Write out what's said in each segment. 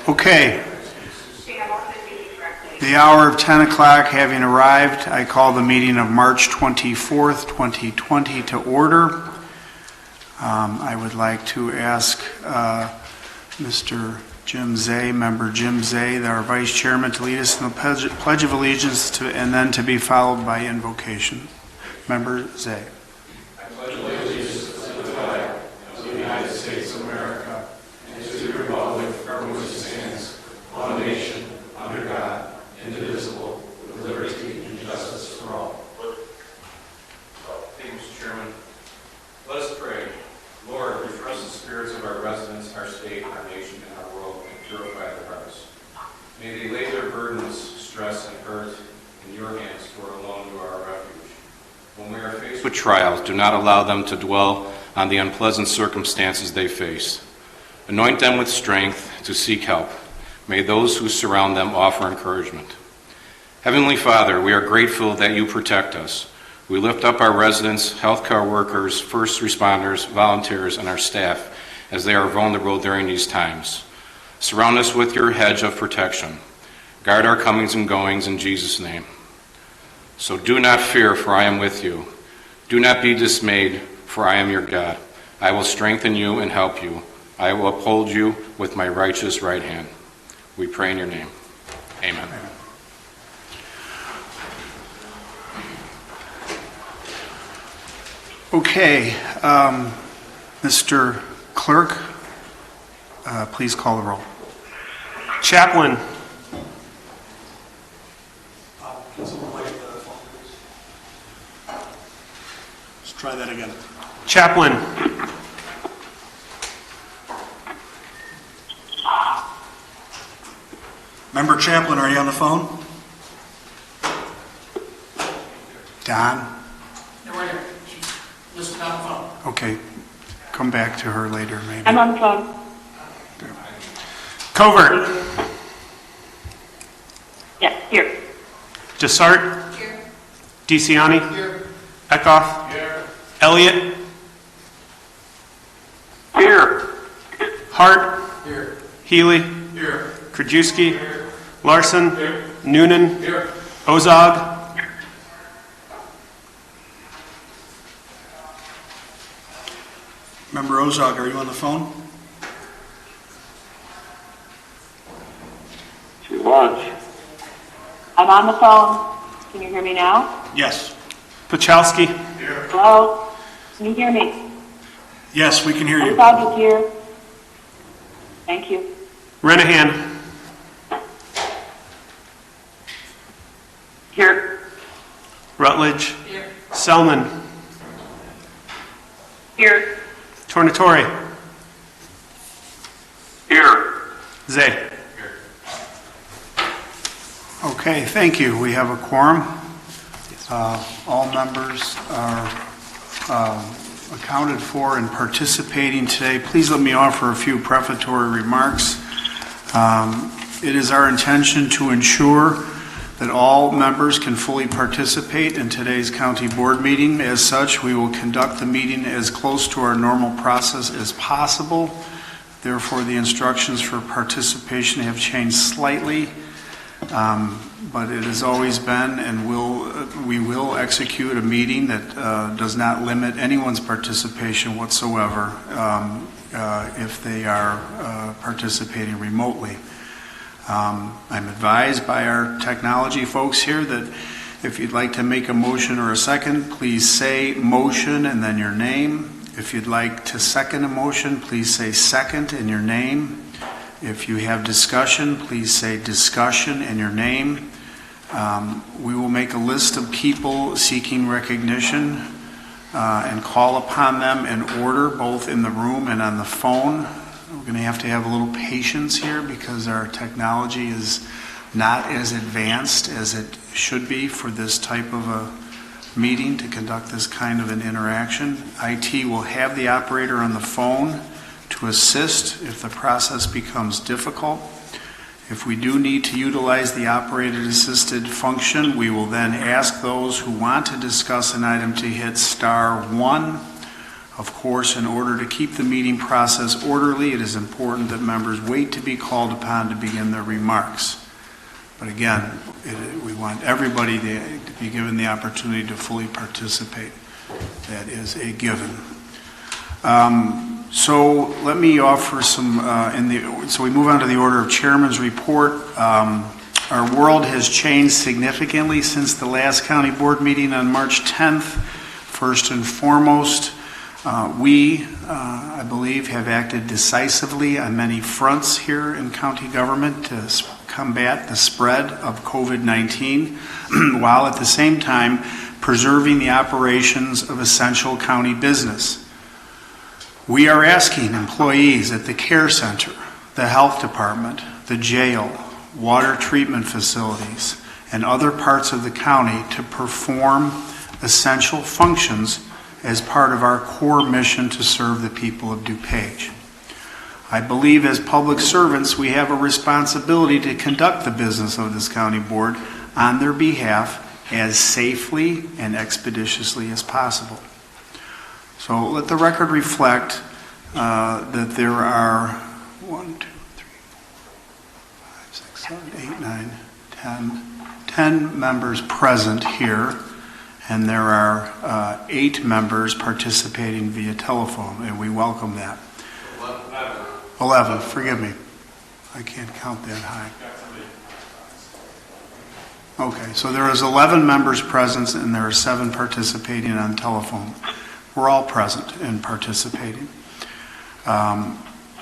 Okay. The hour of 10 o'clock having arrived, I call the meeting of March 24th, 2020 to order. I would like to ask Mr. Jim Zay, Member Jim Zay, our Vice Chairman, to lead us in the Pledge of Allegiance and then to be followed by invocation. Member Zay. I pledge allegiance to the flag of the United States of America and to the republic for which it stands, one nation, under God, indivisible, with liberty and justice for all. Thank you, Mr. Chairman. Let us pray. Lord, refresh the spirits of our residents, our state, our nation, and our world, and purify their hearts. May they lay their burdens, stress, and hurt in your hands, for alone you are our refuge. When we are faced with trials, do not allow them to dwell on the unpleasant circumstances they face. Anoint them with strength to seek help. May those who surround them offer encouragement. Heavenly Father, we are grateful that you protect us. We lift up our residents, healthcare workers, first responders, volunteers, and our staff as they are vulnerable during these times. Surround us with your hedge of protection. Guard our comings and goings in Jesus' name. So do not fear, for I am with you. Do not be dismayed, for I am your God. I will strengthen you and help you. I will uphold you with my righteous right hand. We pray in your name. Amen. Okay, Mr. Clerk, please call the roll. Chaplain. Let's try that again. Chaplain. Member Chaplain, are you on the phone? Don? No, right here. She's listed on the phone. Okay, come back to her later, maybe. I'm on the phone. Covert. Yes, here. Desart. Here. DeCiani. Here. Eckhoff. Here. Elliott. Here. Hart. Here. Healy. Here. Krajewski. Here. Larson. Here. Noonan. Here. Ozog. Member Ozog, are you on the phone? She was. I'm on the phone. Can you hear me now? Yes. Pachowski. Hello? Can you hear me? Yes, we can hear you. Ozog is here. Thank you. Renahan. Here. Rutledge. Here. Selman. Here. Tornatore. Here. Zay. Okay, thank you. We have a quorum. All members are accounted for and participating today. Please let me offer a few prefatory remarks. It is our intention to ensure that all members can fully participate in today's county board meeting. As such, we will conduct the meeting as close to our normal process as possible. Therefore, the instructions for participation have changed slightly, but it has always been and we will execute a meeting that does not limit anyone's participation whatsoever if they are participating remotely. I'm advised by our technology folks here that if you'd like to make a motion or a second, please say motion and then your name. If you'd like to second a motion, please say second and your name. If you have discussion, please say discussion and your name. We will make a list of people seeking recognition and call upon them in order, both in the room and on the phone. We're going to have a little patience here because our technology is not as advanced as it should be for this type of a meeting to conduct this kind of an interaction. IT will have the operator on the phone to assist if the process becomes difficult. If we do need to utilize the operator-assisted function, we will then ask those who want to discuss an item to hit *1 Of course, in order to keep the meeting process orderly, it is important that members wait to be called upon to begin their remarks. But again, we want everybody to be given the opportunity to fully participate. That is a given. So let me offer some, so we move on to the order of Chairman's report. Our world has changed significantly since the last county board meeting on March 10th. First and foremost, I believe, have acted decisively on many fronts here in county government to combat the spread of COVID-19, while at the same time preserving the operations of essential county business. We are asking employees at the care center, the health department, the jail, water treatment facilities, and other parts of the county to perform essential functions as part of our core mission to serve the people of DuPage. I believe as public servants we have a responsibility to conduct the business of this county board on their behalf as safely and expeditiously as possible. So let the record reflect that there are 1, 2, 3, 4, 5, 6, 7, 8, 9, 10 members present here, and there are 8 members participating via telephone, and we welcome that. 11, forgive me. I can't count that high. Okay, so there is 11 members present, and there are 7 participating on telephone. We're all present and participating.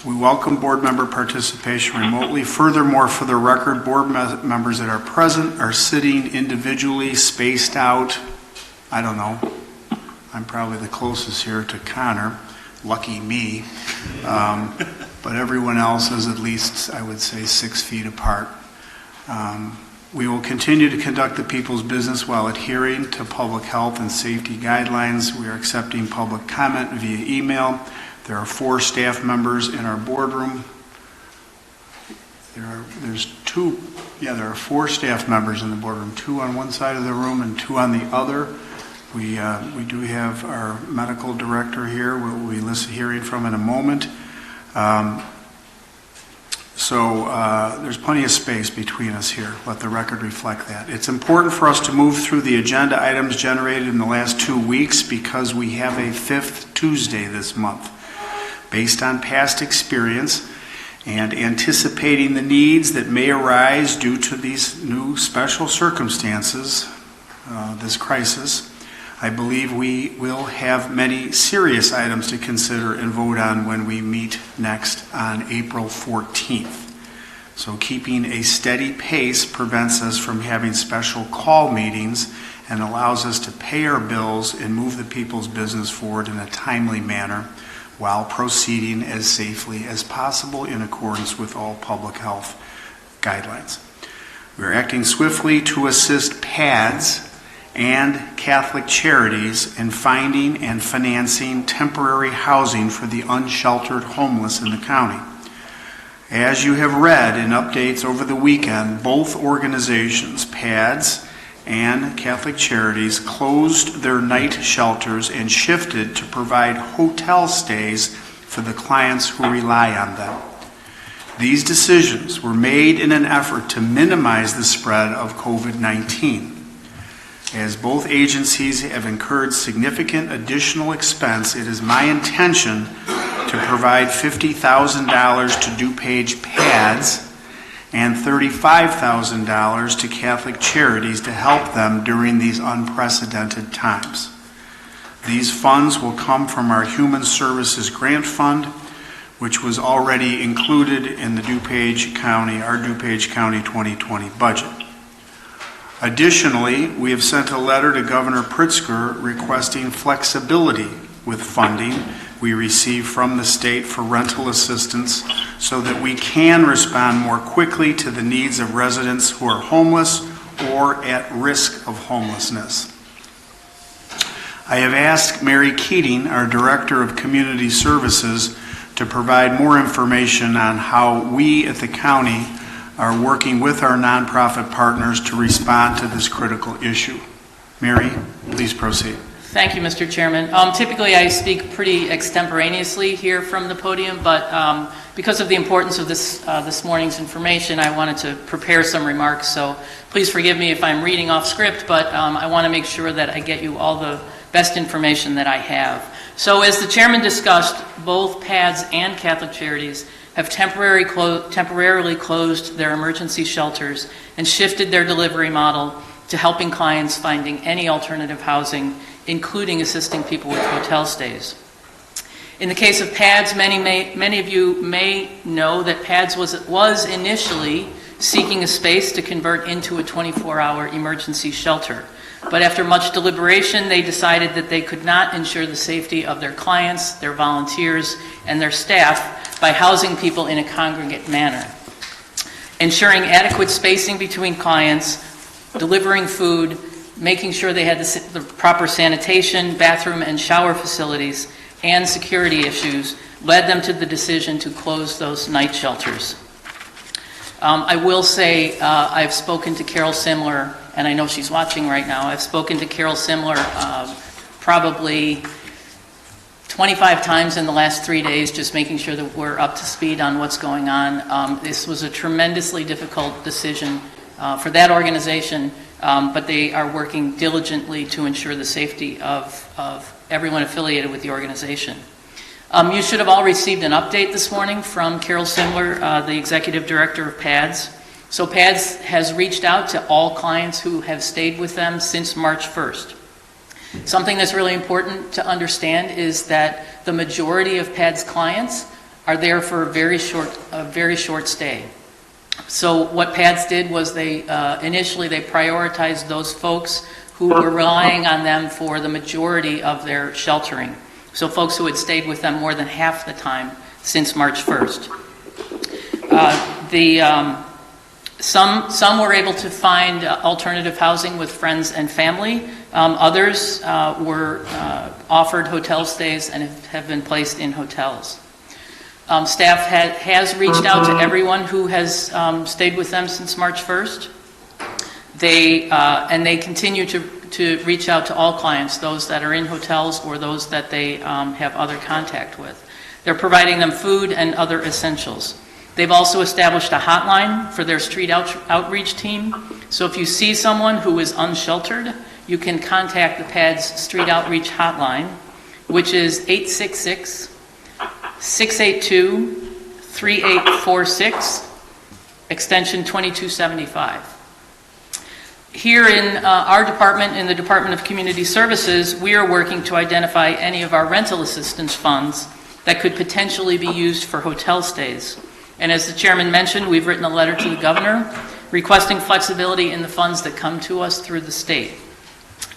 We welcome board member participation remotely. Furthermore, for the record, board members that are present are sitting individually, spaced out. I don't know. I'm probably the closest here to Connor. Lucky me. But everyone else is at least, I would say, 6 feet apart. We will continue to conduct the people's business while adhering to public health and safety guidelines. We are accepting public comment via email. There are 4 staff members in our boardroom. There are 4 staff members in the boardroom, 2 on one side of the room and 2 on the other. We do have our medical director here, we'll be hearing from in a moment. So there's plenty of space between us here. Let the record reflect that. It's important for us to move through the agenda items generated in the last 2 weeks because we have a 5th Tuesday this month. Based on past experience and anticipating the needs that may arise due to these new special circumstances, this crisis, I believe we will have many serious items to consider and vote on when we meet next on April 14th. So keeping a steady pace prevents us from having special call meetings and allows us to pay our bills and move the people's business forward in a timely manner while proceeding as safely as possible in accordance with all public health guidelines. We are acting swiftly to assist PADS and Catholic Charities in finding and financing temporary housing for the unsheltered homeless in the county. As you have read in updates over the weekend, both organizations, PADS and Catholic Charities, closed their night shelters and shifted to provide hotel stays for the clients who rely on them. These decisions were made in an effort to minimize the spread of COVID-19. As both agencies have incurred significant additional expense, it is my intention to provide $50,000 to DuPage PADS and $35,000 to Catholic Charities to help them during these unprecedented times. These funds will come from our Human Services Grant Fund, which was already included in the DuPage County 2020 budget. Additionally, we have sent a letter to Governor Pritzker requesting flexibility with funding we receive from the state for rental assistance so that we can respond more quickly to the needs of residents who are homeless or at risk of homelessness. I have asked Mary Keating, our Director of Community Services, to provide more information on how we at the county are working with our nonprofit partners to respond to this critical issue. Mary, please proceed. Thank you, Mr. Chairman. Typically, I speak pretty extemporaneously here from the podium, but because of the importance of this morning's information, I wanted to prepare some remarks. So please forgive me if I'm reading off script, but I want to make sure that I get you all the best information that I have. So as the chairman discussed, both PADS and Catholic Charities have temporarily closed their emergency shelters and shifted their delivery model to helping clients finding any alternative housing, including assisting people with hotel stays. In the case of PADS, many of you may know that PADS was initially seeking a space to convert into a 24-hour emergency shelter. But after much deliberation, they decided that they could not ensure the safety of their clients, their volunteers, and their staff by housing people in a congregate manner. Ensuring adequate spacing between clients, delivering food, making sure they had the proper sanitation, bathroom and shower facilities, and security issues led them to the decision to close those night shelters. I will say I've spoken to Carol Simler, and I know she's watching right now. I've spoken to Carol Simler probably 25 times in the last 3 days, just making sure that we're up to speed on what's going on. This was a tremendously difficult decision for that organization, but they are working diligently to ensure the safety of everyone affiliated with the organization. You should have all received an update this morning from Carol Simler, the Executive Director of PADS. So PADS has reached out to all clients who have stayed with them since March 1st. Something that's really important to understand is that the majority of PADS clients are there for a very short stay. So what PADS did was initially they prioritized those folks who were relying on them for the majority of their sheltering. So folks who had stayed with them more than half the time since March 1st. Some were able to find alternative housing with friends and family. Others were offered hotel stays and have been placed in hotels. Staff has reached out to everyone who has stayed with them since March 1st. They continue to reach out to all clients, those that are in hotels or those that they have other contact with. They're providing them food and other essentials. They've also established a hotline for their street outreach team. So if you see someone who is unsheltered, you can contact the PADS Street Outreach Hotline, which is 866-682-3846, extension 2275. Here in our department, in the Department of Community Services, we are working to identify any of our rental assistance funds that could potentially be used for hotel stays. And as the chairman mentioned, we've written a letter to the governor requesting flexibility in the funds that come to us through the state.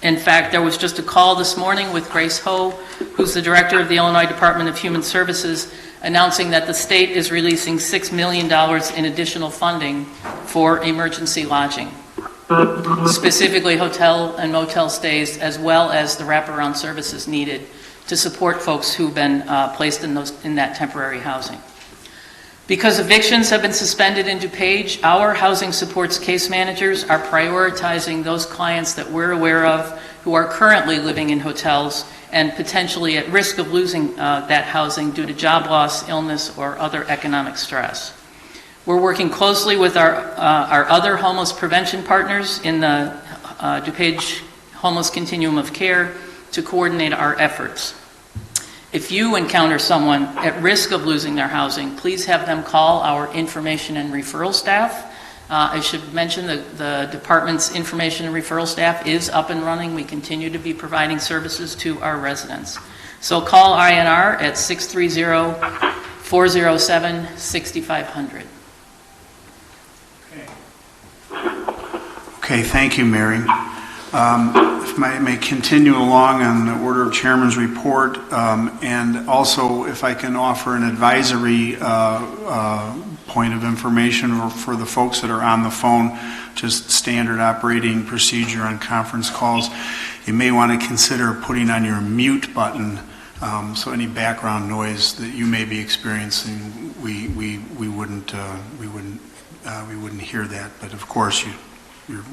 In fact, there was just a call this morning with Grace Ho, who's the director of the Illinois Department of Human Services, announcing that the state is releasing $6 million in additional funding for emergency lodging, specifically hotel and motel stays, as well as the wraparound services needed to support folks who've been placed in that temporary housing. Because evictions have been suspended in DuPage, our housing supports case managers are prioritizing those clients that we're aware of who are currently living in hotels and potentially at risk of losing that housing due to job loss, illness, or other economic stress. We're working closely with our other homeless prevention partners in the DuPage Homeless Continuum of Care to coordinate our efforts. If you encounter someone at risk of losing their housing, please have them call our information and referral staff. I should mention the department's information and referral staff is up and running. We continue to be providing services to our residents. So call INR at 630-407-6500. Okay, thank you, Mary. If I may continue along on the order of Chairman's report, and also if I can offer an advisory point of information for the folks that are on the phone, just standard operating procedure on conference calls. You may want to consider putting on your mute button, so any background noise that you may be experiencing, we wouldn't hear that. But of course, you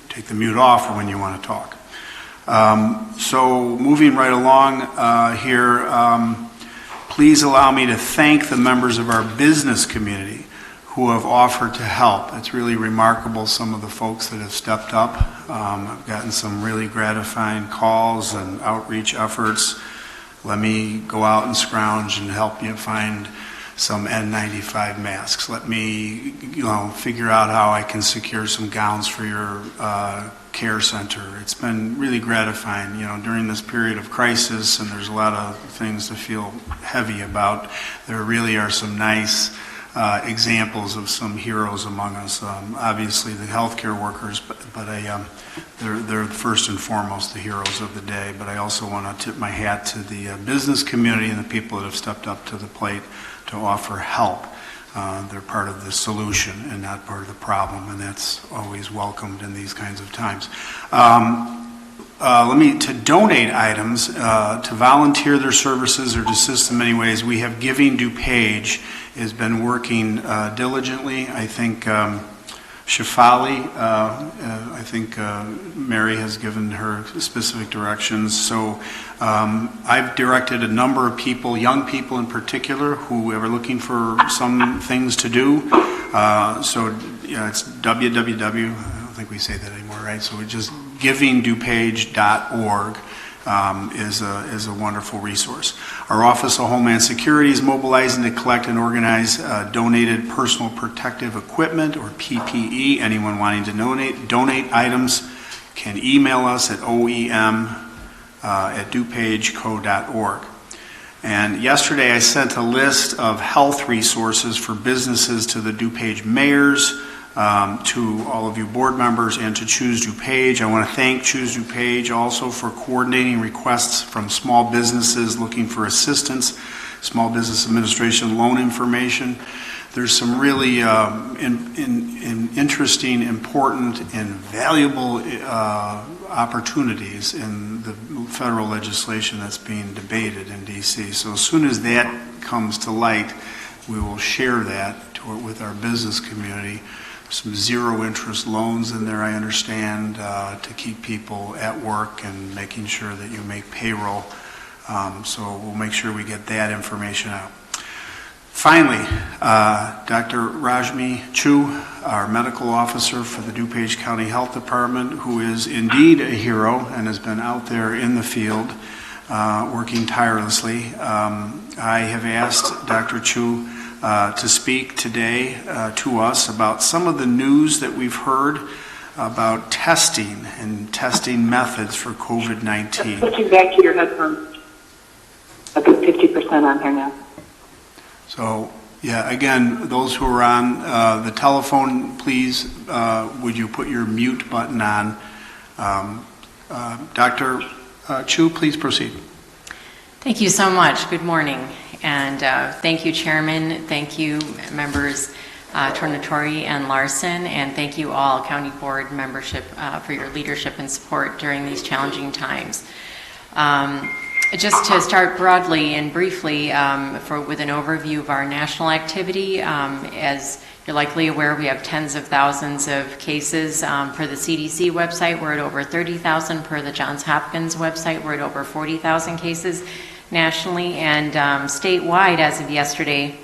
take the mute off when you want to talk. So moving right along here, please allow me to thank the members of our business community who have offered to help. It's really remarkable, some of the folks that have stepped up. I've gotten some really gratifying calls and outreach efforts. Let me go out and scrounge and help you find some N95 masks. Let me, figure out how I can secure some gowns for your care center. It's been really gratifying, during this period of crisis, and there's a lot of things to feel heavy about. There really are some nice examples of some heroes among us. Obviously, the healthcare workers, but they're first and foremost the heroes of the day. But I also want to tip my hat to the business community and the people that have stepped up to the plate to offer help. They're part of the solution and not part of the problem, and that's always welcomed in these kinds of times. To donate items, to volunteer their services or to assist in many ways, we have Giving DuPage has been working diligently. I think Shafali, Mary has given her specific directions. So I've directed a number of people, young people in particular, who are looking for some things to do. It's www. I don't think we say that anymore, right? So it's just givingdupage.org. Is a wonderful resource. Our Office of Homeland Security is mobilizing to collect and organize donated personal protective equipment, or PPE. Anyone wanting to donate items can email us at oem@dupageco.org. And yesterday I sent a list of health resources for businesses to the DuPage mayors, to all of you board members, and to Choose DuPage. I want to thank Choose DuPage also for coordinating requests from small businesses looking for assistance, Small Business Administration loan information. There's some really interesting, important, and valuable opportunities in the federal legislation that's being debated in D.C. So as soon as that comes to light, we will share that with our business community. Some zero interest loans in there, I understand, to keep people at work and making sure that you make payroll. So we'll make sure we get that information out. Finally, Dr. Rajmi Chu, our medical officer for the DuPage County Health Department, who is indeed a hero and has been out there in the field working tirelessly. I have asked Dr. Chu to speak today to us about some of the news that we've heard about testing and testing methods for COVID-19. Switching back to your headphones. A good 50% on here now. So, yeah, again, those who are on the telephone, please, would you put your mute button on? Dr. Chu, please proceed. Thank you so much. Good morning. And thank you, Chairman. Thank you, members Tornatori and Larson. And thank you all, County Board membership, for your leadership and support during these challenging times. Just to start broadly and briefly with an overview of our national activity, as you're likely aware, we have tens of thousands of cases. Per the CDC website, we're at over 30,000. Per the Johns Hopkins website, we're at over 40,000 cases nationally, and statewide as of yesterday,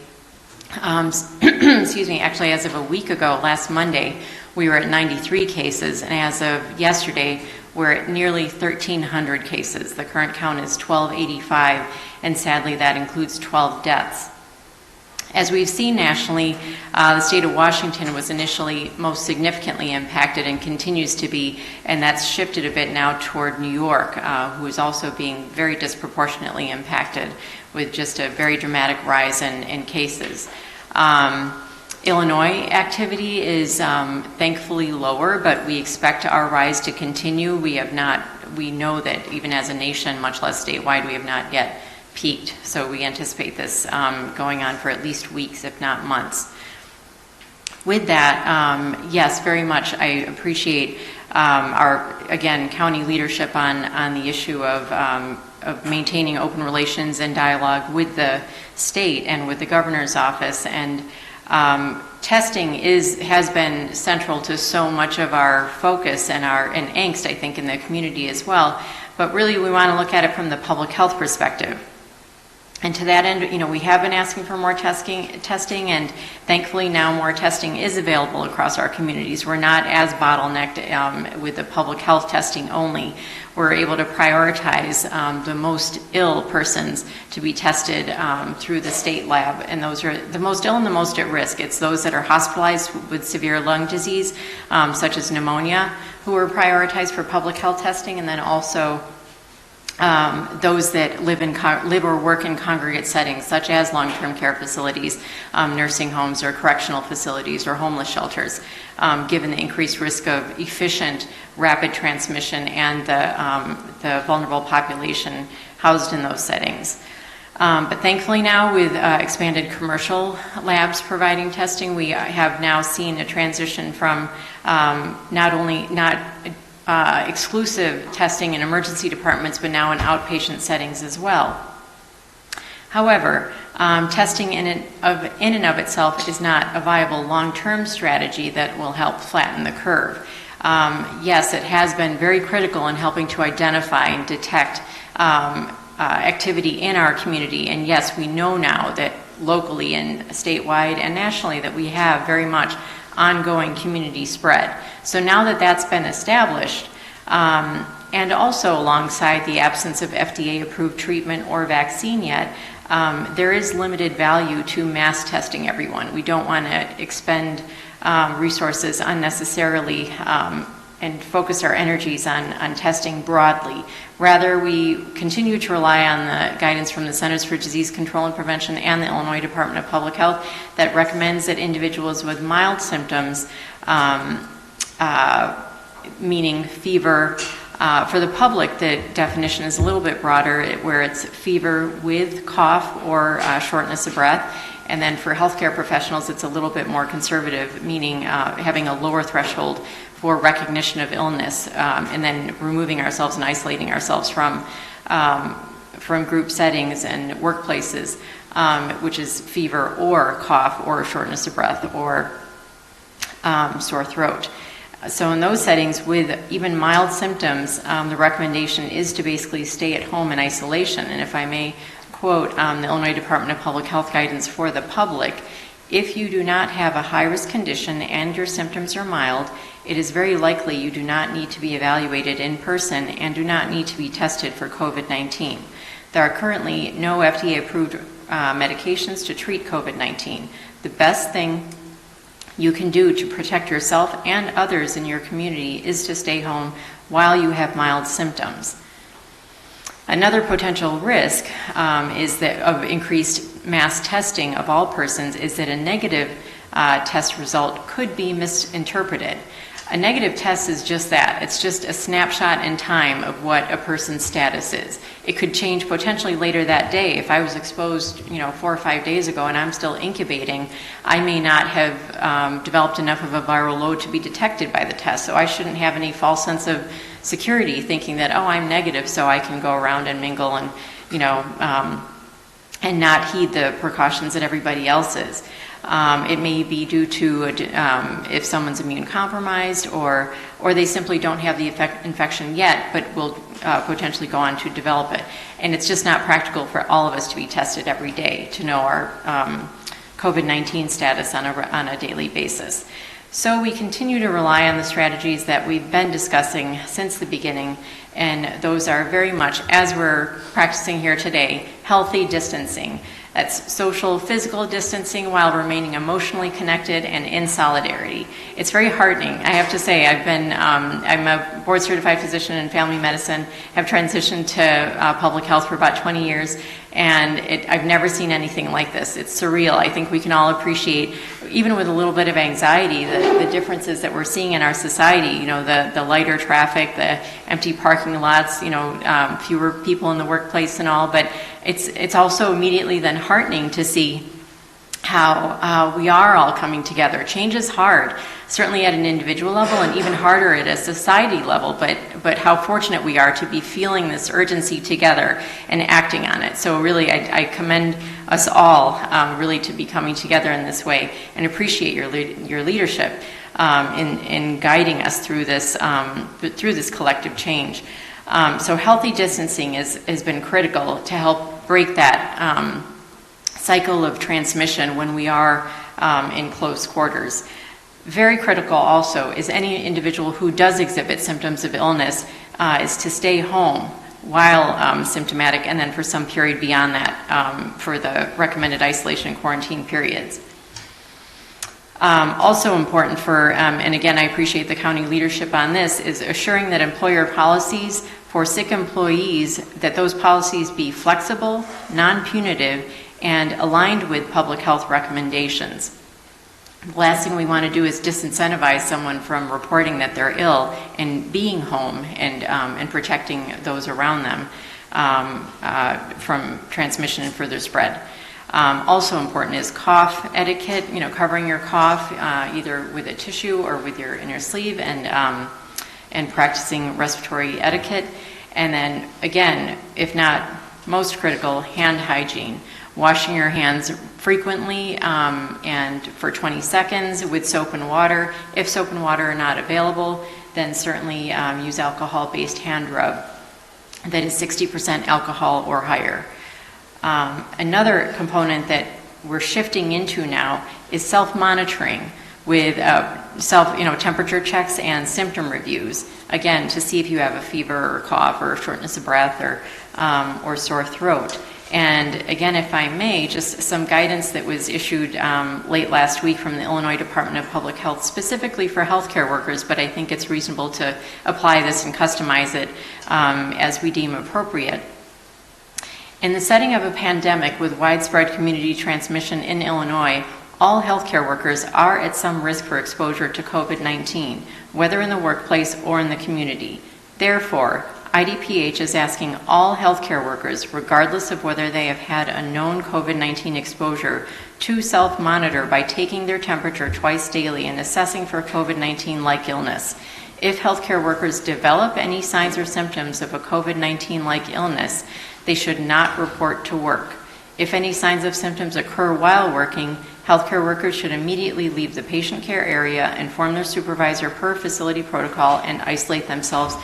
actually as of a week ago, last Monday, we were at 93 cases, and as of yesterday, we're at nearly 1,300 cases. The current count is 1,285, and sadly that includes 12 deaths. As we've seen nationally, the state of Washington was initially most significantly impacted and continues to be, and that's shifted a bit now toward New York, who is also being very disproportionately impacted with just a very dramatic rise in cases. Illinois activity is thankfully lower, but we expect our rise to continue. We know that even as a nation, much less statewide, we have not yet peaked. So we anticipate this going on for at least weeks, if not months. With that, yes, very much I appreciate our, again, county leadership on the issue of maintaining open relations and dialogue with the state and with the governor's office. And testing has been central to so much of our focus and angst, I think, in the community as well. But really, we want to look at it from the public health perspective. And to that end, we have been asking for more testing, and thankfully now more testing is available across our communities. We're not as bottlenecked with the public health testing only. We're able to prioritize the most ill persons to be tested through the state lab, and those are the most ill and the most at risk. It's those that are hospitalized with severe lung disease, such as pneumonia, who are prioritized for public health testing, and then also those that live or work in congregate settings, such as long-term care facilities, nursing homes, or correctional facilities, or homeless shelters, given the increased risk of efficient, rapid transmission and the vulnerable population housed in those settings. But thankfully now, with expanded commercial labs providing testing, we have now seen a transition from not exclusive testing in emergency departments, but now in outpatient settings as well. However, testing in and of itself is not a viable long-term strategy that will help flatten the curve. Yes, it has been very critical in helping to identify and detect activity in our community, and yes, we know now that locally and statewide and nationally that we have very much ongoing community spread. So now that that's been established, and also alongside the absence of FDA-approved treatment or vaccine yet, there is limited value to mass testing everyone. We don't want to expend resources unnecessarily and focus our energies on testing broadly. Rather, we continue to rely on the guidance from the Centers for Disease Control and Prevention and the Illinois Department of Public Health that recommends that individuals with mild symptoms, meaning fever, for the public, the definition is a little bit broader, where it's fever with cough or shortness of breath. And then for healthcare professionals, it's a little bit more conservative, meaning having a lower threshold for recognition of illness, and then removing ourselves and isolating ourselves from group settings and workplaces, which is fever or cough or shortness of breath or sore throat. So in those settings with even mild symptoms, the recommendation is to basically stay at home in isolation. And if I may quote the Illinois Department of Public Health guidance for the public, if you do not have a high-risk condition and your symptoms are mild, it is very likely you do not need to be evaluated in person and do not need to be tested for COVID-19. There are currently no FDA-approved medications to treat COVID-19. The best thing you can do to protect yourself and others in your community is to stay home while you have mild symptoms. Another potential risk is that of increased mass testing of all persons is that a negative test result could be misinterpreted. A negative test is just that. It's just a snapshot in time of what a person's status is. It could change potentially later that day. If I was exposed, 4 or 5 days ago and I'm still incubating, I may not have developed enough of a viral load to be detected by the test. So I shouldn't have any false sense of security thinking that, I'm negative, so I can go around and mingle and, and not heed the precautions that everybody else is. It may be due to if someone's immune compromised or they simply don't have the infection yet, but will potentially go on to develop it. And it's just not practical for all of us to be tested every day to know our COVID-19 status on a daily basis. So we continue to rely on the strategies that we've been discussing since the beginning, and those are very much, as we're practicing here today, healthy distancing. That's social, physical distancing while remaining emotionally connected and in solidarity. It's very heartening. I have to say, I'm a board-certified physician in family medicine, have transitioned to public health for about 20 years, and I've never seen anything like this. It's surreal. I think we can all appreciate, even with a little bit of anxiety, the differences that we're seeing in our society. The lighter traffic, the empty parking lots, fewer people in the workplace and all, but it's also immediately then heartening to see how we are all coming together. Change is hard, certainly at an individual level and even harder at a society level, but how fortunate we are to be feeling this urgency together and acting on it. So really, I commend us all really to be coming together in this way and appreciate your leadership in guiding us through this collective change. So healthy distancing has been critical to help break that cycle of transmission when we are in close quarters. Very critical also is any individual who does exhibit symptoms of illness is to stay home while symptomatic, and then for some period beyond that for the recommended isolation and quarantine periods. Also important for, and again I appreciate the county leadership on this, is assuring that employer policies for sick employees, that those policies be flexible, non-punitive, and aligned with public health recommendations. The last thing we want to do is disincentivize someone from reporting that they're ill and being home and protecting those around them from transmission and further spread. Also important is cough etiquette, covering your cough either with a tissue or with your inner sleeve, and practicing respiratory etiquette. And then again, if not most critical, hand hygiene. Washing your hands frequently and for 20 seconds with soap and water. If soap and water are not available, then certainly use alcohol-based hand rub that is 60% alcohol or higher. Another component that we're shifting into now is self-monitoring with temperature checks and symptom reviews, again, to see if you have a fever or cough or shortness of breath or sore throat. And again, if I may, just some guidance that was issued late last week from the Illinois Department of Public Health, specifically for healthcare workers, but I think it's reasonable to apply this and customize it as we deem appropriate. In the setting of a pandemic with widespread community transmission in Illinois, all healthcare workers are at some risk for exposure to COVID-19, whether in the workplace or in the community. Therefore, IDPH is asking all healthcare workers, regardless of whether they have had a known COVID-19 exposure, to self-monitor by taking their temperature twice daily and assessing for COVID-19-like illness. If healthcare workers develop any signs or symptoms of a COVID-19-like illness, they should not report to work. If any signs of symptoms occur while working, healthcare workers should immediately leave the patient care area, inform their supervisor per facility protocol, and isolate themselves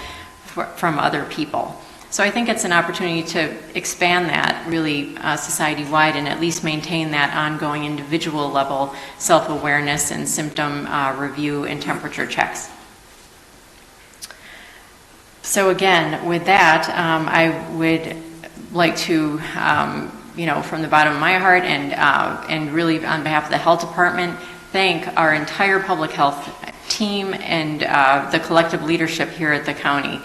from other people. So I think it's an opportunity to expand that really society-wide and at least maintain that ongoing individual level self-awareness and symptom review and temperature checks. So again, with that, I would like to, from the bottom of my heart and really on behalf of the health department, thank our entire public health team and the collective leadership here at the county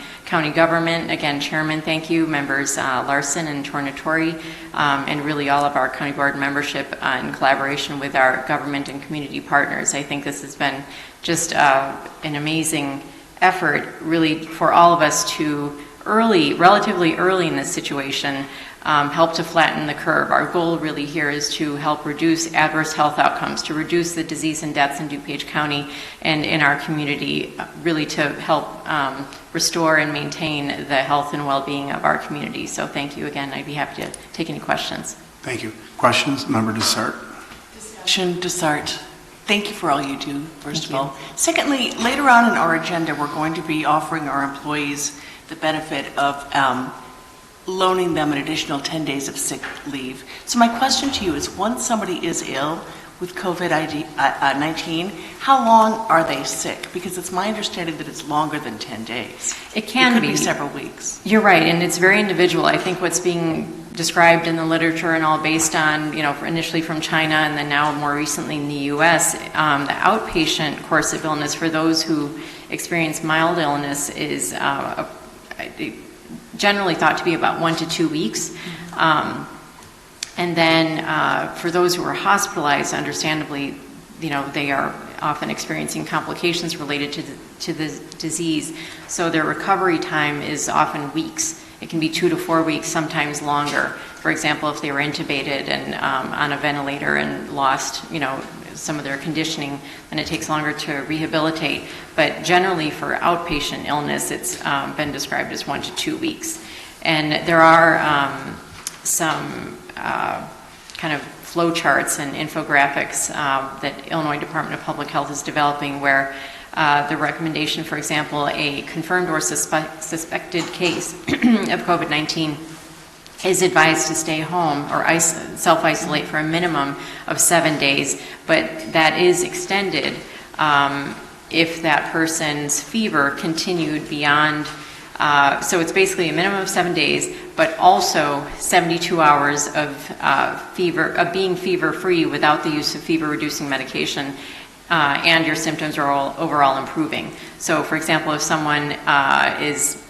government. Again, Chairman, thank you, members Larson and Tornatori, and really all of our county board membership in collaboration with our government and community partners. I think this has been just an amazing effort really for all of us to relatively early in this situation, help to flatten the curve. Our goal really here is to help reduce adverse health outcomes, to reduce the disease and deaths in DuPage County and in our community, really to help restore and maintain the health and well-being of our community. So thank you again. I'd be happy to take any questions. Thank you. Questions? Member Dessart. Discussion, Dessart. Thank you for all you do, first of all. Secondly, later on in our agenda, we're going to be offering our employees the benefit of loaning them an additional 10 days of sick leave. So my question to you is, once somebody is ill with COVID-19, how long are they sick? Because it's my understanding that it's longer than 10 days. It can be several weeks. You're right, and it's very individual. I think what's being described in the literature and all based on, initially from China and then now more recently in the U.S., the outpatient course of illness for those who experience mild illness is generally thought to be about 1 to 2 weeks. And then for those who are hospitalized, understandably, they are often experiencing complications related to the disease. So their recovery time is often weeks. It can be 2 to 4 weeks, sometimes longer. For example, if they were intubated and on a ventilator and lost, some of their conditioning, then it takes longer to rehabilitate. But generally for outpatient illness, it's been described as 1 to 2 weeks. And there are some kind of flow charts and infographics that Illinois Department of Public Health is developing where the recommendation, for example, a confirmed or suspected case of COVID-19 is advised to stay home or self-isolate for a minimum of 7 days, but that is extended if that person's fever continued beyond, so it's basically a minimum of 7 days, but also 72 hours of being fever-free without the use of fever-reducing medication, and your symptoms are overall improving. So, for example, if someone is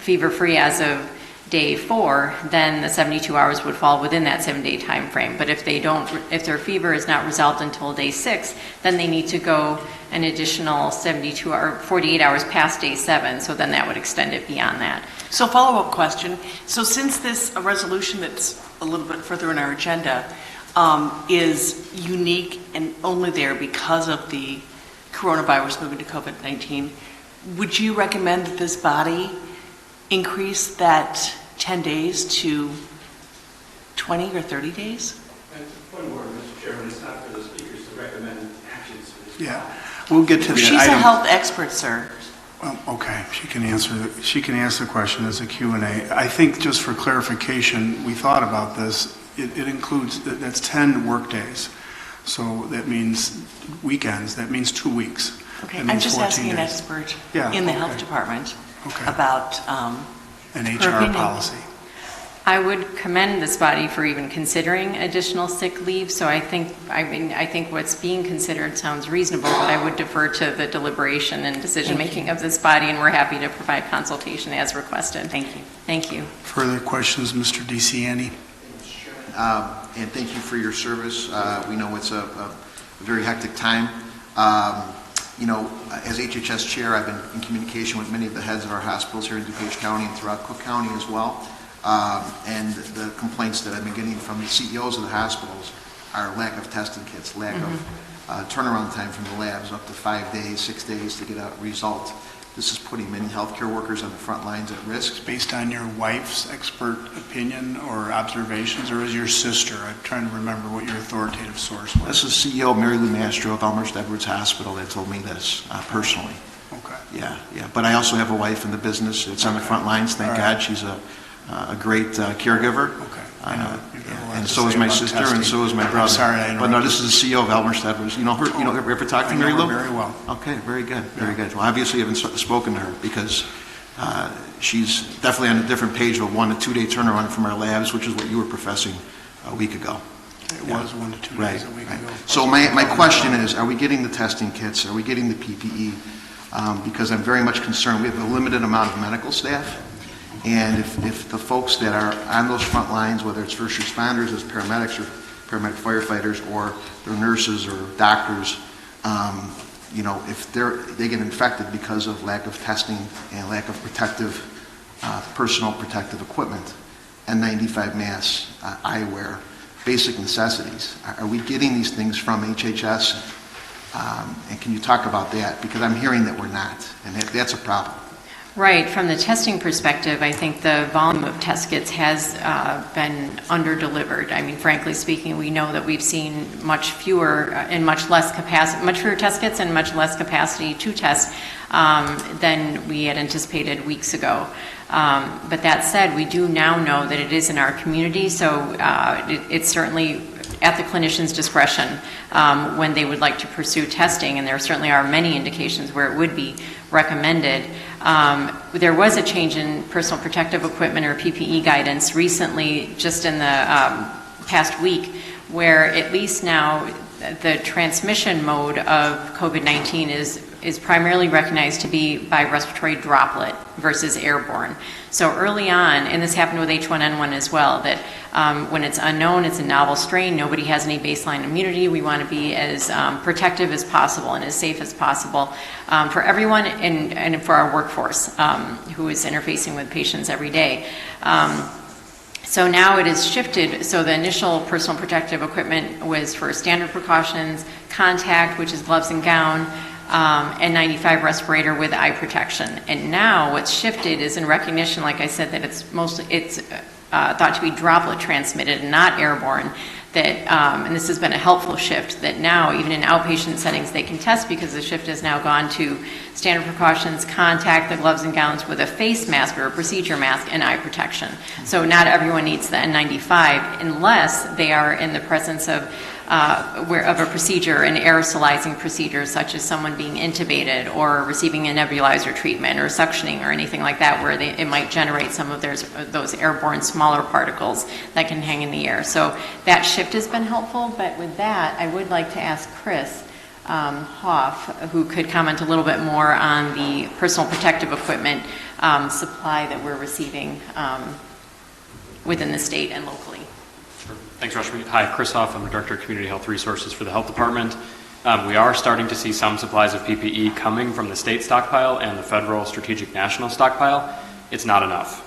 fever-free as of day 4, then the 72 hours would fall within that 7-day time frame. But if their fever is not resolved until day 6, then they need to go an additional 48 hours past day 7. So then that would extend it beyond that. So follow-up question. So since this resolution that's a little bit further in our agenda is unique and only there because of the coronavirus moving to COVID-19, would you recommend that this body increase that 10 days to 20 or 30 days? Point more, Mr. Chairman, it's not for the speakers to recommend actions for this. Yeah, we'll get to that. She's a health expert, sir. Okay, she can answer the question as a Q&A. I think just for clarification, we thought about this. It includes, that's 10 work days. So that means weekends, that means 2 weeks. Okay, That I'm means just 14 asking an days. expert Yeah, in the okay. health department Okay. about An her HR opinion. policy. I would commend this body for even considering additional sick leave. So I think what's being considered sounds reasonable, but I would defer to the deliberation and decision-making of this body, and we're happy to provide consultation as requested. Thank you. Thank you. Further questions, Mr. DeCiani? And thank you for your service. We know it's a very hectic time. As HHS chair, I've been in communication with many of the heads of our hospitals here in DuPage County and throughout Cook County as well. And the complaints that I've been getting from the CEOs of the hospitals are lack of testing kits, lack of turnaround time from the labs, up to 5 days, 6 days to get a result. This is putting many healthcare workers on the front lines at risk. Based on your wife's expert opinion or observations, or is your sister? I'm trying to remember what your authoritative source was. This is CEO Mary Lou Mastro of Elmhurst Edwards Hospital that told me this personally. Okay. Yeah. But I also have a wife in the business. It's on the front lines. Thank All God. right. She's a great caregiver. Okay. I know you've got a lot And to so say is my about sister, testing. and so is my I'm brother. sorry I But no, interrupted. this is the CEO of Elmhurst Edwards. You know her? Ever talk to I Mary know Lou? her very well. Okay, very good, very good. Well, obviously, I haven't spoken to her because she's definitely on a different page of a 1 to 2 day turnaround from our labs, which is what you were professing a week ago. It was 1 to 2 days a week ago. So my question is, are we getting the testing kits? Are we getting the PPE? Because I'm very much concerned. We have a limited amount of medical staff. And if the folks that are on those front lines, whether it's first responders as paramedics or paramedic firefighters or their nurses or doctors, if they get infected because of lack of testing and lack of personal protective equipment, N95 masks, eyewear, basic necessities, are we getting these things from HHS? And can you talk about that? Because I'm hearing that we're not, and that's a problem. Right. From the testing perspective, I think the volume of test kits has been under-delivered. I mean, frankly speaking, we know that we've seen much fewer test kits and much less capacity to test than we had anticipated weeks ago. But that said, we do now know that it is in our community, so it's certainly at the clinician's discretion when they would like to pursue testing, and there certainly are many indications where it would be recommended. There was a change in personal protective equipment or PPE guidance recently, just in the past week, where at least now the transmission mode of COVID-19 is is primarily recognized to be by respiratory droplet versus airborne. So early on, and this happened with H1N1 as well, that when it's unknown, it's a novel strain, nobody has any baseline immunity, we want to be as protective as possible and as safe as possible for everyone and for our workforce who is interfacing with patients every day. So now it has shifted. So the initial personal protective equipment was for standard precautions, contact, which is gloves and gown, N95 respirator with eye protection. And now what's shifted is in recognition, like I said, that it's thought to be droplet transmitted and not airborne. That, and this has been a helpful shift, that now even in outpatient settings they can test, because the shift has now gone to standard precautions, contact, the gloves and gowns with a face mask or a procedure mask, and eye protection. So not everyone needs the N95 unless they are in the presence of a procedure, an aerosolizing procedure, such as someone being intubated or receiving a nebulizer treatment or suctioning or anything like that, where it might generate some of those airborne smaller particles that can hang in the air. So that shift has been helpful, but with that, I would like to ask Chris Hoff, who could comment a little bit more on the personal protective equipment supply that we're receiving within the state and locally. Thanks, Rashmi. Hi, Chris Hoff. I'm the Director of Community Health Resources for the Health Department. We are starting to see some supplies of PPE coming from the state stockpile and the federal strategic national stockpile. It's not enough.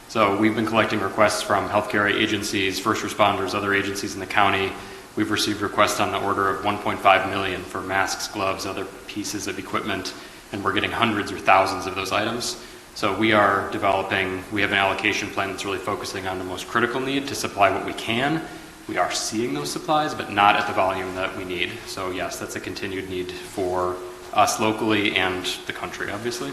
So we've been collecting requests from healthcare agencies, first responders, other agencies in the county. We've received requests on the order of 1.5 million for masks, gloves, other pieces of equipment, and we're getting hundreds or thousands of those items. So we have an allocation plan that's really focusing on the most critical need to supply what we can. We are seeing those supplies, but not at the volume that we need. So yes, that's a continued need for us locally and the country, obviously.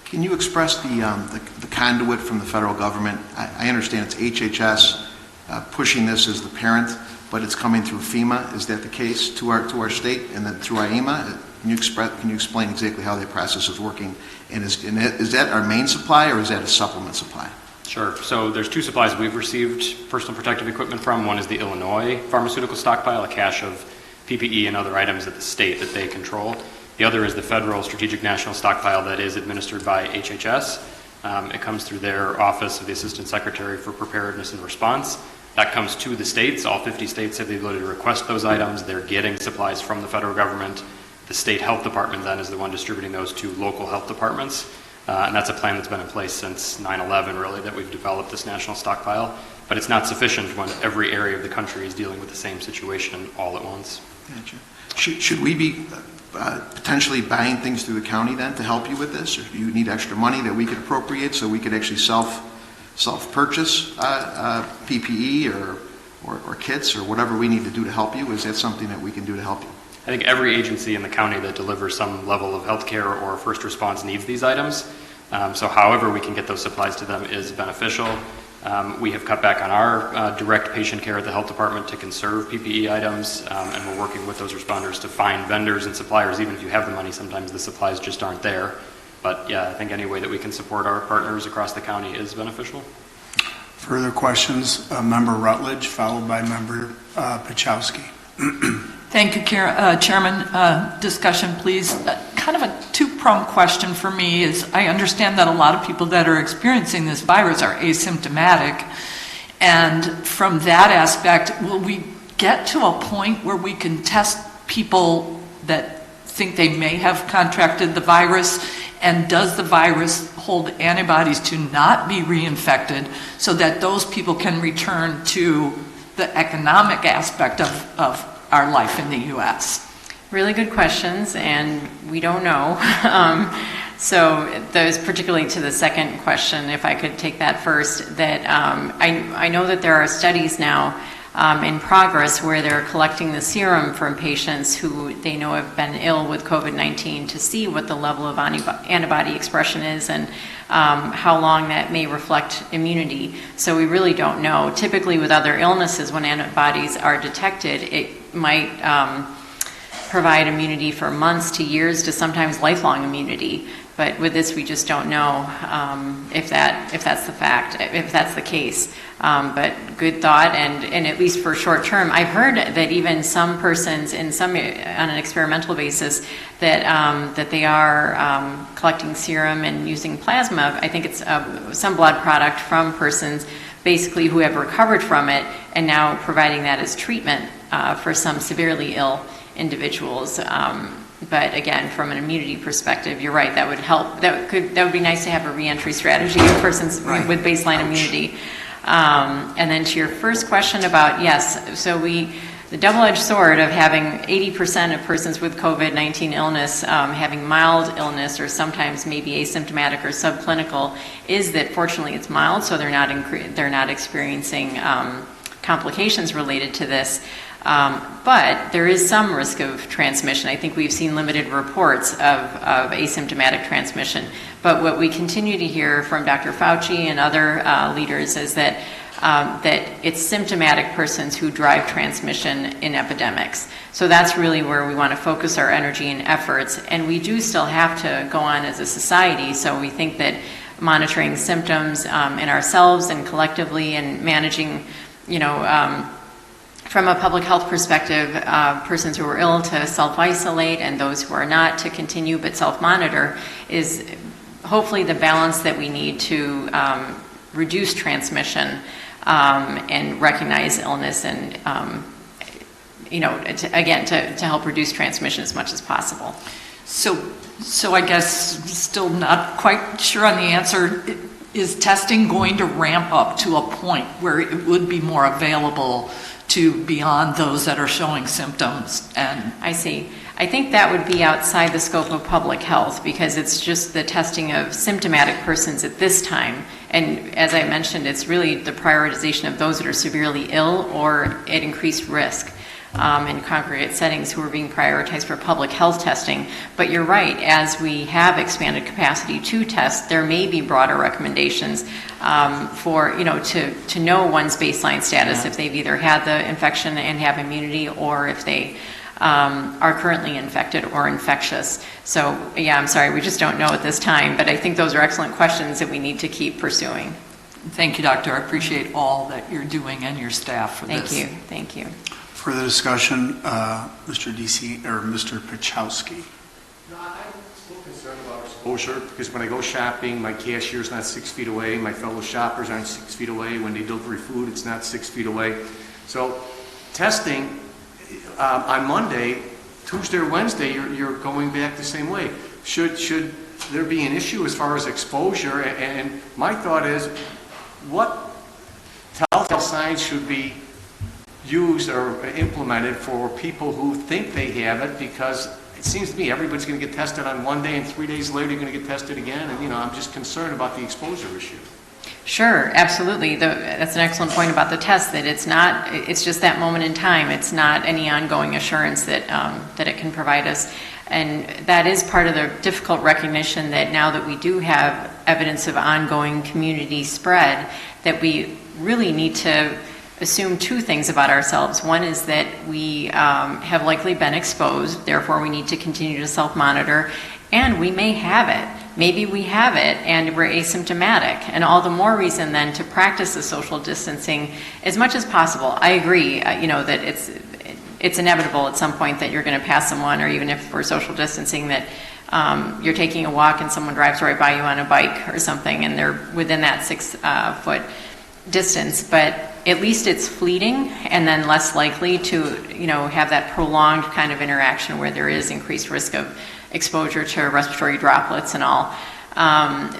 Can you express the conduit from the federal government? I understand it's HHS pushing this as the parent, but it's coming through FEMA. Is that the case to our state and then through IEMA? Can you explain exactly how that process is working? And is that our main supply, or is that a supplement supply? Sure. So there's two supplies we've received personal protective equipment from. One is the Illinois pharmaceutical stockpile, a cache of PPE and other items at the state that they control. The other is the federal strategic national stockpile that is administered by HHS. It comes through their Office of the Assistant Secretary for Preparedness and Response. That comes to the states. All 50 states have the ability to request those items. They're getting supplies from the federal government. The state health department then is the one distributing those to local health departments. And that's a plan that's been in place since 9/11, really, that we've developed this national stockpile. But it's not sufficient when every area of the country is dealing with the same situation all at once. Gotcha. Should we be potentially buying things through the county then to help you with this? Or do you need extra money that we could appropriate so we could actually self-purchase PPE or kits or whatever we need to do to help you? Is that something that we can do to help you? I think every agency in the county that delivers some level of healthcare or first response needs these items. So however we can get those supplies to them is beneficial. We have cut back on our direct patient care at the health department to conserve PPE items, and we're working with those responders to find vendors and suppliers. Even if you have the money, sometimes the supplies just aren't there. But yeah, I think any way that we can support our partners across the county is beneficial. Further questions? Member Rutledge, followed by Member Pachowski. Thank you, Chairman. Discussion, please. Kind of a two-pronged question for me is, I understand that a lot of people that are experiencing this virus are asymptomatic. And from that aspect, will we get to a point where we can test people that think they may have contracted the virus? And does the virus hold antibodies to not be reinfected so that those people can return to the economic aspect of our life in the U.S.? Really good questions, and we don't know. So those, particularly to the second question, if I could take that first, that I know that there are studies now in progress where they're collecting the serum from patients who they know have been ill with COVID-19 to see what the level of antibody expression is and how long that may reflect immunity. So we really don't know. Typically with other illnesses, when antibodies are detected, it might provide immunity for months to years to sometimes lifelong immunity. But with this, we just don't know if that's the fact, if that's the case. But good thought, and at least for short term, I've heard that even some persons on an experimental basis that they are collecting serum and using plasma. I think it's some blood product from persons basically who have recovered from it, and now providing that as treatment for some severely ill individuals. But again, from an immunity perspective, you're right, that would help. That would be nice to have a reentry strategy of persons with baseline immunity. And then to your first question about, yes, so the double-edged sword of having 80% of persons with COVID-19 illness having mild illness or sometimes maybe asymptomatic or subclinical is that fortunately it's mild, so they're not experiencing complications related to this. But there is some risk of transmission. I think we've seen limited reports of asymptomatic transmission. But what we continue to hear from Dr. Fauci and other leaders is that it's symptomatic persons who drive transmission in epidemics. So that's really where we want to focus our energy and efforts. And we do still have to go on as a society. So we think that monitoring symptoms in ourselves and collectively and managing, from a public health perspective, persons who are ill to self-isolate and those who are not to continue but self-monitor is hopefully the balance that we need to reduce transmission and recognize illness and, to help reduce transmission as much as possible. So I guess still not quite sure on the answer. Is testing going to ramp up to a point where it would be more available to beyond those that are showing symptoms? And I see. I think that would be outside the scope of public health because it's just the testing of symptomatic persons at this time. And as I mentioned, it's really the prioritization of those that are severely ill or at increased risk in congregate settings who are being prioritized for public health testing. But you're right, as we have expanded capacity to test, there may be broader recommendations for, to know one's baseline status if they've either had the infection and have immunity or if they are currently infected or infectious. So, I'm sorry, we just don't know at this time, but I think those are excellent questions that we need to keep pursuing. Thank you, Doctor. I appreciate all that you're doing and your staff for this. Thank you. Further discussion, Mr. DC or Mr. Pichowski. No, I'm still concerned about exposure because when I go shopping, my cashier's not 6 feet away. My fellow shoppers aren't 6 feet away. When they deliver food, it's not 6 feet away. So testing on Monday, Tuesday or Wednesday, you're going back the same way. Should there be an issue as far as exposure? And my thought is, what telltale signs should be used or implemented for people who think they have it? Because it seems to me everybody's going to get tested on one day and 3 days later you're going to get tested again. And, I'm just concerned about the exposure issue. Sure, absolutely. That's an excellent point about the test, that it's just that moment in time. It's not any ongoing assurance that it can provide us. And that is part of the difficult recognition that now that we do have evidence of ongoing community spread, that we really need to assume two things about ourselves. One is that we have likely been exposed, therefore we need to continue to self-monitor, and we may have it. Maybe we have it and we're asymptomatic, and all the more reason then to practice the social distancing as much as possible. I agree, that it's inevitable at some point that you're going to pass someone, or even if we're social distancing, that you're taking a walk and someone drives right by you on a bike or something and they're within that 6 foot distance, but at least it's fleeting and then less likely to, have that prolonged kind of interaction where there is increased risk of exposure to respiratory droplets and all.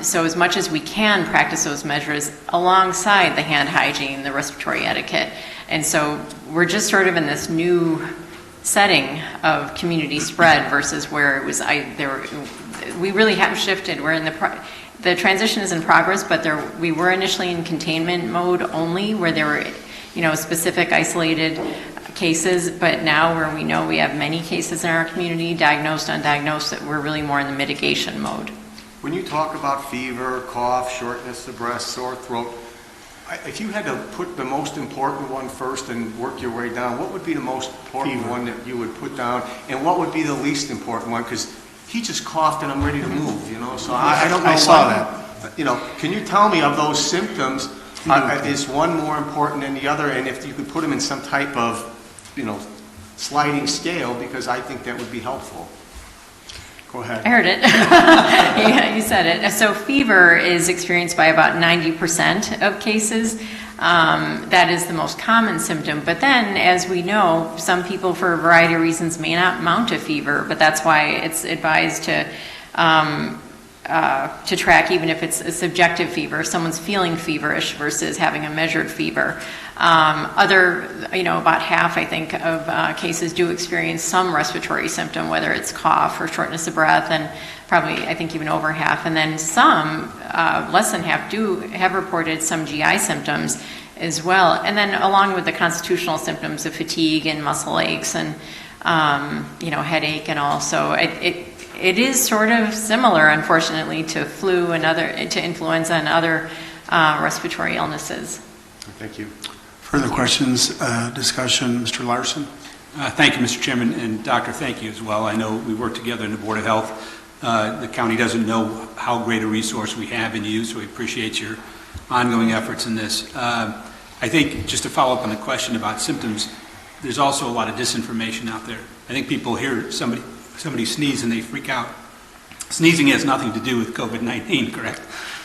So as much as we can practice those measures alongside the hand hygiene, the respiratory etiquette. And so we're just sort of in this new setting of community spread versus where it was, we really have shifted. We're in the transition is in progress, but we were initially in containment mode only, where there were, specific isolated cases, but now where we know we have many cases in our community, diagnosed, undiagnosed, that we're really more in the mitigation mode. When you talk about fever, cough, shortness of breath, sore throat, If you had to put the most important one first and work your way down, what would be the most important Fever. one that you would put down? And what would be the least important one? Because he just coughed and I'm ready to move, you know? So I don't know. I saw that. You know, can you tell me of those symptoms, is one more important than the other? And if you could put them in some type of, you know, sliding scale, because I think that would be helpful. Go ahead. I heard it. Yeah, you said it. So fever is experienced by about 90% of cases. That is the most common symptom. But then, as we know, some people, for a variety of reasons, may not mount a fever. But that's why it's advised to track, even if it's a subjective fever, someone's feeling feverish versus having a measured fever. About half, I think, of cases do experience some respiratory symptom, whether it's cough or shortness of breath, and probably, I think, even over half. And then some, less than half, do have reported some GI symptoms as well. And then along with the constitutional symptoms of fatigue and muscle aches and, headache and all. So it is sort of similar, unfortunately, to flu and to influenza and other respiratory illnesses. Thank you. Further questions, discussion, Mr. Larson? Thank you, Mr. Chairman, and Doctor, thank you as well. I know we work together in the Board of Health. The county doesn't know how great a resource we have in you, so we appreciate your ongoing efforts in this. I think, just to follow up on the question about symptoms, there's also a lot of disinformation out there. I think people hear somebody sneeze and they freak out. Sneezing has nothing to do with COVID-19, correct?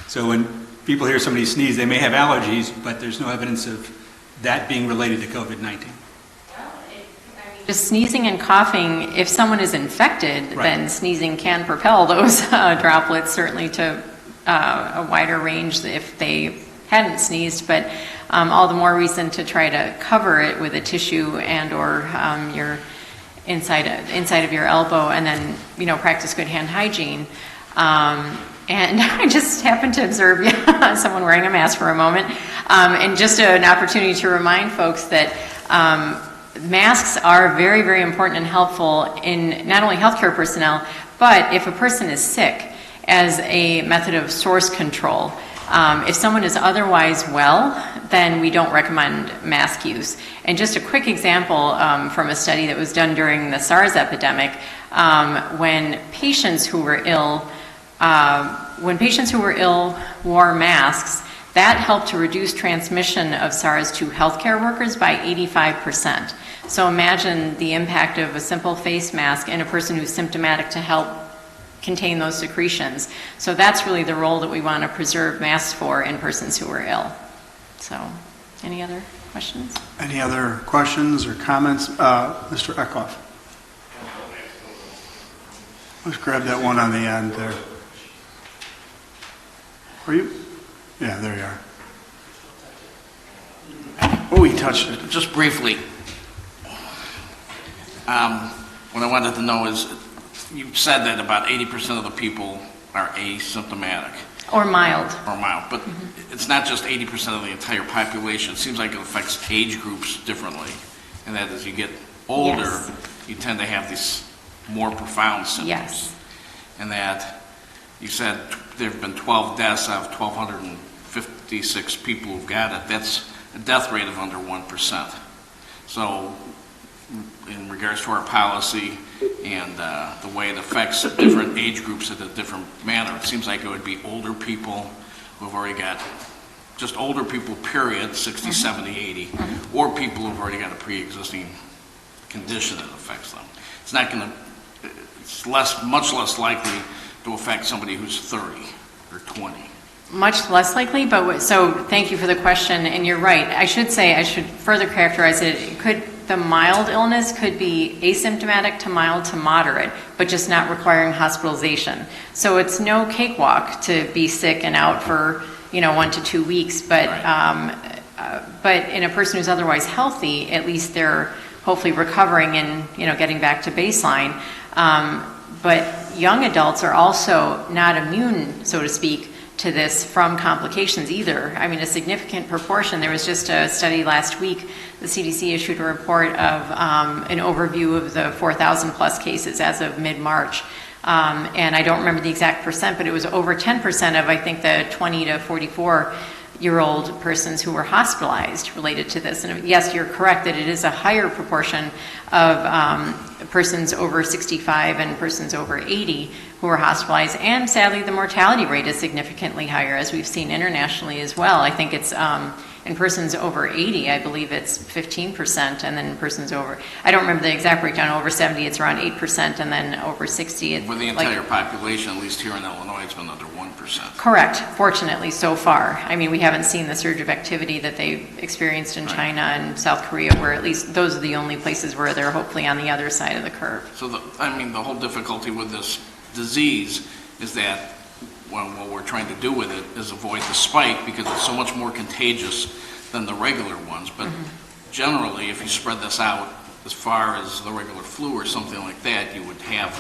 So when people hear somebody sneeze, they may have allergies, but there's no evidence of that being related to COVID-19. Just sneezing and coughing, if someone is infected, Right. then sneezing can propel those droplets certainly to a wider range if they hadn't sneezed, but all the more reason to try to cover it with a tissue and or your inside of your elbow, and then practice good hand hygiene. And I just happened to observe someone wearing a mask for a moment, and just an opportunity to remind folks that masks are very, very important and helpful in not only healthcare personnel, but if a person is sick, as a method of source control. If someone is otherwise well, then we don't recommend mask use. And just a quick example from a study that was done during the SARS epidemic, when patients who were ill wore masks, that helped to reduce transmission of SARS to healthcare workers by 85%. So imagine the impact of a simple face mask in a person who's symptomatic to help contain those secretions. So that's really the role that we want to preserve masks for in persons who are ill. So, any other questions? Any other questions or comments? Mr. Eckhoff. Let's grab that one on the end there. Are you? Yeah, there you are. Oh, he touched it. Just briefly, what I wanted to know is, you said that about 80% of the people are asymptomatic. Or mild. But it's not just 80% of the entire population. It seems like it affects age groups differently. And that as you get older, Yes. you tend to have these more profound symptoms. Yes. And that you said there have been 12 deaths out of 1,256 people who've got it. That's a death rate of under 1%. So in regards to our policy and the way it affects different age groups in a different manner, it seems like it would be older people who've already got, just older people, period, 60, 70, 80, or people who've already got a pre-existing condition that affects them. It's not going to, it's much less likely to affect somebody who's 30 or 20. Much less likely, but so thank you for the question, and you're right. I should further characterize it. The mild illness could be asymptomatic to mild to moderate, but just not requiring hospitalization. So it's no cakewalk to be sick and out for 1 to 2 weeks, but but in a person who's otherwise healthy, at least they're hopefully recovering and getting back to baseline. But young adults are also not immune, so to speak, to this from complications either. I mean, a significant proportion. There was just a study last week. The CDC issued a report of an overview of the 4,000 plus cases as of mid-March. And I don't remember the exact percent, but it was over 10% of, I think, the 20 to 44 60-year-old persons who were hospitalized related to this. And yes, you're correct that it is a higher proportion of persons over 65 and persons over 80 who are hospitalized. And sadly, the mortality rate is significantly higher, as we've seen internationally as well. I think it's in persons over 80, I believe it's 15%, and then in persons over, I don't remember the exact breakdown, over 70, it's around 8%, and then over 60, it's With the entire population, at least here in Illinois, it's been under 1%. Correct, fortunately, so far. I mean, we haven't seen the surge of activity that they've experienced in China and South Korea, where at least those are the only places where they're hopefully on the other side of the curve. So, the whole difficulty with this disease is that what we're trying to do with it is avoid the spike because it's so much more contagious than the regular ones. But generally, if you spread this out as far as the regular flu or something like that, you would have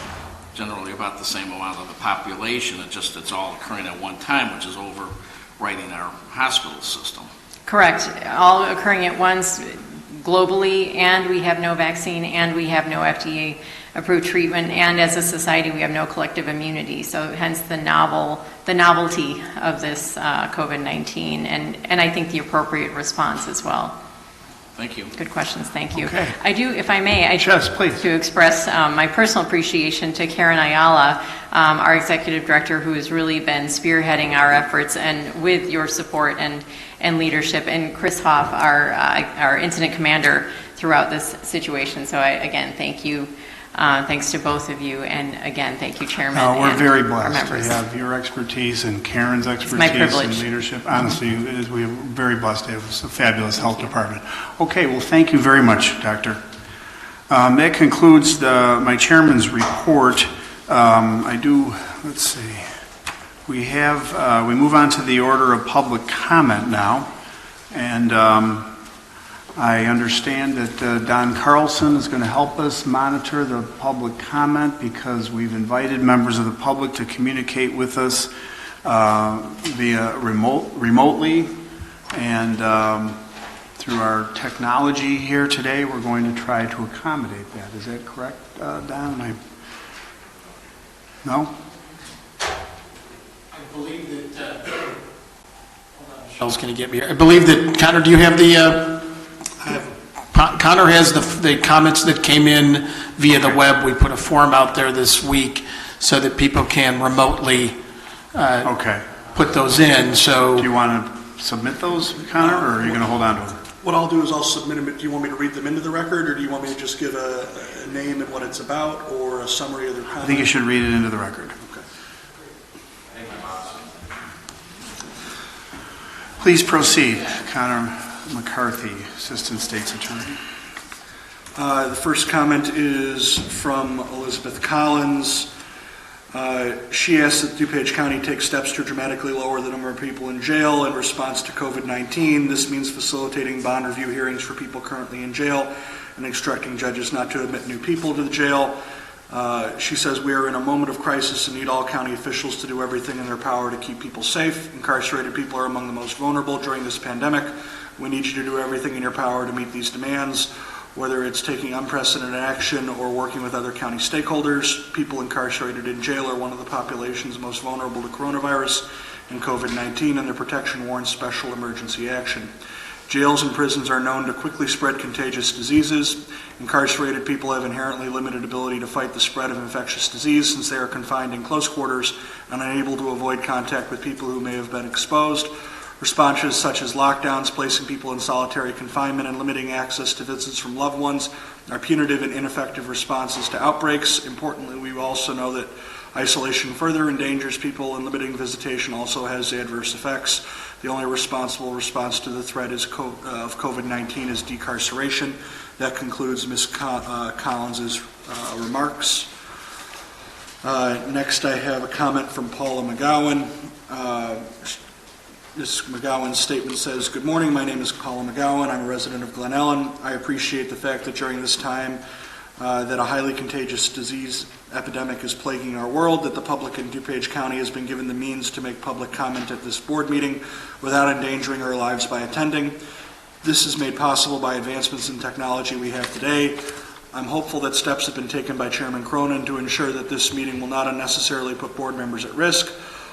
generally about the same amount of the population. It's all occurring at one time, which is overriding our hospital system. Correct, all occurring at once globally, and we have no vaccine, and we have no FDA-approved treatment, and as a society, we have no collective immunity. So hence the novelty of this COVID-19, and I think the appropriate response as well. Thank you. Good questions, thank you. Okay. I do, if I may, Yes, please. to express my personal appreciation to Karen Ayala, our executive director, who has really been spearheading our efforts, and with your support and leadership, and Chris Hoff, our incident commander throughout this situation. So again, thank you. Thanks to both of you, and again, thank you, Chairman. We're and very our blessed to members. have your expertise and Karen's expertise my and privilege. leadership. Honestly, we are very blessed to have a fabulous health department. Okay, well, thank you very much, Doctor. That concludes my chairman's report. Let's see. We move on to the order of public comment now, and I understand that Don Carlson is going to help us monitor the public comment because we've invited members of the public to communicate with us via remotely, and through our technology here today, we're going to try to accommodate that. Is that correct, Don? No? I believe that, hold on, Michelle's going to get me here. I believe that, Connor, do you have Connor has the comments that came in via the web. We put a form out there this week so that people can remotely put those in. So, do you want to submit those, Connor, or are you going to hold on to them? What I'll do is I'll submit them. Do you want me to read them into the record, or do you want me to just give a name and what it's about, or a summary of their comments? I think you should read it into the record. Okay. Please proceed, Connor McCarthy, Assistant State's Attorney. The first comment is from Elizabeth Collins. She asks that DuPage County take steps to dramatically lower the number of people in jail in response to COVID-19. This means facilitating bond review hearings for people currently in jail and instructing judges not to admit new people to the jail. She says we are in a moment of crisis and need all county officials to do everything in their power to keep people safe. Incarcerated people are among the most vulnerable during this pandemic. We need you to do everything in your power to meet these demands, whether it's taking unprecedented action or working with other county stakeholders. People incarcerated in jail are one of the populations most vulnerable to coronavirus and COVID-19, and their protection warrants special emergency action. Jails and prisons are known to quickly spread contagious diseases. Incarcerated people have inherently limited ability to fight the spread of infectious disease since they are confined in close quarters and unable to avoid contact with people who may have been exposed. Responses such as lockdowns, placing people in solitary confinement, and limiting access to visits from loved ones are punitive and ineffective responses to outbreaks. Importantly, we also know that isolation further endangers people, and limiting visitation also has adverse effects. The only responsible response to the threat of COVID-19 is decarceration. That concludes Ms. Collins's remarks. Next, I have a comment from Paula McGowan. Ms. McGowan's statement says, "Good morning, my name is Paula McGowan. I'm a resident of Glen Ellen. I appreciate the fact that during this time that a highly contagious disease epidemic is plaguing our world, that the public in DuPage County has been given the means to make public comment at this board meeting without endangering our lives by attending. This is made possible by advancements in technology we have today. I'm hopeful that steps have been taken by Chairman Cronin to ensure that this meeting will not unnecessarily put board members at risk.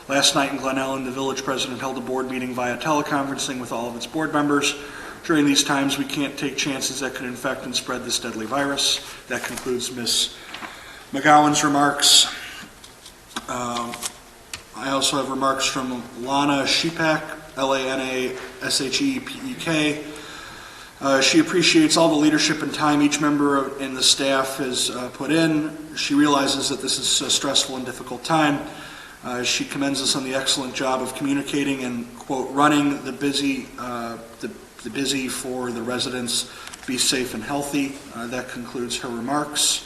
Last night in Glen Ellen, the village president held a board meeting via teleconferencing with all of its board members. During these times, we can't take chances that could infect and spread this deadly virus. That concludes Ms. McGowan's remarks. I also have remarks from Lana Shepak, L-A-N-A-S-H-E-P-E-K. She appreciates all the leadership and time each member and the staff has put in. She realizes that this is a stressful and difficult time. She commends us on the excellent job of communicating and, quote, running the busy for the residents. Be safe and healthy. That concludes her remarks.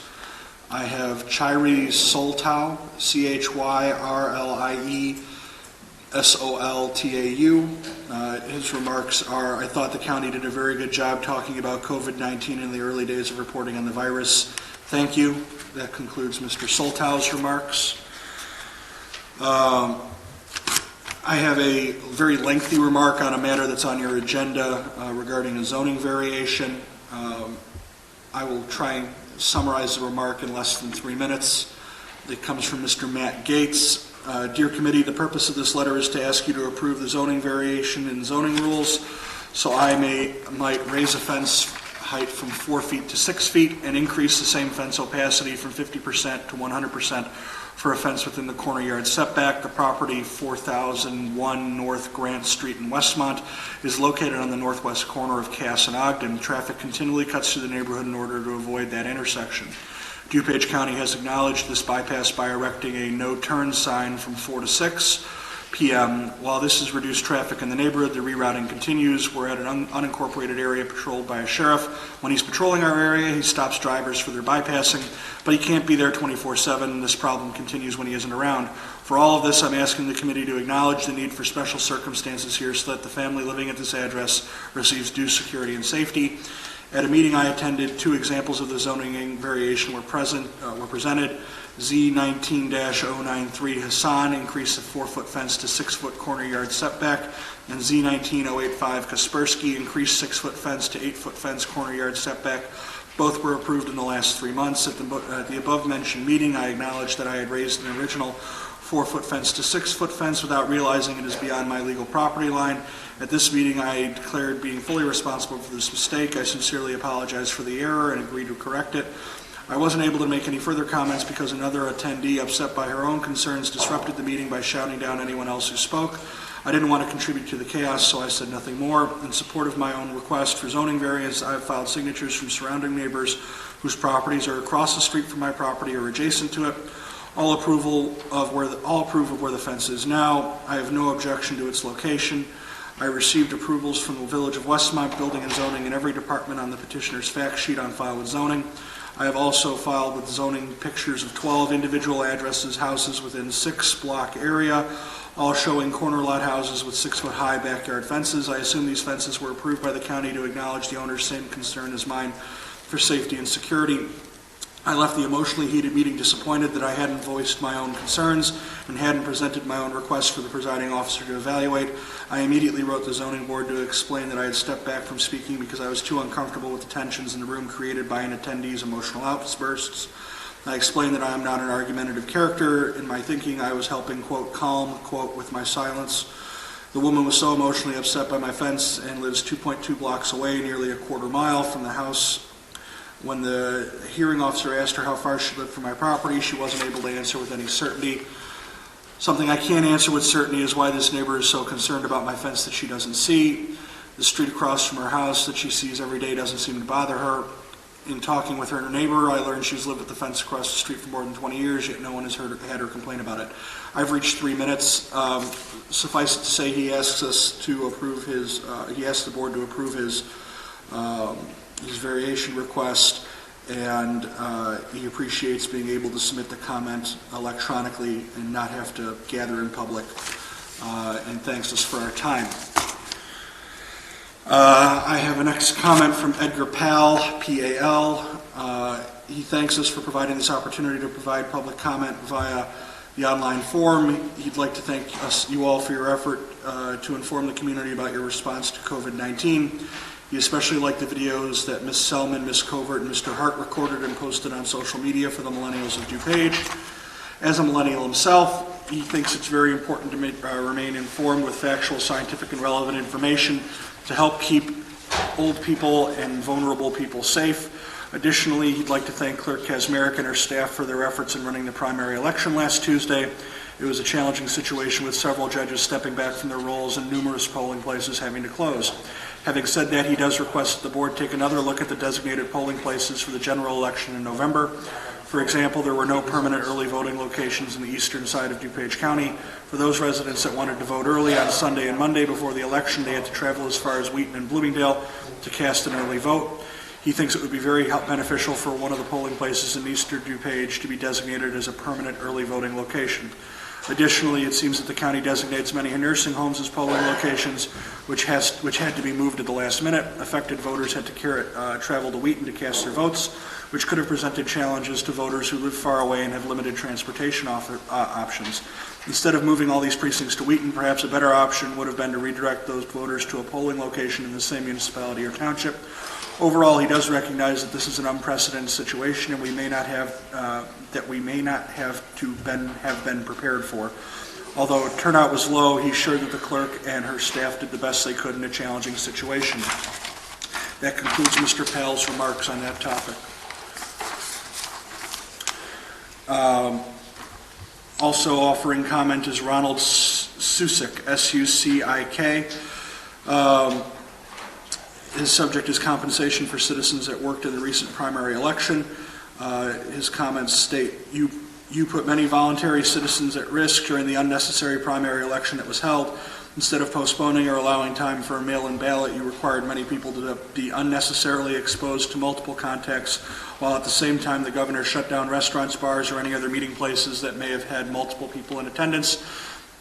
I have Chyri Soltau, Chyrie-Soltau. His remarks are, I thought the county did a very good job talking about COVID-19 in the early days of reporting on the virus. Thank you. That concludes Mr. Soltau's remarks. I have a very lengthy remark on a matter that's on your agenda regarding a zoning variation. I will try and summarize the remark in less than 3 minutes. It comes from Mr. Matt Gates. Dear committee, the purpose of this letter is to ask you to approve the zoning variation in zoning rules so I might raise a fence height from 4 feet to 6 feet and increase the same fence opacity from 50% to 100% for a fence within the corner yard setback. The property, 4001 North Grant Street in Westmont, is located on the northwest corner of Cass and Ogden. Traffic continually cuts through the neighborhood in order to avoid that intersection. DuPage County has acknowledged this bypass by erecting a no-turn sign from 4 to 6 p.m. While this has reduced traffic in the neighborhood, the rerouting continues. We're at an unincorporated area patrolled by a sheriff. When he's patrolling our area, he stops drivers for their bypassing, but he can't be there 24/7. This problem continues when he isn't around. For all of this, I'm asking the committee to acknowledge the need for special circumstances here so that the family living at this address receives due security and safety. At a meeting I attended, 2 examples of the zoning variation were presented. Z19-093 Hassan increased the 4-foot fence to 6-foot corner yard setback, and Z19-085 Kaspersky increased 6-foot fence to 8-foot fence corner yard setback. Both were approved in the last 3 months. At the above-mentioned meeting, I acknowledged that I had raised an original 4-foot fence to 6-foot fence without realizing it is beyond my legal property line. At this meeting, I declared being fully responsible for this mistake. I sincerely apologize for the error and agreed to correct it. I wasn't able to make any further comments because another attendee, upset by her own concerns, disrupted the meeting by shouting down anyone else who spoke. I didn't want to contribute to the chaos, so I said nothing more. In support of my own request for zoning variance, I have filed signatures from surrounding neighbors whose properties are across the street from my property or adjacent to it. All approve of where the fence is now. I have no objection to its location. I received approvals from the Village of Westmont Building and Zoning in every department on the petitioner's fact sheet on file with zoning. I have also filed with zoning pictures of 12 individual addresses, houses within 6-block area, all showing corner lot houses with 6-foot high backyard fences. I assume these fences were approved by the county to acknowledge the owner's same concern as mine for safety and security. I left the emotionally heated meeting disappointed that I hadn't voiced my own concerns and hadn't presented my own request for the presiding officer to evaluate. I immediately wrote the zoning board to explain that I had stepped back from speaking because I was too uncomfortable with the tensions in the room created by an attendee's emotional outbursts. I explained that I am not an argumentative character. In my thinking, I was helping, quote, calm, quote, with my silence. The woman was so emotionally upset by my fence and lives 2.2 blocks away, nearly a quarter mile from the house. When the hearing officer asked her how far she lived from my property, she wasn't able to answer with any certainty. Something I can't answer with certainty is why this neighbor is so concerned about my fence that she doesn't see. The street across from her house that she sees every day doesn't seem to bother her. In talking with her neighbor, I learned she's lived with the fence across the street for more than 20 years, yet no one has had her complain about it. I've reached 3 minutes. Suffice it to say, he asks the board to approve his variation request, and he appreciates being able to submit the comment electronically and not have to gather in public, and thanks us for our time. I have a next comment from Edgar Pal, P-A-L. He thanks us for providing this opportunity to provide public comment via the online forum. He'd like to thank you all for your effort to inform the community about your response to COVID-19. He especially liked the videos that Ms. Selman, Ms. Covert, and Mr. Hart recorded and posted on social media for the millennials of DuPage. As a millennial himself, he thinks it's very important to remain informed with factual, scientific, and relevant information to help keep old people and vulnerable people safe. Additionally, he'd like to thank Clerk Kazmarek and her staff for their efforts in running the primary election last Tuesday. It was a challenging situation with several judges stepping back from their roles and numerous polling places having to close. Having said that, he does request that the board take another look at the designated polling places for the general election in November. For example, there were no permanent early voting locations in the eastern side of DuPage County. For those residents that wanted to vote early on Sunday and Monday before the election, they had to travel as far as Wheaton and Bloomingdale to cast an early vote. He thinks it would be very beneficial for one of the polling places in eastern DuPage to be designated as a permanent early voting location. Additionally, it seems that the county designates many nursing homes as polling locations, which had to be moved at the last minute. Affected voters had to travel to Wheaton to cast their votes, which could have presented challenges to voters who live far away and have limited transportation options. Instead of moving all these precincts to Wheaton, perhaps a better option would have been to redirect those voters to a polling location in the same municipality or township. Overall, he does recognize that this is an unprecedented situation, and we may not have been prepared for. Although turnout was low, he's sure that the clerk and her staff did the best they could in a challenging situation. That concludes Mr. Pell's remarks on that topic. Also offering comment is Ronald Sucik, S-U-C-I-K. His subject is compensation for citizens that worked in the recent primary election. His comments state, you put many voluntary citizens at risk during the unnecessary primary election that was held. Instead of postponing or allowing time for a mail-in ballot, you required many people to be unnecessarily exposed to multiple contacts, while at the same time the governor shut down restaurants, bars, or any other meeting places that may have had multiple people in attendance.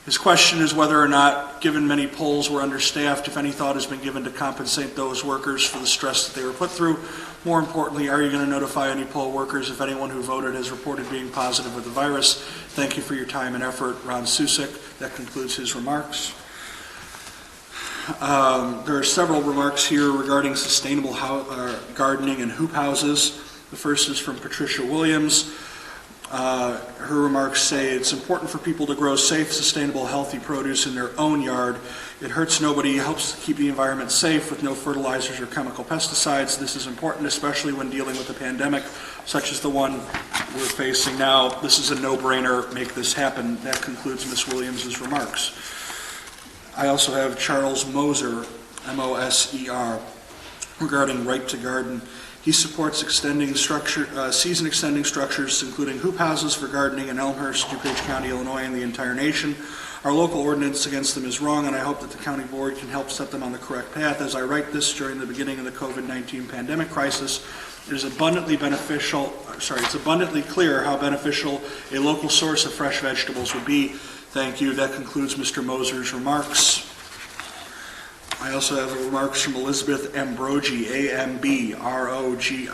His question is whether or not, given many polls were understaffed, if any thought has been given to compensate those workers for the stress that they were put through. More importantly, are you going to notify any poll workers if anyone who voted has reported being positive with the virus? Thank you for your time and effort, Ron Sucik. That concludes his remarks. There are several remarks here regarding sustainable gardening and hoop houses. The first is from Patricia Williams. Her remarks say it's important for people to grow safe, sustainable, healthy produce in their own yard. It hurts nobody, helps keep the environment safe with no fertilizers or chemical pesticides. This is important, especially when dealing with a pandemic such as the one we're facing now. This is a no-brainer. Make this happen. That concludes Ms. Williams' remarks. I also have Charles Moser, M-O-S-E-R, regarding Right to Garden. He supports season extending structures, including hoop houses for gardening in Elmhurst, DuPage County, Illinois, and the entire nation. Our local ordinance against them is wrong, and I hope that the county board can help set them on the correct path. As I write this during the beginning of the COVID-19 pandemic crisis, it's abundantly clear how beneficial a local source of fresh vegetables would be. Thank you. That concludes Mr. Moser's remarks. I also have remarks from Elizabeth Ambrogi, A-M-B-R-O-G-I.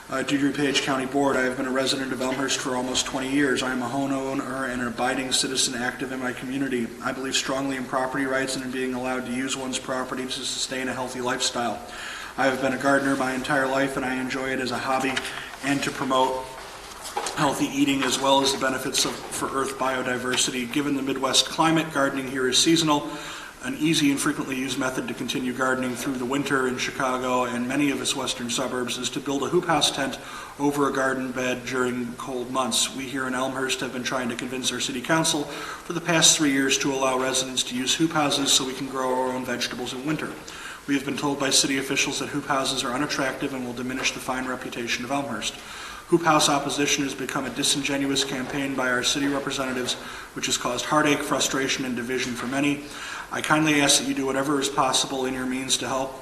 Dear DuPage County Board, I have been a resident of Elmhurst for almost 20 years. I am a homeowner and an abiding citizen active in my community. I believe strongly in property rights and in being allowed to use one's property to sustain a healthy lifestyle. I have been a gardener my entire life, and I enjoy it as a hobby and to promote healthy eating as well as the benefits for earth biodiversity. Given the Midwest climate, gardening here is seasonal. An easy and frequently used method to continue gardening through the winter in Chicago and many of its western suburbs is to build a hoop house tent over a garden bed during cold months. We here in Elmhurst have been trying to convince our city council for the past 3 years to allow residents to use hoop houses so we can grow our own vegetables in winter. We have been told by city officials that hoop houses are unattractive and will diminish the fine reputation of Elmhurst. Hoop house opposition has become a disingenuous campaign by our city representatives, which has caused heartache, frustration, and division for many. I kindly ask that you do whatever is possible in your means to help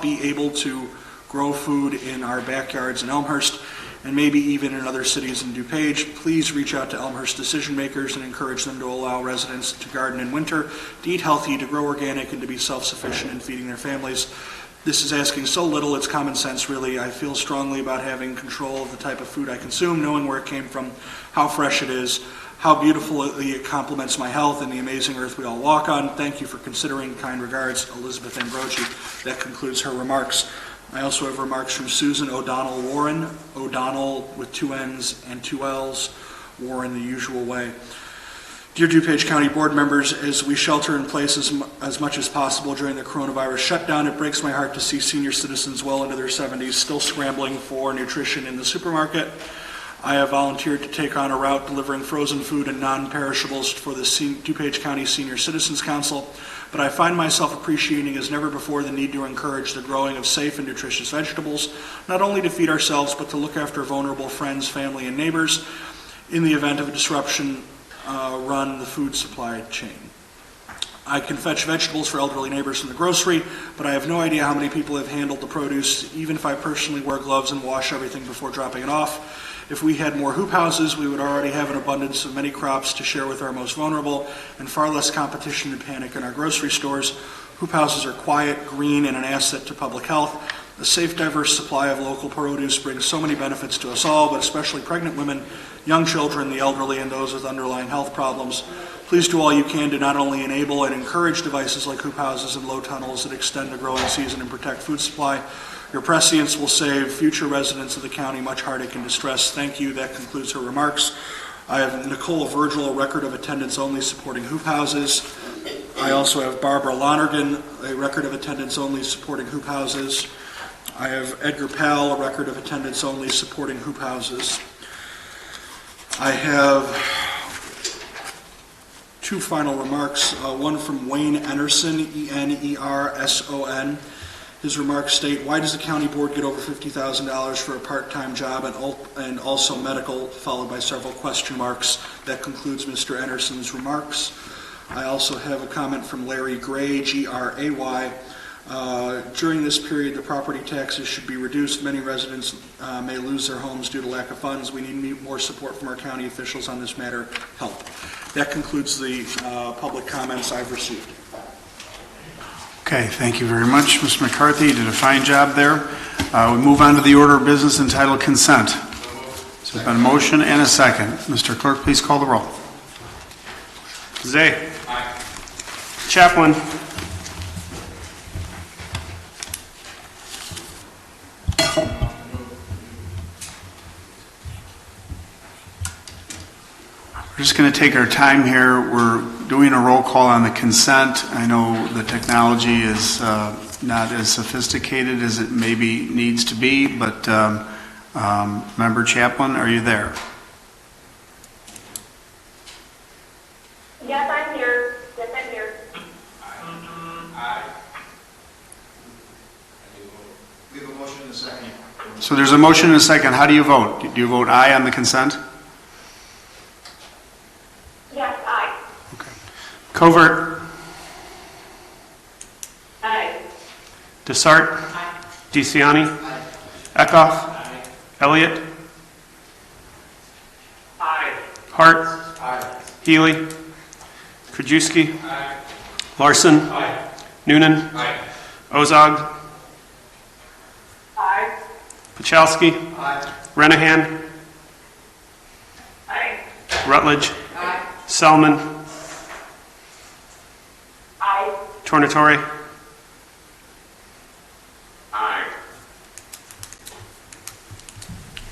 be able to grow food in our backyards in Elmhurst and maybe even in other cities in DuPage. Please reach out to Elmhurst decision makers and encourage them to allow residents to garden in winter, to eat healthy, to grow organic, and to be self-sufficient in feeding their families. This is asking so little, it's common sense really. I feel strongly about having control of the type of food I consume, knowing where it came from, how fresh it is, how beautifully it complements my health and the amazing earth we all walk on. Thank you for considering. Kind regards, Elizabeth Ambrogi. That concludes her remarks. I also have remarks from Susan O'Donnell Warren, O'Donnell with 2 N's and 2 L's, Warren the usual way. Dear DuPage County Board members, as we shelter in place as much as possible during the coronavirus shutdown, it breaks my heart to see senior citizens well into their 70s still scrambling for nutrition in the supermarket. I have volunteered to take on a route delivering frozen food and non-perishables for the DuPage County Senior Citizens Council, but I find myself appreciating as never before the need to encourage the growing of safe and nutritious vegetables, not only to feed ourselves, but to look after vulnerable friends, family, and neighbors in the event of a disruption run the food supply chain. I can fetch vegetables for elderly neighbors from the grocery, but I have no idea how many people have handled the produce, even if I personally wear gloves and wash everything before dropping it off. If we had more hoop houses, we would already have an abundance of many crops to share with our most vulnerable and far less competition and panic in our grocery stores. Hoop houses are quiet, green, and an asset to public health. A safe, diverse supply of local produce brings so many benefits to us all, but especially pregnant women, young children, the elderly, and those with underlying health problems. Please do all you can to not only enable and encourage devices like hoop houses and low tunnels that extend the growing season and protect food supply. Your prescience will save future residents of the county much heartache and distress. Thank you. That concludes her remarks. I have Nicole Virgil, a record of attendance only, supporting hoop houses. I also have Barbara Lonergan, a record of attendance only, supporting hoop houses. I have Edgar Powell, a record of attendance only, supporting hoop houses. I have 2 final remarks, one from Wayne Enerson, E-N-E-R-S-O-N. His remarks state, why does the county board get over $50,000 for a part-time job and also medical, followed by several question marks. That concludes Mr. Enerson's remarks. I also have a comment from Larry Gray, G-R-A-Y. During this period, the property taxes should be reduced. Many residents may lose their homes due to lack of funds. We need more support from our county officials on this matter. Help. That concludes the public comments I've received. Okay, thank you very much, Mr. McCarthy. You did a fine job there. We move on to the order of business entitled consent. So there's been a motion and a second. Mr. Clerk, please call the roll. Zay. Aye. Chaplin. We're just going to take our time here. We're doing a roll call on the consent. I know the technology is not as sophisticated as it maybe needs to be, but Member Chaplin, are you there? Yes, I'm here. Yes, I'm here. Aye. We have a motion and a second. So there's a motion and a second. How do you vote? Do you vote aye on the consent? Yes, aye. Covert. Aye. Desart. Aye. DeCiani. Aye. Eckhoff. Aye. Elliott. Aye. Hart. Aye. Healy. Krajewski. Aye. Larson. Aye. Noonan. Aye. Ozog. Aye. Pachowski. Aye. Renahan. Aye. Rutledge. Aye. Selman. Aye. Tornatore. Aye.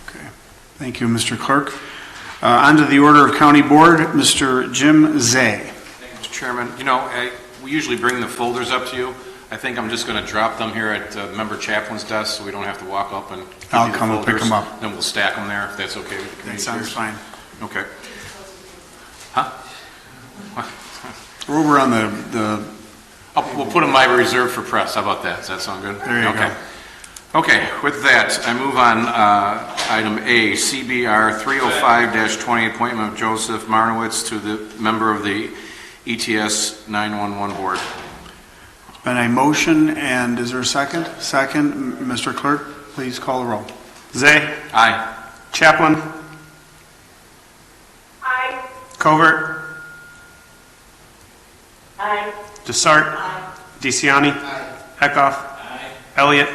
Okay. Thank you, Mr. Clerk. On to the order of County Board, Mr. Jim Zay. Thank you, Mr. Chairman. You know, we usually bring the folders up to you. I think I'm just going to drop them here at Member Chaplin's desk so we don't have to walk up and give I'll you the come and pick folders. them up. Then we'll stack them there if that's okay with the That committee sounds chairs. fine. Okay. Huh? We're over on the We'll put them by reserve for press. How about that? Does that sound good? There you okay. go. Okay, with that, I move on item A, CBR 305-20, appointment of Joseph Marnowitz to the member of the ETS 911 Board. been a motion, and is there a second? Second, Mr. Clerk, please call the roll. Zay. Aye. Chaplin. Aye. Covert. Aye. Desart. Aye. DeCiani. Aye. Eckhoff. Aye. Elliott.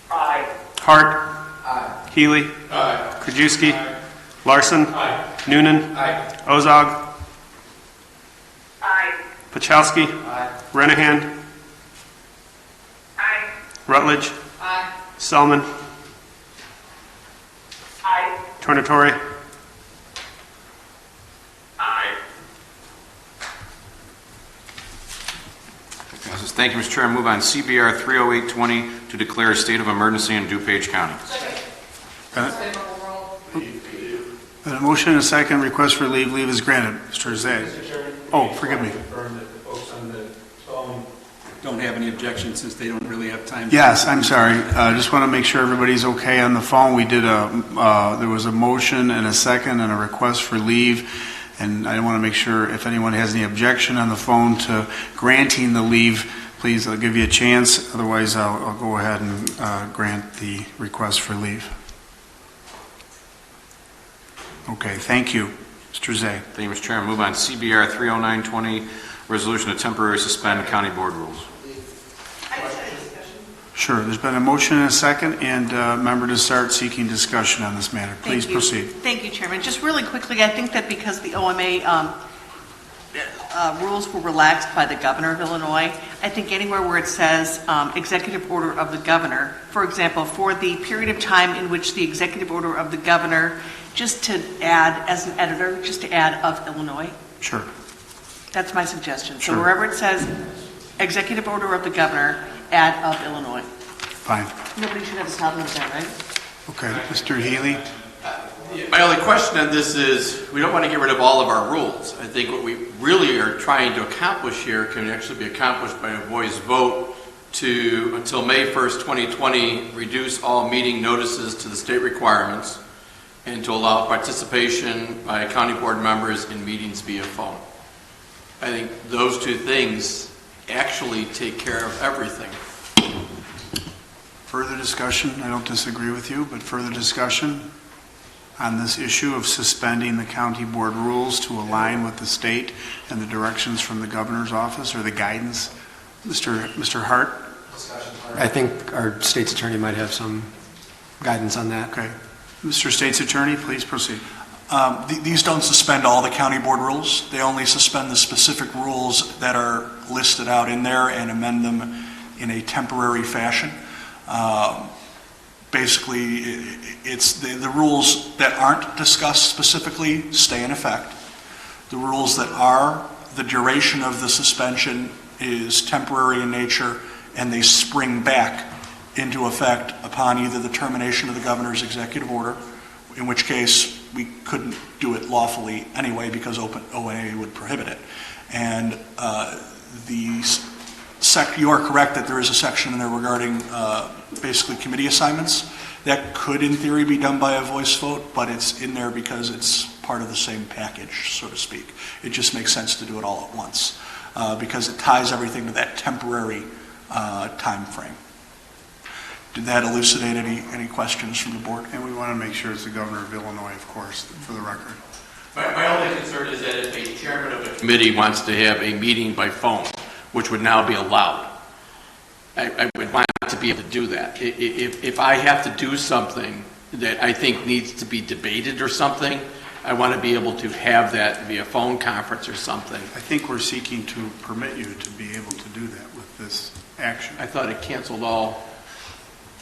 Aye. Hart. Aye. Healy. Aye. Krajewski. Larson. Aye. Noonan. Aye. Ozog. Aye. Pachowski. Aye. Renahan. Aye. Rutledge. Aye. Selman. Aye. Tornatori. Passes. Thank you, Mr. Chair. I move on CBR 30820 to declare a state of emergency in DuPage County. A motion and a second, request for leave. Leave is granted. Mr. Zay. Mr. Chairman? Oh, forgive me. Confirm that the folks on the phone Don't have any objections since they don't really have time. Yes, I'm sorry. Just want to make sure everybody's okay on the phone. We did there was a motion and a second and a request for leave. And I want to make sure if anyone has any objection on the phone to granting the leave, please, I'll give you a chance. Otherwise, I'll go ahead and grant the request for leave. Okay, thank you. Mr. Zay. Thank you, Mr. Chair. I move on CBR 30920, resolution to temporarily suspend county board rules. Sure, there's been a motion and a second, and member to start seeking discussion on this matter. Please Thank you. proceed. Thank you, Chairman. Just really quickly, I think that because the OMA rules were relaxed by the governor of Illinois, I think anywhere where it says executive order of the governor, for example, for the period of time in which the executive order of the governor, just to add, as an editor, just to add of Illinois. Sure. That's my suggestion. Sure. So wherever it says executive order of the governor, add of Illinois. Fine. Nobody should have a problem with that, right? Okay, Mr. Healy. My only question on this is, we don't want to get rid of all of our rules. I think what we really are trying to accomplish here can actually be accomplished by a voice vote to, until May 1st, 2020, reduce all meeting notices to the state requirements and to allow participation by county board members in meetings via phone. I think those two things actually take care of everything. Further discussion? I don't disagree with you, but further discussion on this issue of suspending the county board rules to align with the state and the directions from the governor's office or the guidance? Mr. Hart? I think our state's attorney might have some guidance on that. Okay. Mr. State's Attorney, please proceed. These don't suspend all the county board rules. They only suspend the specific rules that are listed out in there and amend them in a temporary fashion. Basically, it's the rules that aren't discussed specifically stay in effect. The rules that are, the duration of the suspension is temporary in nature, and they spring back into effect upon either the termination of the governor's executive order, in which case we couldn't do it lawfully anyway because OA would prohibit it. And you are correct that there is a section in there regarding basically committee assignments. That could, in theory, be done by a voice vote, but it's in there because it's part of the same package, so to speak. It just makes sense to do it all at once because it ties everything to that temporary time frame. Did that elucidate any questions from the board? And we want to make sure it's the governor of Illinois, of course, for the record. My only concern is that if a chairman of a committee wants to have a meeting by phone, which would now be allowed, I would want to be able to do that. If I have to do something that I think needs to be debated or something, I want to be able to have that via phone conference or something. I think we're seeking to permit you to be able to do that with this action. I thought it canceled all.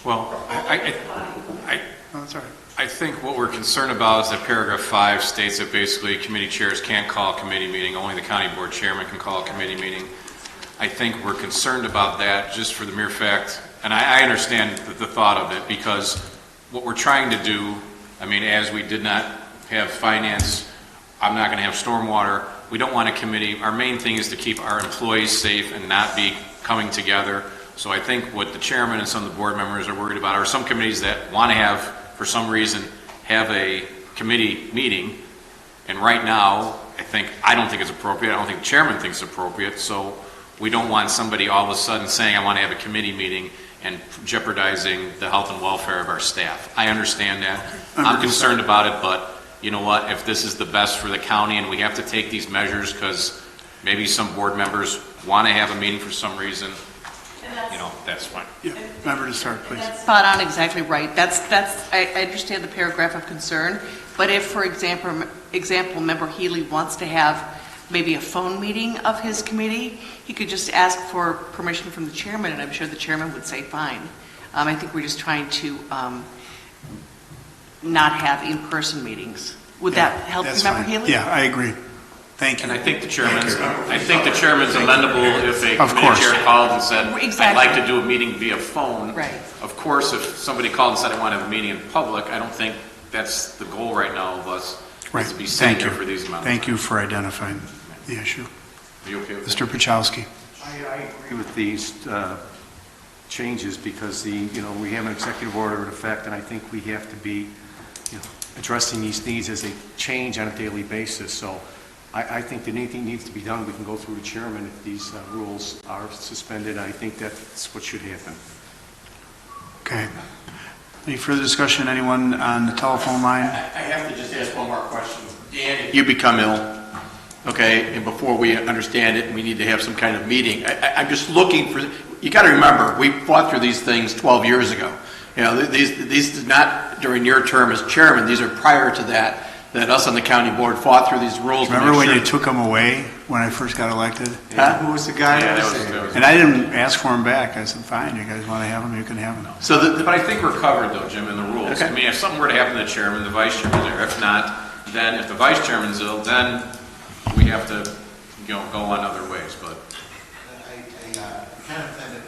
Well, Oh, that's all right. I think what we're concerned about is that paragraph 5 states that basically committee chairs can't call a committee meeting, only the county board chairman can call a committee meeting. I think we're concerned about that just for the mere fact, and I understand the thought of it, because what we're trying to do, I mean, as we did not have finance, I'm not going to have stormwater, we don't want a committee. Our main thing is to keep our employees safe and not be coming together. So I think what the chairman and some of the board members are worried about are some committees that want to have, for some reason, have a committee meeting. And right now, I don't think it's appropriate. I don't think the chairman thinks it's appropriate. So we don't want somebody all of a sudden saying, I want to have a committee meeting and jeopardizing the health and welfare of our staff. I understand that. I'm concerned about it, but you know what? If this is the best for the county and we have to take these measures because maybe some board members want to have a meeting for some reason, that's fine. Yeah, member to start, please. That's spot on, exactly right. I understand the paragraph of concern, but if, for example, Member Healy wants to have maybe a phone meeting of his committee, he could just ask for permission from the chairman, and I'm sure the chairman would say, fine. I think we're just trying to not have in-person meetings. Would that help you, Member Haley? Yeah, I agree. Thank you. And I think the chairman's amendable if a Of committee course. chair called and said, Exactly. I'd like to do a meeting via phone. Right. Of course, if somebody called and said, I want to have a meeting in public, I don't think that's the goal right now of us, Right. is to be sitting Thank here you. for these amounts. Thank you for identifying the issue. Are you okay with Mr. Pachowski. I agree with these changes because we have an executive order in effect, and I think we have to be addressing these needs as they change on a daily basis. So I think that anything needs to be done, we can go through the chairman if these rules are suspended. I think that's what should happen. Okay. Any further discussion? Anyone on the telephone line? I have to just ask one more question. Dan, if you become ill, okay, and before we understand it, we need to have some kind of meeting. I'm just looking for, you got to remember, we fought through these things 12 years ago. These are not during your term as chairman. These are prior to that us on the county board fought through these rules. Remember when you took them away when I first got elected? Huh? Who was the guy? And I didn't ask for them back. I said, fine, you guys want to have them, you can have them. But I think we're covered though, Jim, in the rules. Okay. I mean, if something were to happen to the chairman, the vice chairman's there. If not, then if the vice chairman's ill, then we have to, go on other ways, but. Kind of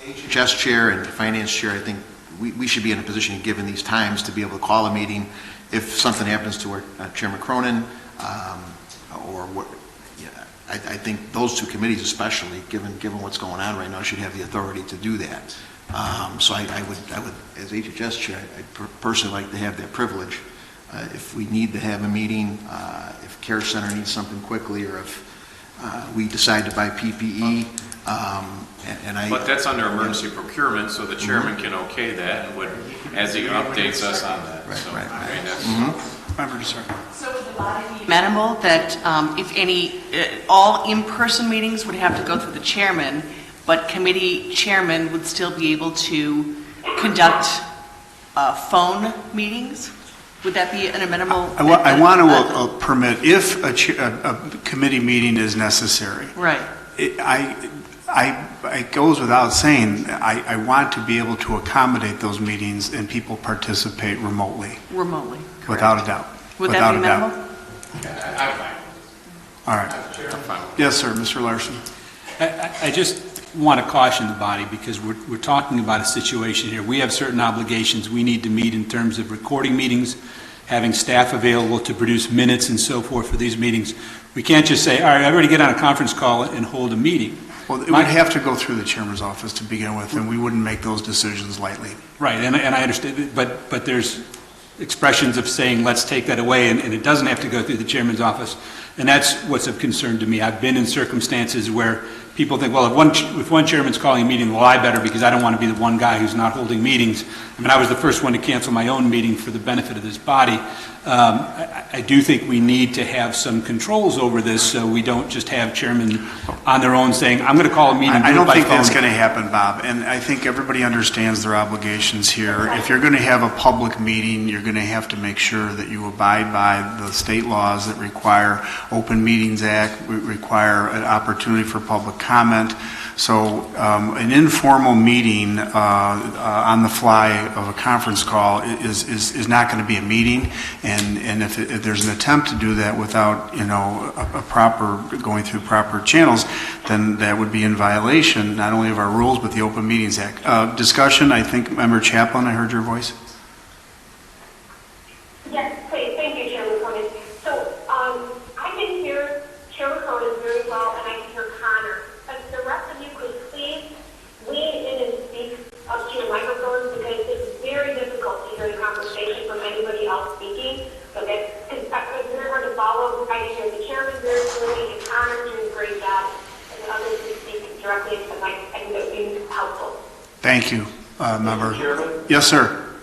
HHS chair and finance chair, I think we should be in a position, given these times, to be able to call a meeting if something happens to our Chairman Cronin, or what. I think those two committees, especially given what's going on right now, should have the authority to do that. So I would, as HHS chair, I'd personally like to have that privilege. If we need to have a meeting, if Care Center needs something quickly, or if we decide to buy PPE. But that's under emergency procurement, so the chairman can okay that and would, as he updates us on that. Right. I mean, that's. So would the body be amenable that if any, all in-person meetings would have to go through the chairman, but committee chairman would still be able to conduct phone meetings? Would that be an amenable? I want to permit, if a committee meeting is necessary. Right. It goes without saying, I want to be able to accommodate those meetings and people participate remotely. Remotely. Without a doubt. Would that be amenable? I'm fine. All right. Yes, sir, Mr. Larson. I just want to caution the body because we're talking about a situation here. We have certain obligations we need to meet in terms of recording meetings, having staff available to produce minutes and so forth for these meetings. We can't just say, all right, everybody get on a conference call and hold a meeting. Well, it would have to go through the chairman's office to begin with, and we wouldn't make those decisions lightly. Right, and I understand, but there's expressions of saying, let's take that away, and it doesn't have to go through the chairman's office. And that's what's of concern to me. I've been in circumstances where people think, well, if one chairman's calling a meeting, well, I better, because I don't want to be the one guy who's not holding meetings. I mean, I was the first one to cancel my own meeting for the benefit of this body. I do think we need to have some controls over this so we don't just have chairmen on their own saying, I'm going to call a meeting. I don't think that's going to happen, Bob, and I think everybody understands their obligations here. If you're going to have a public meeting, you're going to have to make sure that you abide by the state laws that require Open Meetings Act, require an opportunity for public comment. So an informal meeting on the fly of a conference call is not going to be a meeting, and if there's an attempt to do that without a proper going through proper channels, then that would be in violation not only of our rules but the Open Meetings Act. Discussion. I think Member Chaplin, I heard your voice. Yes, please. Thank you, Chairman Cronin. So I can hear Chairman Cronin very well, and I can hear Connor. But the rest of you could please lean in and speak up to your microphones because it's very difficult to hear the conversation from anybody else speaking. Okay, it's very hard to follow. I can hear the chairman very clearly, and Connor doing a great job, and the others who speak directly into the mic. I think that would be helpful. Thank you, Member. Mr. Chairman? Yes, sir.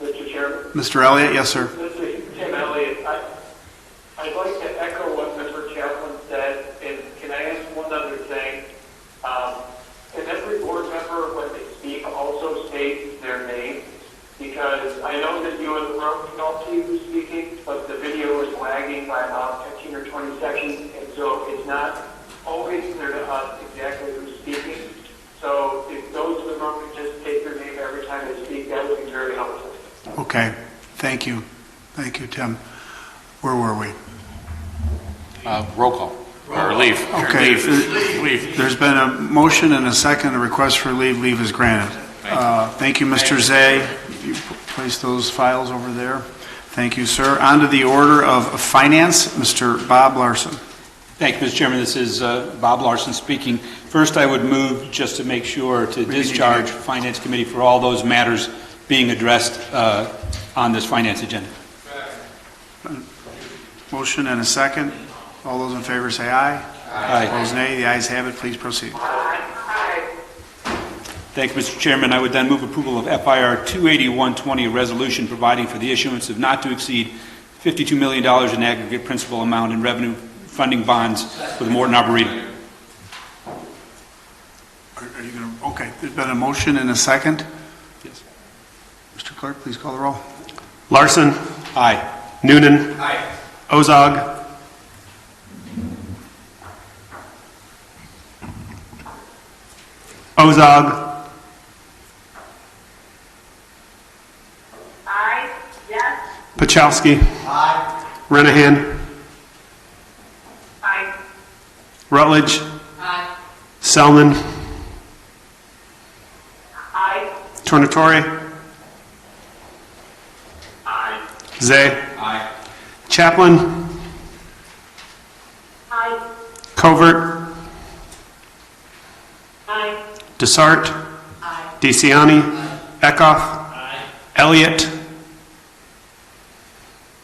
Mr. Chairman? Mr. Elliott, yes, sir. This is Tim Elliott. I'd like to echo what Member Chaplin said, and can I ask one other thing? Can every board member, when they speak, also state their name? Because I know that you in the room can all see who's speaking, but the video is lagging by about 15 19 or 20 seconds, and so it's not always clear to us exactly who's speaking. So if those in the room could just take their name every time they speak, that would be very helpful. Okay, thank you. Thank you, Tim. Where were we? Roll call. Or leave. Okay, Leave. there's been a motion and a second, a request for leave. Leave is granted. Thank you, Mr. Zay. You place those files over there. Thank you, sir. On to the order of finance, Mr. Bob Larson. Thank you, Mr. Chairman. This is Bob Larson speaking. First, I would move, just to make sure, to discharge Finance Committee for all those matters being addressed on this finance agenda. Motion and a second. All those in favor say aye. Aye. Opposed, nay. The ayes have it. Please proceed. Thank you, Mr. Chairman. I would then move approval of FIR 28120, a resolution providing for the issuance of not to exceed $52 million in aggregate principal amount in revenue funding bonds for the Morton Arboretum. Are you going to? Okay. There's been a motion and a second. Yes. Mr. Clerk, please call the roll. Larson. Aye. Noonan. Aye. Ozog. Ozog. Aye. Yes. Pachowski. Aye. Renahan. Aye. Rutledge. Aye. Selman. Aye. Tornatore. Aye. Zay. Aye. Chaplin. Aye. Covert. Aye. Desart. Aye. DeCiani. Eckhoff. Elliott.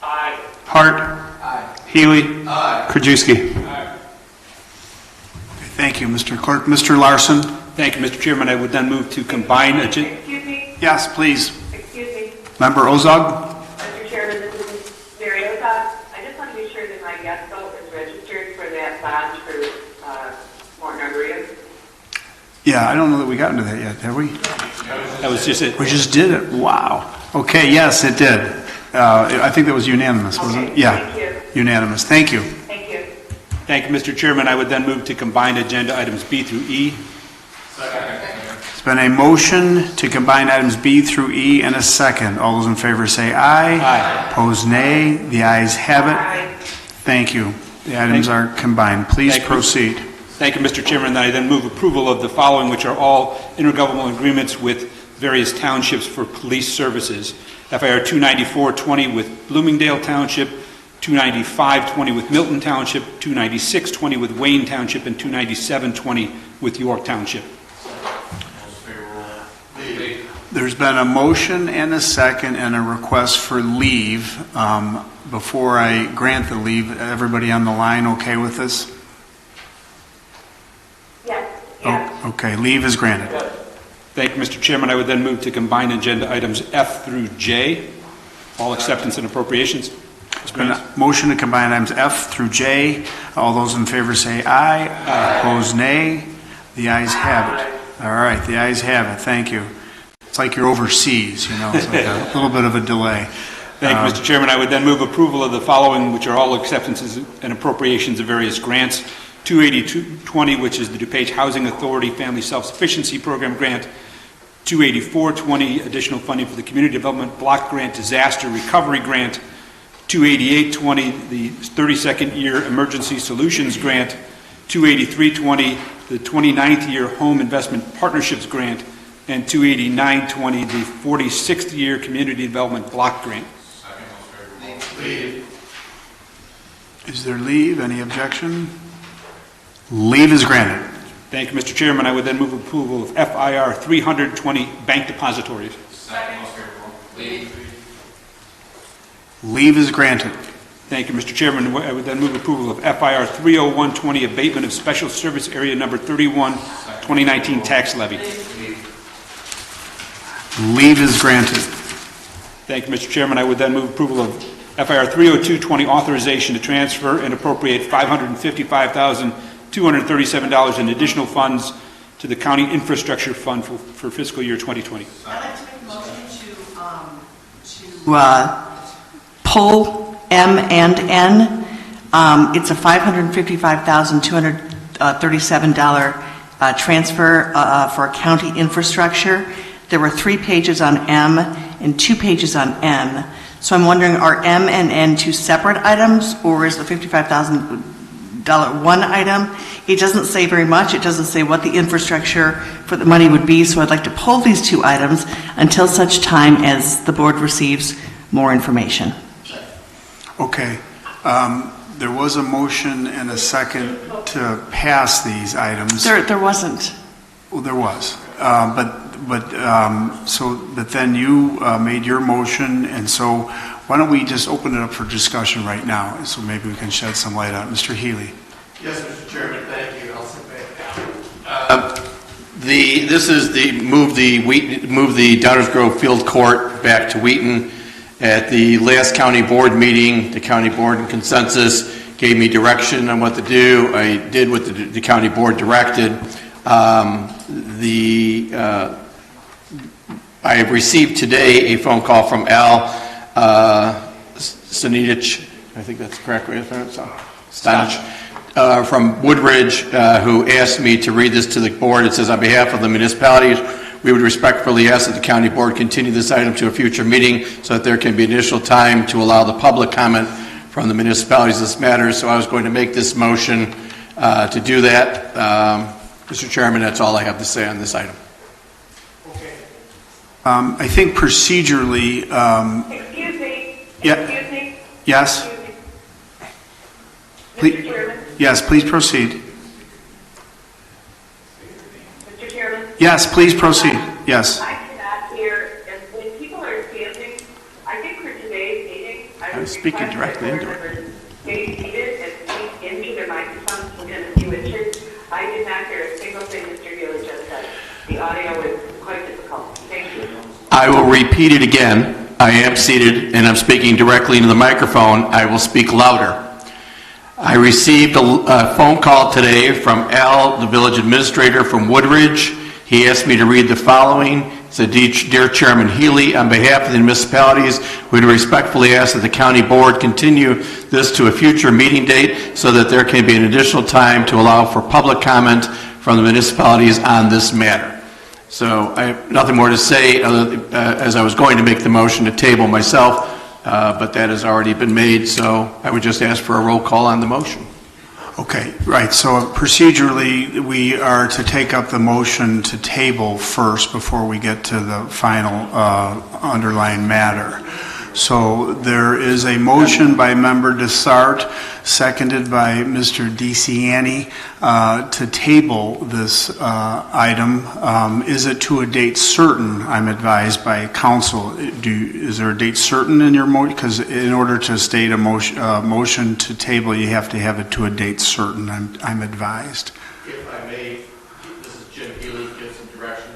Aye. Hart. Aye. Healy. Aye. Krajewski. Thank you, Mr. Clerk. Mr. Larson. Thank you, Mr. Chairman. I would then move to combine agenda. Excuse me. Yes, please. Excuse me. Member Ozog. Mr. Chairman, this is Mary Ota. I just want to be sure that my yes vote is registered for that bond for Morton Arboretum. Yeah, I don't know that we got into that yet, have we? That was just it. We just did it. Wow. Okay, yes, it did. I think that was unanimous, wasn't it? Yeah. Thank you. Unanimous. Thank you. Thank you. Thank you, Mr. Chairman. I would then move to combine agenda items B through E. It's been a motion to combine items B through E and a second. All those in favor say aye. Aye. Opposed, nay. The ayes have it. Thank you. The items are combined. Please Thank you. proceed. Thank you, Mr. Chairman. I then move approval of the following, which are all intergovernmental agreements with various townships for police services. FIR 29420 with Bloomingdale Township, 29520 with Milton Township, 29620 with Wayne Township, and 29720 with York Township. There's been a motion and a second and a request for leave. Before I grant the leave, everybody on the line okay with this? Yes. Oh, okay, leave is granted. Thank you, Mr. Chairman. I would then move to combine agenda items F through J, all acceptance and appropriations. There's been a motion to combine items F through J. All those in favor say aye. Aye. Opposed, nay. The ayes have it. All right, the ayes have it. Thank you. It's like you're overseas, you know, it's like a little bit of a delay. Thank you, Mr. Chairman. I would then move approval of the following, which are all acceptances and appropriations of various grants. 28220, which is the DuPage Housing Authority Family Self-Sufficiency Program grant. 28420, additional funding for the Community Development Block Grant Disaster Recovery Grant. 28820, the 32nd Year Emergency Solutions Grant. 28320, the 29th Year Home Investment Partnerships Grant. And 28920, the 46th Year Community Development Block Grant. Leave. Is there leave? Any objection? Leave is granted. Thank you, Mr. Chairman. I would then move approval of FIR 320 bank depositories. Leave is granted. Thank you, Mr. Chairman. I would then move approval of FIR 30120 abatement of special service area number 31 2019 tax levy. Leave is granted. Thank you, Mr. Chairman. I would then move approval of FIR 30220 authorization to transfer and appropriate $555,237 in additional funds to the County Infrastructure Fund for fiscal year 2020. I'd like to make a motion to pull M and N It's a $555,237 transfer for county infrastructure. There were 3 pages on M and 2 pages on N. So I'm wondering, are M and N 2 separate items, or is the $55,000 one item? It doesn't say very much. It doesn't say what the infrastructure for the money would be, so I'd like to pull these 2 items until such time as the board receives more information. Okay. There was a motion and a second to pass these items. There wasn't. Well, there was. But then you made your motion, and so why don't we just open it up for discussion right now, so maybe we can shed some light on it. Mr. Healy. Yes, Mr. Chairman, thank you. I'll sit back down. This is move the Downers Grove Field Court back to Wheaton. At the last county board meeting, the county board in consensus gave me direction on what to do. I did what the county board directed. I have received today a phone call from Al Stanich, I think that's the correct way to pronounce it, Stanich, from Woodridge, who asked me to read this to the board. It says, on behalf of the municipalities, we would respectfully ask that the county board continue this item to a future meeting so that there can be additional time to allow the public comment from the municipalities on this matter. So I was going to make this motion to do that. Mr. Chairman, that's all I have to say on this item. I think procedurally... Excuse me. Yeah. Excuse me. Yes? Mr. Chairman. Yes, please proceed. Mr. Chairman. Yes, please proceed. Yes. I cannot hear, and when people are standing, I think for today's meeting, I I'm speaking directly into it. Stay seated and speak into their microphones within a few inches. I did not hear a single thing Mr. Healy just said. The audio is quite difficult. Thank you. I will repeat it again. I am seated and I'm speaking directly into the microphone. I will speak louder. I received a phone call today from Al, the village administrator from Woodridge. He asked me to read the following. He said, Dear Chairman Healy, on behalf of the municipalities, we would respectfully ask that the county board continue this to a future meeting date so that there can be an additional time to allow for public comment from the municipalities on this matter. So I have nothing more to say as I was going to make the motion to table myself, but that has already been made, so I would just ask for a roll call on the motion. Okay, right. So procedurally, we are to take up the motion to table first before we get to the final underlying matter. So there is a motion by Member Desart, seconded by Mr. DeCiani, to table this item. Is it to a date certain? I'm advised by council. Is there a date certain in your motion? Because in order to state a motion to table, you have to have it to a date certain, I'm advised. If I may, this is Jim Healy, give some direction.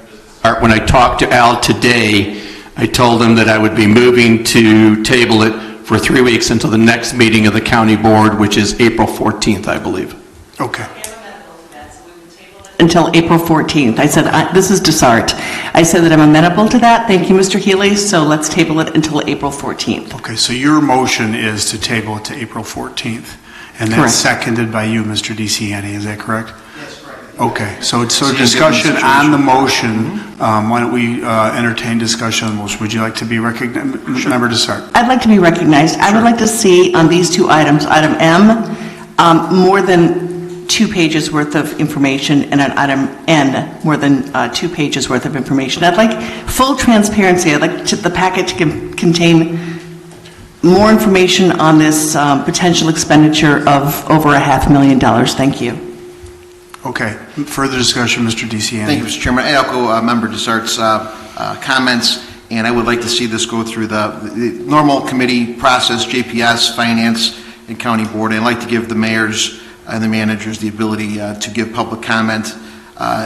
When I talked to Al today, I told him that I would be moving to table it for 3 weeks until the next meeting of the county board, which is April 14th, I believe. Okay. Until April 14th. I said, this is Desart. I said that I'm amenable to that. Thank you, Mr. Healy. So let's table it until April 14th. Okay, so your motion is to table it to April 14th. And that's Correct. seconded by you, Mr. DeCiani, is that correct? Yes, correct. Okay, so discussion on the motion. Why don't we entertain discussion on the motion? Would you like to be recognized? Sure. Member Desart. I'd like to be recognized. I would like to see on these 2 items, item M, more than 2 pages worth of information, and on item N, more than 2 pages worth of information. I'd like full transparency. I'd like the packet to contain more information on this potential expenditure of over $500,000. Thank you. Okay, further discussion, Mr. DeCiani. Thank you, Mr. Chairman. I echo Member Desart's comments, and I would like to see this go through the normal committee process, JPS, Finance, and County Board. And I'd like to give the mayors and the managers the ability to give public comment,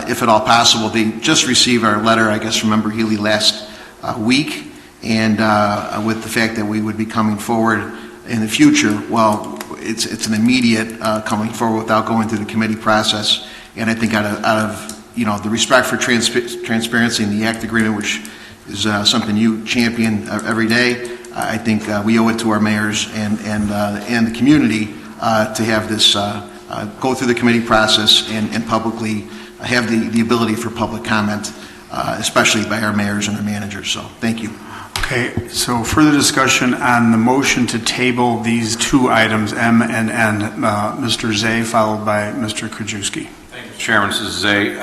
if at all possible. They just received our letter, I guess, from Member Healy last week, and with the fact that we would be coming forward in the future, well, it's an immediate coming forward without going through the committee process. And I think out of the respect for transparency and the ACT agreement, which is something you champion every day, I think we owe it to our mayors and the community to have this go through the committee process and publicly have the ability for public comment, especially by our mayors and our managers. So thank you. Okay, so further discussion on the motion to table these two items, M and N. Mr. Zay, followed by Mr. Krajewski. Thank you, Chairman. This is Zay.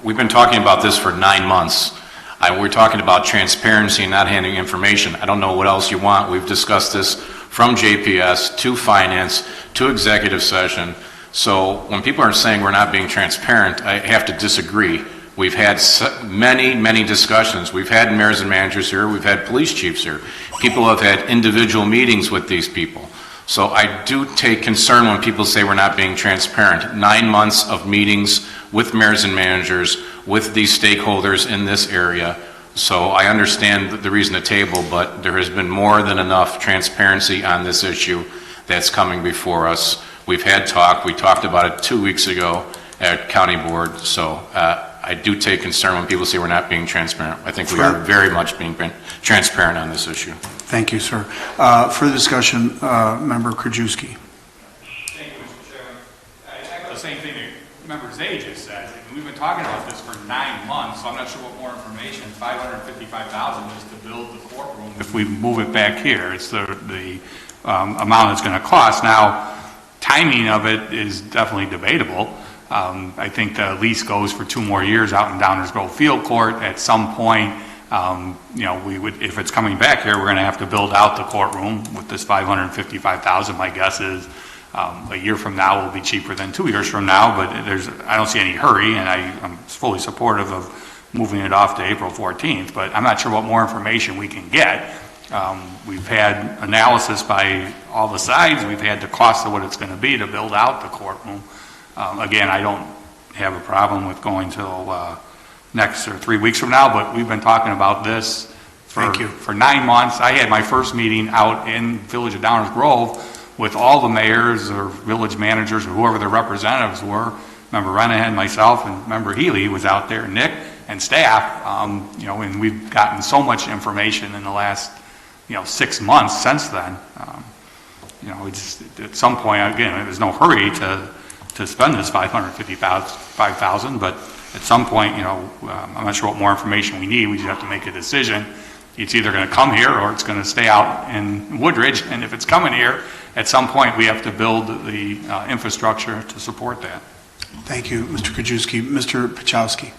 We've been talking about this for 9 months. We're talking about transparency and not handing information. I don't know what else you want. We've discussed this from JPS to finance to executive session. So when people are saying we're not being transparent, I have to disagree. We've had many discussions. We've had mayors and managers here. We've had police chiefs here. People have had individual meetings with these people. So I do take concern when people say we're not being transparent. 9 months of meetings with mayors and managers, with these stakeholders in this area. So I understand the reason to table, but there has been more than enough transparency on this issue that's coming before us. We've had talk. We talked about it 2 weeks ago at County Board. So I do take concern when people say we're not being transparent. I think we are very much being transparent on this issue. Thank you, sir. Further discussion, Member Krajewski. Thank you, Mr. Chairman. I echo the same thing that Member Zay just said. We've been talking about this for 9 months, so I'm not sure what more information. $555,000 is to build the courtroom. If we move it back here, it's the amount it's going to cost. Now, timing of it is definitely debatable. I think the lease goes for 2 more years out in Downers Grove Field Court. At some point, we would, if it's coming back here, we're going to have to build out the courtroom with this $555,000. My guess is a year from now will be cheaper than 2 years from now, but I don't see any hurry, and I'm fully supportive of moving it off to April 14th, but I'm not sure what more information we can get. We've had analysis by all the sides. We've had the cost of what it's going to be to build out the courtroom. Again, I don't have a problem with going till next or 3 weeks from now, but we've been talking about this for 9 months. I had my first meeting out in Village of Downers Grove with all the mayors or village managers or whoever their representatives were. Member Renahan, myself, and Member Healy was out there, Nick and staff, and we've gotten so much information in the last 6 months since then. It's at some point, again, there's no hurry to spend this $555,000, but at some point, I'm not sure what more information we need. We just have to make a decision. It's either going to come here or it's going to stay out in Woodridge, and if it's coming here, at some point we have to build the infrastructure to support that. Thank you, Mr. Krajewski. Mr. Pachowski.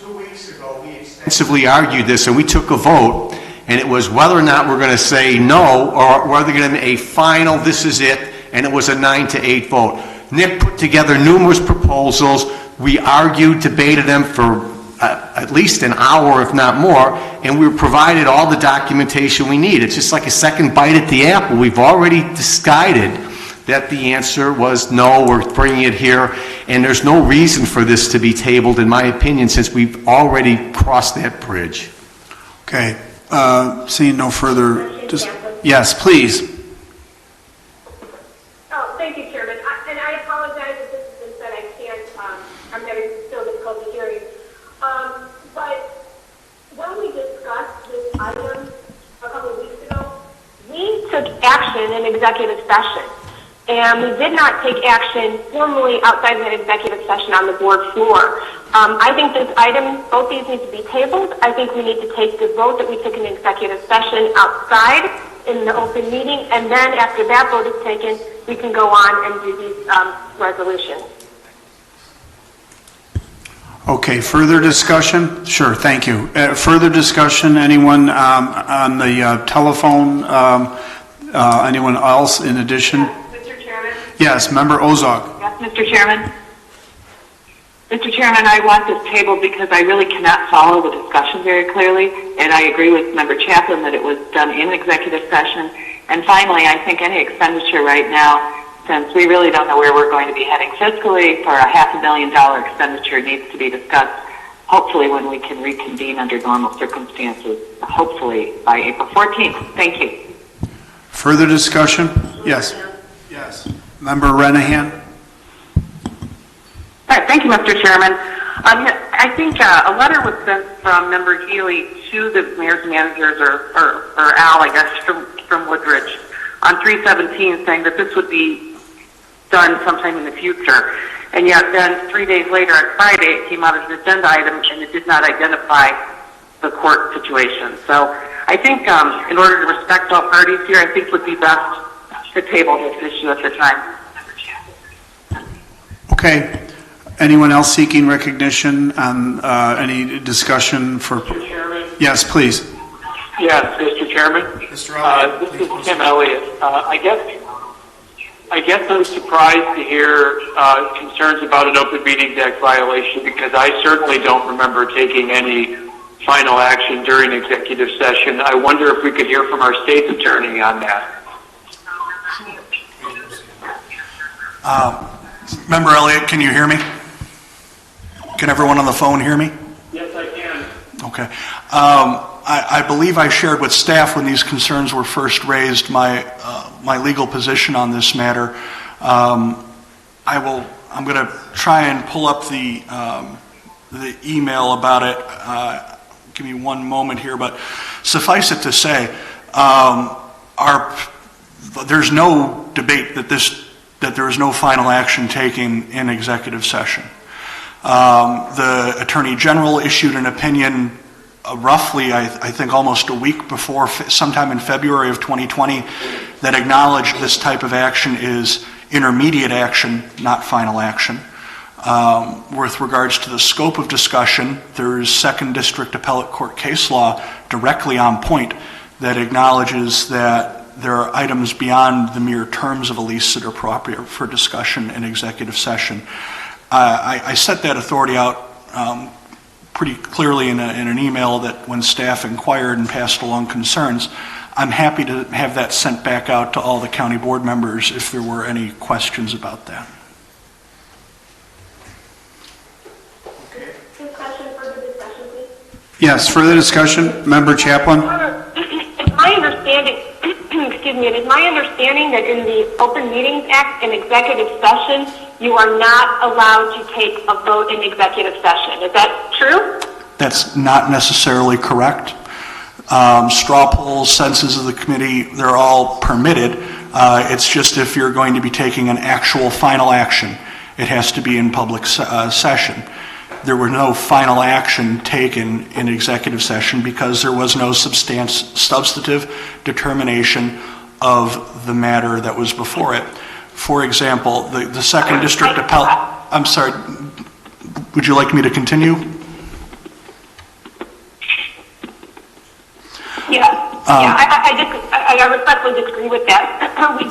2 weeks ago, we extensively argued this, and we took a vote, and it was whether or not we're going to say no or whether we're going to be a final, this is it, and it was a 9-8 vote. Nick put together numerous proposals. We argued, debated them for at least an hour, if not more, and we provided all the documentation we need. It's just like a second bite at the apple. We've already decided that the answer was no, we're bringing it here, and there's no reason for this to be tabled, in my opinion, since we've already crossed that bridge. Okay, seeing no further, yes, please. Oh, thank you, Chairman. And I apologize if this has been said. I can't, I'm having still difficulty hearing. But when we discussed this item a couple of weeks ago, we took action in executive session. And we did not take action formally outside of an executive session on the board floor. I think this item, both these need to be tabled. I think we need to take the vote that we took in executive session outside in the open meeting, and then after that vote is taken, we can go on and do these resolutions. Okay, further discussion? Sure, thank you. Further discussion, anyone on the telephone? Anyone else in addition? Mr. Chairman? Yes, Member Ozog. Yes, Mr. Chairman? Mr. Chairman, I want this tabled because I really cannot follow the discussion very clearly, and I agree with Member Chaplin that it was done in executive session. And finally, I think any expenditure right now, since we really don't know where we're going to be heading fiscally, for a $500,000 expenditure needs to be discussed, hopefully when we can reconvene under normal circumstances, hopefully by April 14th. Thank you. Further discussion? Yes. Yes. Member Renahan? All right, thank you, Mr. Chairman. I think a letter was sent from Member Healy to the mayor's managers, or Al, I guess, from Woodridge, on 3/17 saying that this would be done sometime in the future. And yet then 3 days later on Friday, it came out as an agenda item and it did not identify the court situation. So I think in order to respect all parties here, I think it would be best to table this issue at the time. Okay. Anyone else seeking recognition on any discussion for? Mr. Chairman? Yes, please. Yes, Mr. Chairman. Mr. Elliott. This is Tim Elliott. I guess I'm surprised to hear concerns about an Open Meetings Act violation because I certainly don't remember taking any final action during executive session. I wonder if we could hear from our state's attorney on that. Member Elliott, can you hear me? Can everyone on the phone hear me? Yes, I can. Okay. I believe I shared with staff when these concerns were first raised my legal position on this matter. I'm going to try and pull up the email about it. Give me one moment here, but suffice it to say, there's no debate that there is no final action taken in executive session. The Attorney General issued an opinion roughly, I think almost a week before, sometime in February of 2020, that acknowledged this type of action is intermediate action, not final action. With regards to the scope of discussion, there's Second District Appellate Court case law directly on point that acknowledges that there are items beyond the mere terms of a lease that are appropriate for discussion in executive session. I set that authority out pretty clearly in an email that when staff inquired and passed along concerns. I'm happy to have that sent back out to all the county board members if there were any questions about that. Yes, further discussion? Member Chaplin? It's my understanding, excuse me, it is my understanding that in the Open Meetings Act in executive session, you are not allowed to take a vote in executive session. Is that true? That's not necessarily correct. Straw polls, senses of the committee, they're all permitted. It's just if you're going to be taking an actual final action, it has to be in public session. There were no final action taken in executive session because there was no substantive determination of the matter that was before it. For example, the Second District Appellate... I'm sorry, would you like me to continue? I respectfully disagree with that. We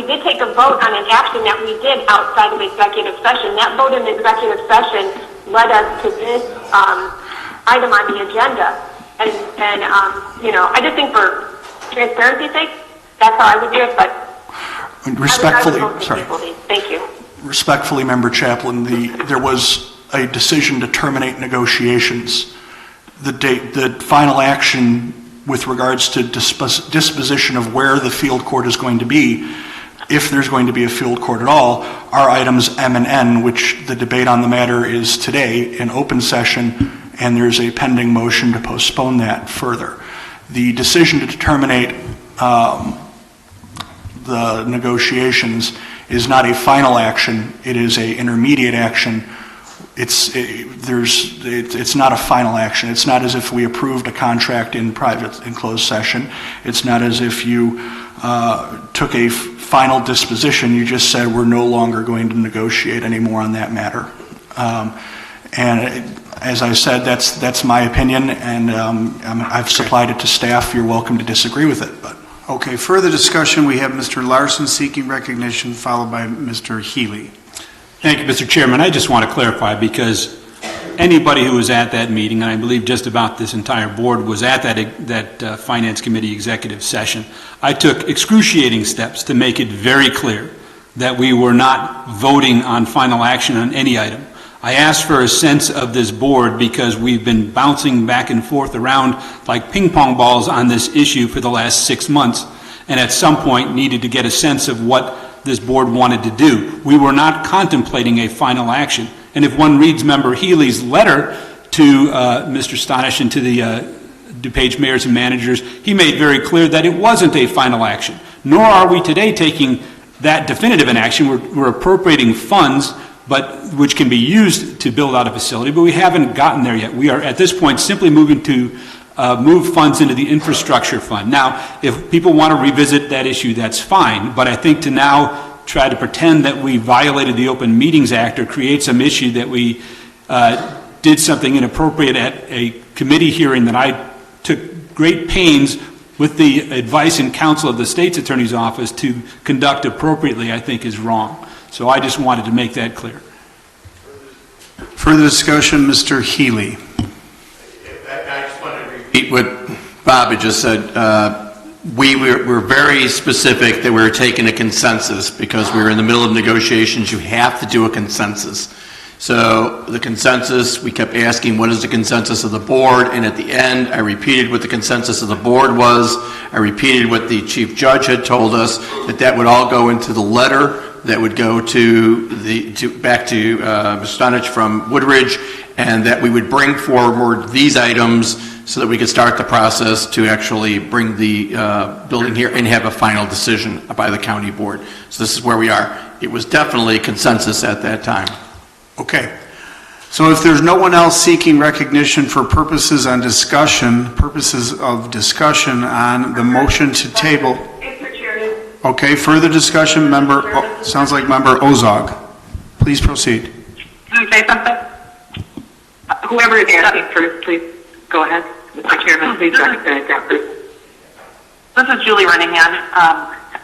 did take a vote on an action that we did outside of executive session. That vote in executive session led us to this item on the agenda. And I just think for transparency's sake, that's how I would do it, but respectfully, thank you. Respectfully, Member Chaplin, there was a decision to terminate negotiations. The final action with regards to disposition of where the field court is going to be, if there's going to be a field court at all, are items M and N, which the debate on the matter is today in open session, and there's a pending motion to postpone that further. The decision to terminate the negotiations is not a final action, it is an intermediate action. It's not a final action. It's not as if we approved a contract in closed session. It's not as if you took a final disposition. You just said we're no longer going to negotiate anymore on that matter. And as I said, that's my opinion, and I've supplied it to staff. You're welcome to disagree with it. But okay, further discussion. We have Mr. Larson seeking recognition, followed by Mr. Healy. Thank you, Mr. Chairman. I just want to clarify, because anybody who was at that meeting, and I believe just about this entire board was at that Finance Committee executive session, I took excruciating steps to make it very clear that we were not voting on final action on any item. I asked for a sense of this board because we've been bouncing back and forth around like ping pong balls on this issue for the last 6 months, and at some point needed to get a sense of what this board wanted to do. We were not contemplating a final action. And if one reads Member Healy's letter to Mr. Stonish and to DuPage mayors and managers, he made very clear that it wasn't a final action. Nor are we today taking that definitive an action. We're appropriating funds, but which can be used to build out a facility, but we haven't gotten there yet. We are at this point simply moving to move funds into the infrastructure fund. Now, if people want to revisit that issue, that's fine, but I think to now try to pretend that we violated the Open Meetings Act or create some issue that we did something inappropriate at a committee hearing that I took great pains with the advice and counsel of the state's attorney's office to conduct appropriately, I think is wrong. So I just wanted to make that clear. Further discussion, Mr. Healy. I just want to repeat what Bob had just said. We're very specific that we're taking a consensus because we're in the middle of negotiations. You have to do a consensus. So the consensus, we kept asking, what is the consensus of the board? And at the end, I repeated what the consensus of the board was. I repeated what the chief judge had told us, that would all go into the letter that would go back to Ms. Stunich from Woodridge, and that we would bring forward these items so that we could start the process to actually bring the building here and have a final decision by the county board. So this is where we are. It was definitely consensus at that time. Okay. So if there's no one else seeking recognition for purposes of discussion on the motion to table. Okay, further discussion, sounds like Member Ozog. Please proceed. Can I say something? Whoever is asking first, please go ahead. Mr. Chairman, please recognize that first. This is Julie Runningham.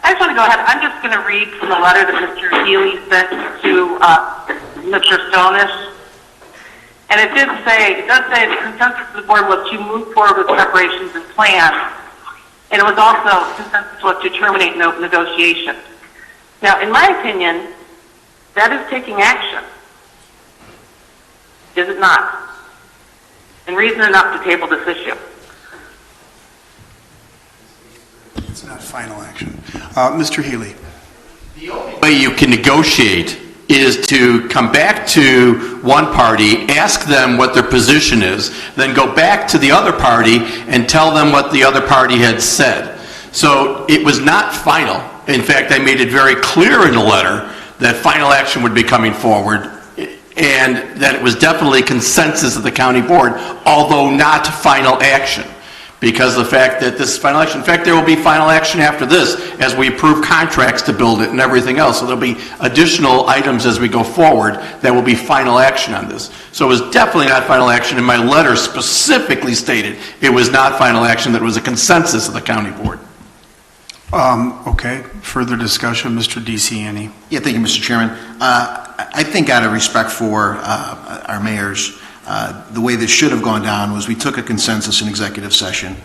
I just want to go ahead. I'm just going to read from the letter that Mr. Healy sent to Mr. Stonis. And it does say the consensus of the board was to move forward with preparations and plans. And it was also, consensus was to terminate negotiations. Now, in my opinion, that is taking action. Is it not? And reason enough to table this issue. It's not final action. Mr. Healy. The only way you can negotiate is to come back to one party, ask them what their position is, then go back to the other party and tell them what the other party had said. So it was not final. In fact, I made it very clear in the letter that final action would be coming forward and that it was definitely consensus of the county board, although not final action. Because of the fact that this is final action. In fact, there will be final action after this as we approve contracts to build it and everything else. So there'll be additional items as we go forward that will be final action on this. So it was definitely not final action, and my letter specifically stated it was not final action, that it was a consensus of the county board. Okay, further discussion, Mr. DeCiani. Yeah, thank you, Mr. Chairman. I think out of respect for our mayors, the way this should have gone down was we took a consensus in executive session.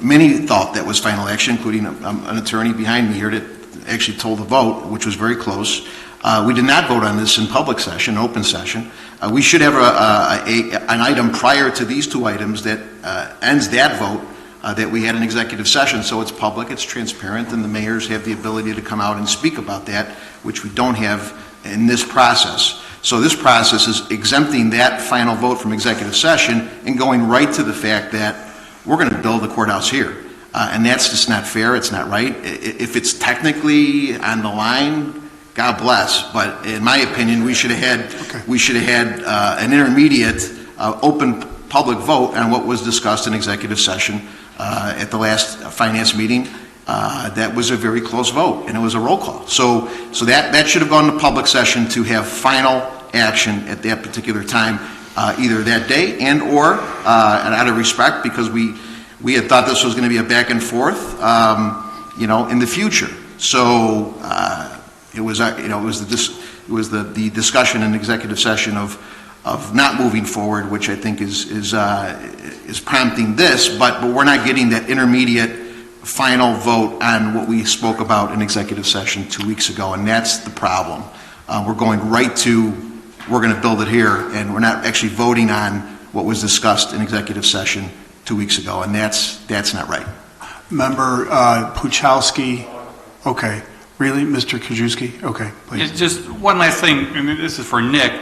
Many thought that was final action, including an attorney behind me here that actually told the vote, which was very close. We did not vote on this in public session, open session. We should have an item prior to these two items that ends that vote that we had an executive session, so it's public, it's transparent, and the mayors have the ability to come out and speak about that, which we don't have in this process. So this process is exempting that final vote from executive session and going right to the fact that we're going to build the courthouse here. And that's just not fair, it's not right. If it's technically on the line, God bless, but in my opinion, we should have had an intermediate open public vote on what was discussed in executive session at the last finance meeting. That was a very close vote, and it was a roll call. So that should have gone to public session to have final action at that particular time, either that day and out of respect, because we had thought this was going to be a back and forth, in the future. So it was the discussion in executive session of not moving forward, which I think is prompting this, but we're not getting that intermediate final vote on what we spoke about in executive session 2 weeks ago, and that's the problem. We're going right to, we're going to build it here, and we're not actually voting on what was discussed in executive session 2 weeks ago, and that's not right. Member Puchalski. Okay. Really, Mr. Krajewski? Okay, please. Just one last thing, and this is for Nick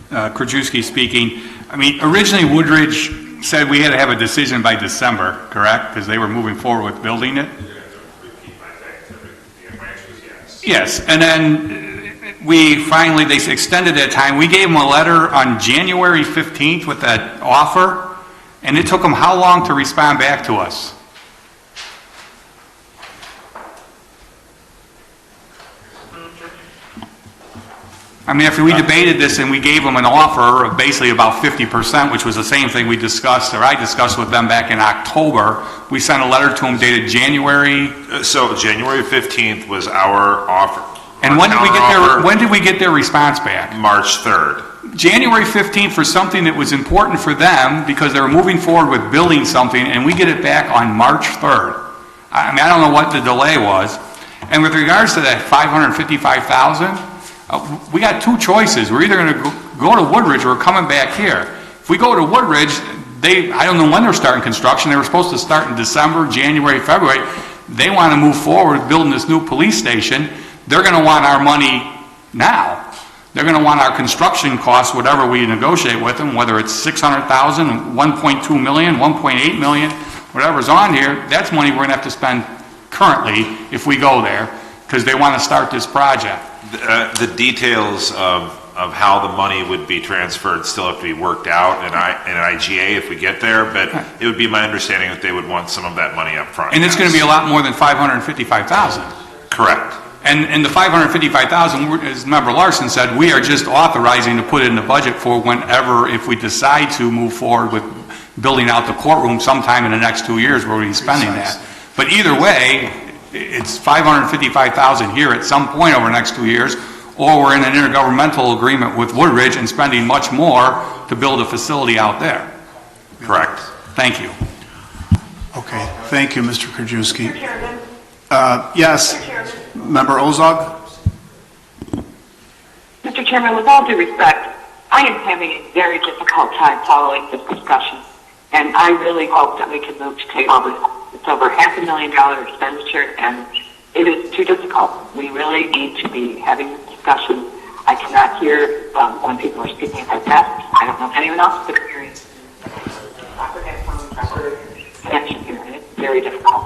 Krajewski speaking. I mean, originally Woodridge said we had to have a decision by December, correct? Because they were moving forward with building it? Yes, and then they extended that time. We gave them a letter on January 15th with that offer, and it took them how long to respond back to us? I mean, after we debated this and we gave them an offer of basically about 50%, which was the same thing we discussed, or I discussed with them back in October, we sent a letter to them dated January. So January 15th was our offer. And when did we get their response back? March 3rd. January 15th for something that was important for them because they were moving forward with building something, and we get it back on March 3rd. I mean, I don't know what the delay was. And with regards to that $555,000, we got two choices. We're either going to go to Woodridge or we're coming back here. If we go to Woodridge, I don't know when they're starting construction. They were supposed to start in December, January, February. They want to move forward with building this new police station. They're going to want our money now. They're going to want our construction costs, whatever we negotiate with them, whether it's $600,000, $1.2 million, $1.8 million, whatever's on here. That's money we're going to have to spend currently if we go there because they want to start this project. The details of how the money would be transferred still have to be worked out in IGA if we get there, but it would be my understanding that they would want some of that money up front. And it's going to be a lot more than $555,000. Correct. And the $555,000, as Member Larson said, we are just authorizing to put it in the budget for whenever, if we decide to move forward with building out the courtroom sometime in the next 2 years, we're going to be spending that. But either way, it's $555,000 here at some point over the next 2 years, or we're in an intergovernmental agreement with Woodridge and spending much more to build a facility out there. Correct. Thank you. Okay, thank you, Mr. Krajewski. Mr. Chairman? Yes, Mr. Chairman? Member Ozog? Mr. Chairman, with all due respect, I am having a very difficult time following this discussion, and I really hope that we can move to take over. It's over $500,000 expenditure, and it is too difficult. We really need to be having this discussion. I cannot hear when people are speaking at their desks. I don't know if anyone else has experienced connection here, and it's very difficult.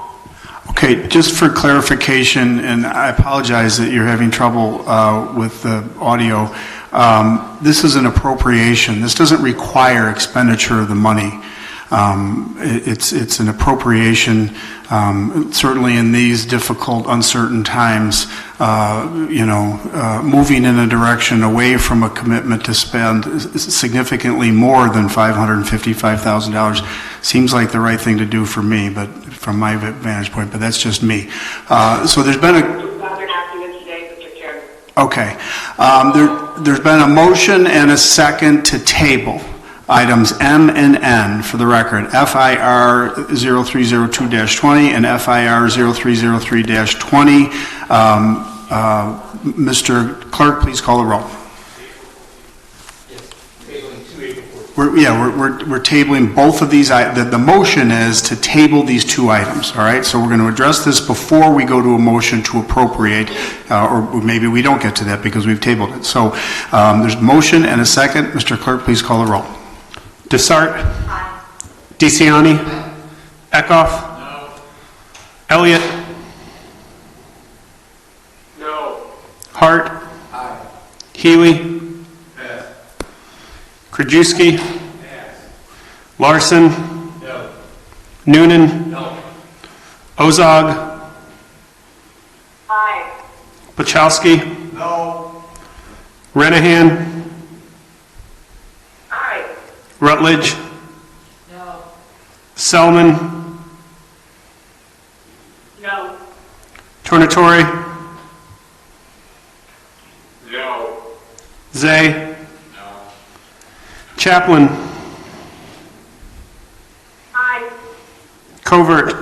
Okay, just for clarification, and I apologize that you're having trouble with the audio, this is an appropriation. This doesn't require expenditure of the money. It's an appropriation, certainly in these difficult, uncertain times, moving in a direction away from a commitment to spend significantly more than $555,000 seems like the right thing to do for me, but from my vantage point, but that's just me. So there's been okay. There's been a motion and a second to table items M and N, for the record, FIR 0302-20 and FIR 0303-20. Mr. Clerk, please call the roll. We're tabling both of these. The motion is to table these two items, all right? So we're going to address this before we go to a motion to appropriate, or maybe we don't get to that because we've tabled it. So there's a motion and a second. Mr. Clerk, please call the roll. Desart. Aye. DeCiani. Eckhoff. No. Elliott. No. Hart. Aye. Healy. Yes. Krajewski. Yes. Larson. No. Noonan. No. Ozog. Aye. Pachowski. No. Renahan. Aye. Rutledge. No. Selman. No. Tornatore. No. Zay. No. Chaplin. Aye. Covert.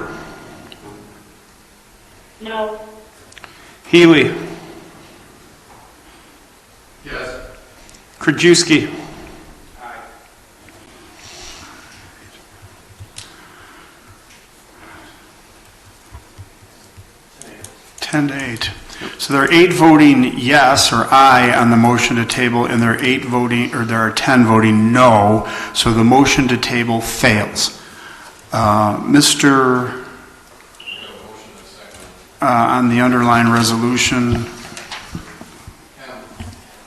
No. Healy. Yes. Krajewski. 10 to 8. So there are 8 voting yes or aye on the motion to table, and there are 10 voting no. So the motion to table fails. Mr. On the underlying resolution,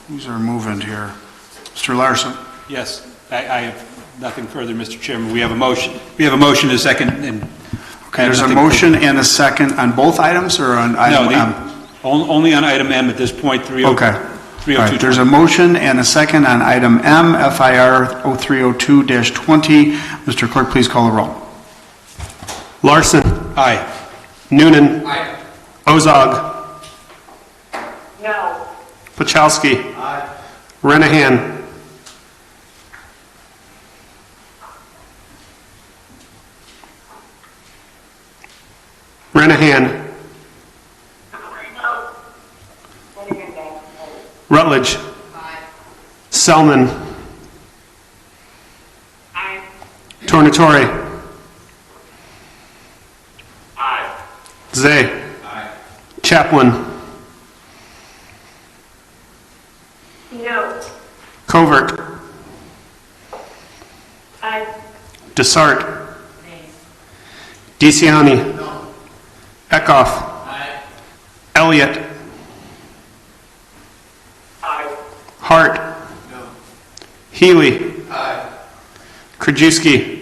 who's our movement here? Mr. Larson. Yes, I have nothing further, Mr. Chairman. We have a motion. We have a motion and a second. And okay, there's a motion and a second on both items, or on item M? Only on item M at this point. Okay. All right, there's a motion and a second on item M, FIR 0302-20. Mr. Clerk, please call the roll. Larson. Aye. Noonan. Aye. Ozog. No. Pachowski. Aye. Renahan. Renahan. Rutledge. Selman. Tornatore. Zay. Chaplin. No. Covert. Aye. Desart. DeCiani. Eckhoff. Elliott. Hart. Healy. Krajewski.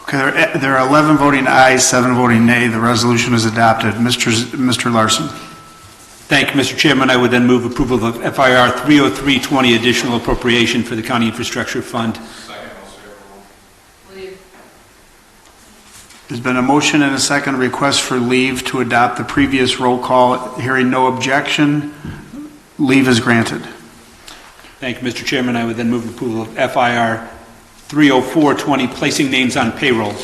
Okay, there are 11 voting aye, 7 voting nay. The resolution is adopted. Mr. Larson. Thank you, Mr. Chairman. I would then move approval of FIR 30320, additional appropriation for the County Infrastructure Fund. There's been a motion and a second request for leave to adopt the previous roll call. Hearing no objection, leave is granted. Thank you, Mr. Chairman. I would then move approval of FIR 30420, placing names on payroll.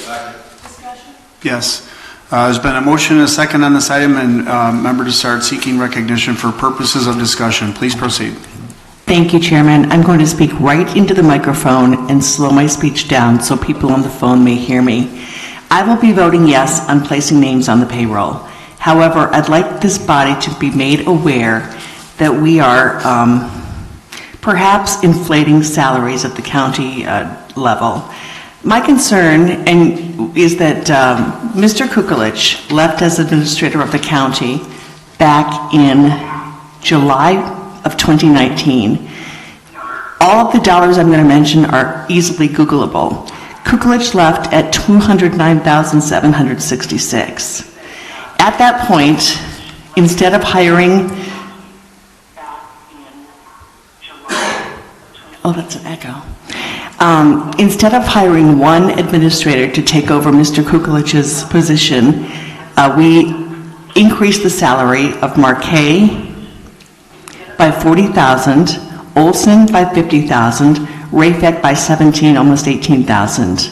Yes. There's been a motion and a second on this item, and member Desart seeking recognition for purposes of discussion. Please proceed. Thank you, Chairman. I'm going to speak right into the microphone and slow my speech down so people on the phone may hear me. I will be voting yes on placing names on the payroll. However, I'd like this body to be made aware that we are perhaps inflating salaries at the county level. My concern is that Mr. Kukulich left as administrator of the county back in July of 2019. All of the dollars I'm going to mention are easily Googleable. Kukulich left at $209,766. At that point, instead of hiring, oh, that's an echo. Instead of hiring one administrator to take over Mr. Kukulich's position, we increased the salary of Marquet by $40,000, Olson by $50,000, Rafek by $17,000, almost $18,000.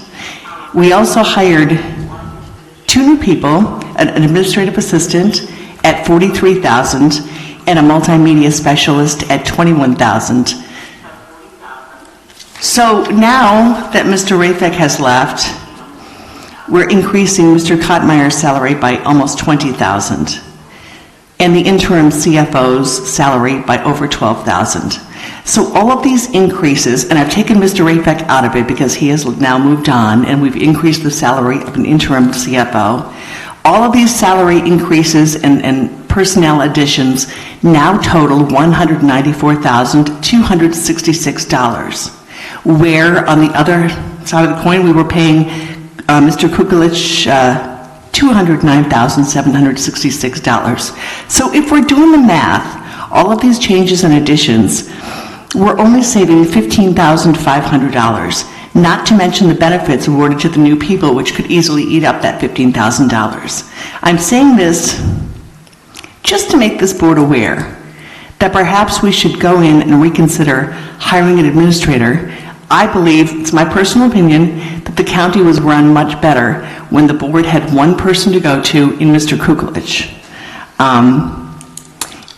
We also hired 2 new people, an administrative assistant at $43,000 and a multimedia specialist at $21,000. So now that Mr. Rafek has left, we're increasing Mr. Kottmeyer's salary by almost $20,000 and the interim CFO's salary by over $12,000. So all of these increases, and I've taken Mr. Rafek out of it because he has now moved on and we've increased the salary of an interim CFO. All of these salary increases and personnel additions now total $194,266. Where on the other side of the coin we were paying Mr. Kukulich $209,766. So if we're doing the math, all of these changes and additions, we're only saving $15,500, not to mention the benefits awarded to the new people, which could easily eat up that $15,000. I'm saying this just to make this board aware that perhaps we should go in and reconsider hiring an administrator. I believe, it's my personal opinion, that the county was run much better when the board had one person to go to in Mr. Kukulich.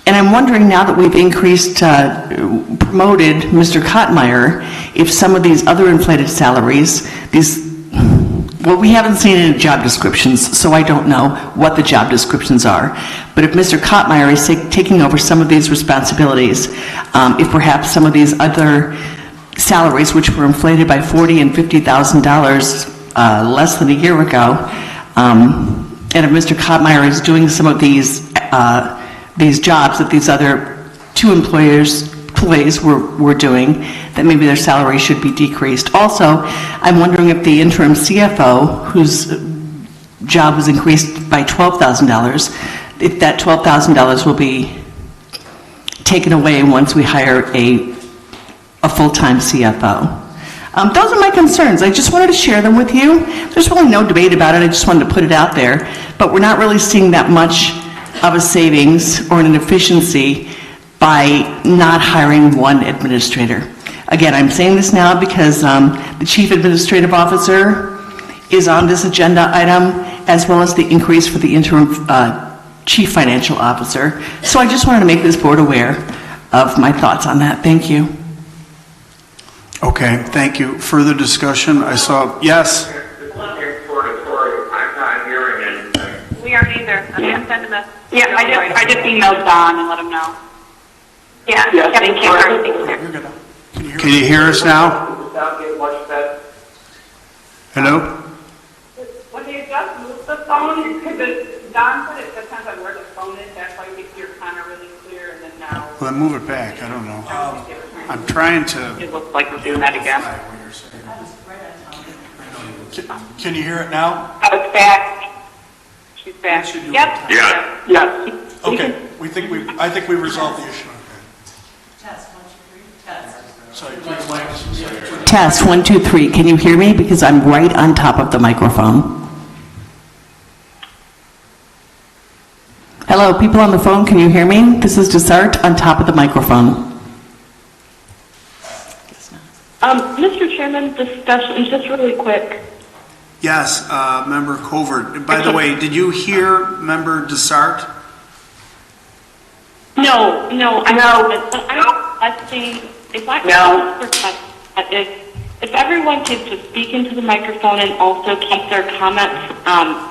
And I'm I'm wondering now that we've promoted Mr. Kottmeyer, if some of these other inflated salaries, we haven't seen any job descriptions, so I don't know what the job descriptions are. But if Mr. Kottmeyer is taking over some of these responsibilities, if perhaps some of these other salaries, which were inflated by $40,000 and $50,000 less than a year ago, and if Mr. Kottmeyer is doing some of these jobs that these other two employees were doing, that maybe their salary should be decreased. Also, I'm wondering if the interim CFO, whose job was increased by $12,000, if that $12,000 will be taken away once we hire a full-time CFO. Those are my concerns. I just wanted to share them with you. There's really no debate about it. I just wanted to put it out there. But we're not really seeing that much of a savings or an efficiency by not hiring one administrator. Again, I'm saying this now because the Chief Administrative Officer is on this agenda item, as well as the increase for the interim Chief Financial Officer. So I just wanted to make this board aware of my thoughts on that. Thank you. Okay, thank you. Further discussion? Yes? We aren't either. I'm going to send him a... Yeah, I just emailed Don and let him know. Yeah, thank you. Can you hear us now? Hello? When you just move the phone, because Don said it depends on where the phone is, that's why you get your kind of really clear, and then now... Well, then move it back. I don't know. I'm trying to... It looks like we're doing that again. Can you hear it now? Oh, it's back. She's back. Yep. Yeah. Yes. Okay, I think we resolved the issue. Test, 1, 2, 3. Can you hear me? Because I'm right on top of the microphone. Hello, people on the phone, can you hear me? This is Desart on top of the microphone. Mr. Chairman, discussion, just really quick. Yes, Member Covert. By the way, did you hear Member Desart? No, I know. Let's see. If everyone could just speak into the microphone and also keep their comments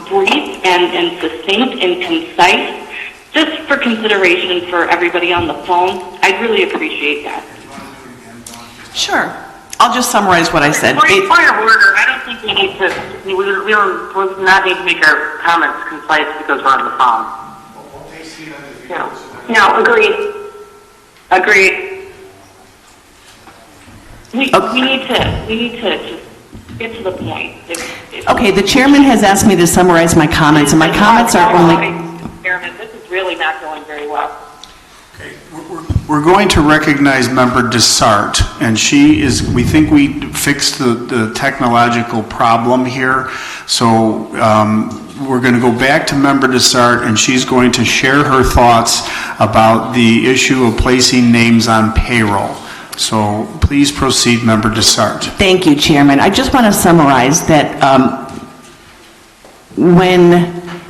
brief and succinct and concise, just for consideration for everybody on the phone, I'd really appreciate that. Sure. I'll just summarize what I said. Point of order. I don't think we need to. We do not need to make our comments concise because we're on the phone. No, agreed. We need to just get to the point. Okay, the chairman has asked me to summarize my comments, and my comments are only... Chairman, this is really not going very well. We're going to recognize Member Desart, and we think we fixed the technological problem here. So we're going to go back to Member Desart, and she's going to share her thoughts about the issue of placing names on payroll. So please proceed, Member Desart. Thank you, Chairman. I just want to summarize that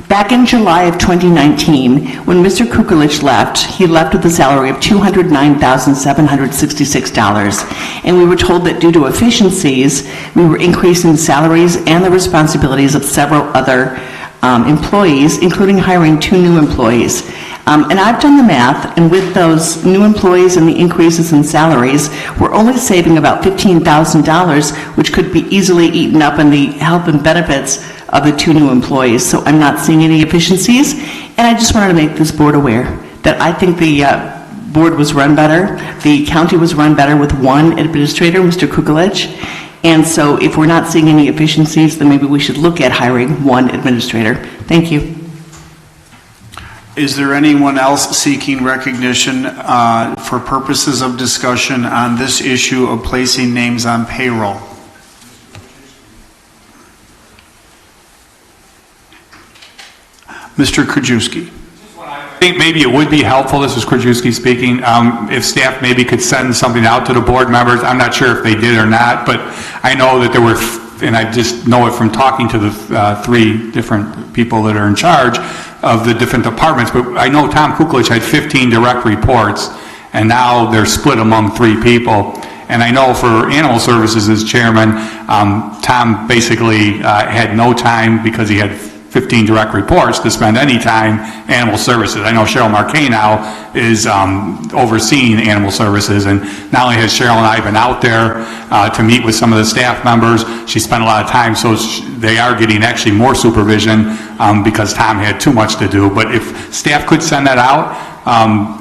back in July of 2019, when Mr. Kukulich left, he left with a salary of $209,766. And we were told that due to efficiencies, we were increasing salaries and the responsibilities of several other employees, including hiring 2 new employees. And I've done the math, and with those new employees and the increases in salaries, we're only saving about $15,000, which could be easily eaten up in the health and benefits of the 2 new employees. So I'm not seeing any efficiencies, and I just wanted to make this board aware that I think the board was run better, the county was run better with 1 administrator, Mr. Kukulich, and so if we're not seeing any efficiencies, then maybe we should look at hiring 1 administrator. Thank you. Is there anyone else seeking recognition for purposes of discussion on this issue of placing names on payroll? Mr. Krajewski. I think maybe it would be helpful, this is Krajewski speaking, if staff maybe could send something out to the board members. I'm not sure if they did or not, but I know that there were and I just know it from talking to the three different people that are in charge of the different departments, but I know Tom Kukolich had 15 direct reports, and now they're split among three people. And I know for Animal Services as chairman, Tom basically had no time because he had 15 direct reports to spend any time Animal Services. I know Cheryl Marquet now is overseeing Animal Services, and not only has Cheryl and I been out there to meet with some of the staff members, she spent a lot of time, so they are getting actually more supervision because Tom had too much to do. But if staff could send that out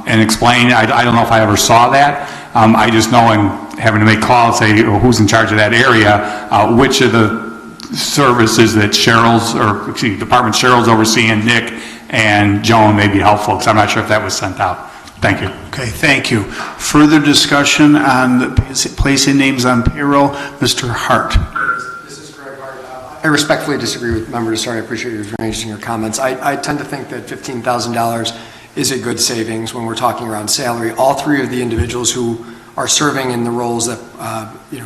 and explain, I don't know if I ever saw that. I just know in having to make calls, say who's in charge of that area, which of the services that Department Cheryl's overseeing, Nick and Joan, may be helpful, because I'm not sure if that was sent out. Thank you. Okay, thank you. Further discussion on placing names on payroll, Mr. Hart. This is Greg Hart. I respectfully disagree with Member Desart. I appreciate you raising your comments. I tend to think that $15,000 is a good savings when we're talking around salary. All three of the individuals who are serving in the roles that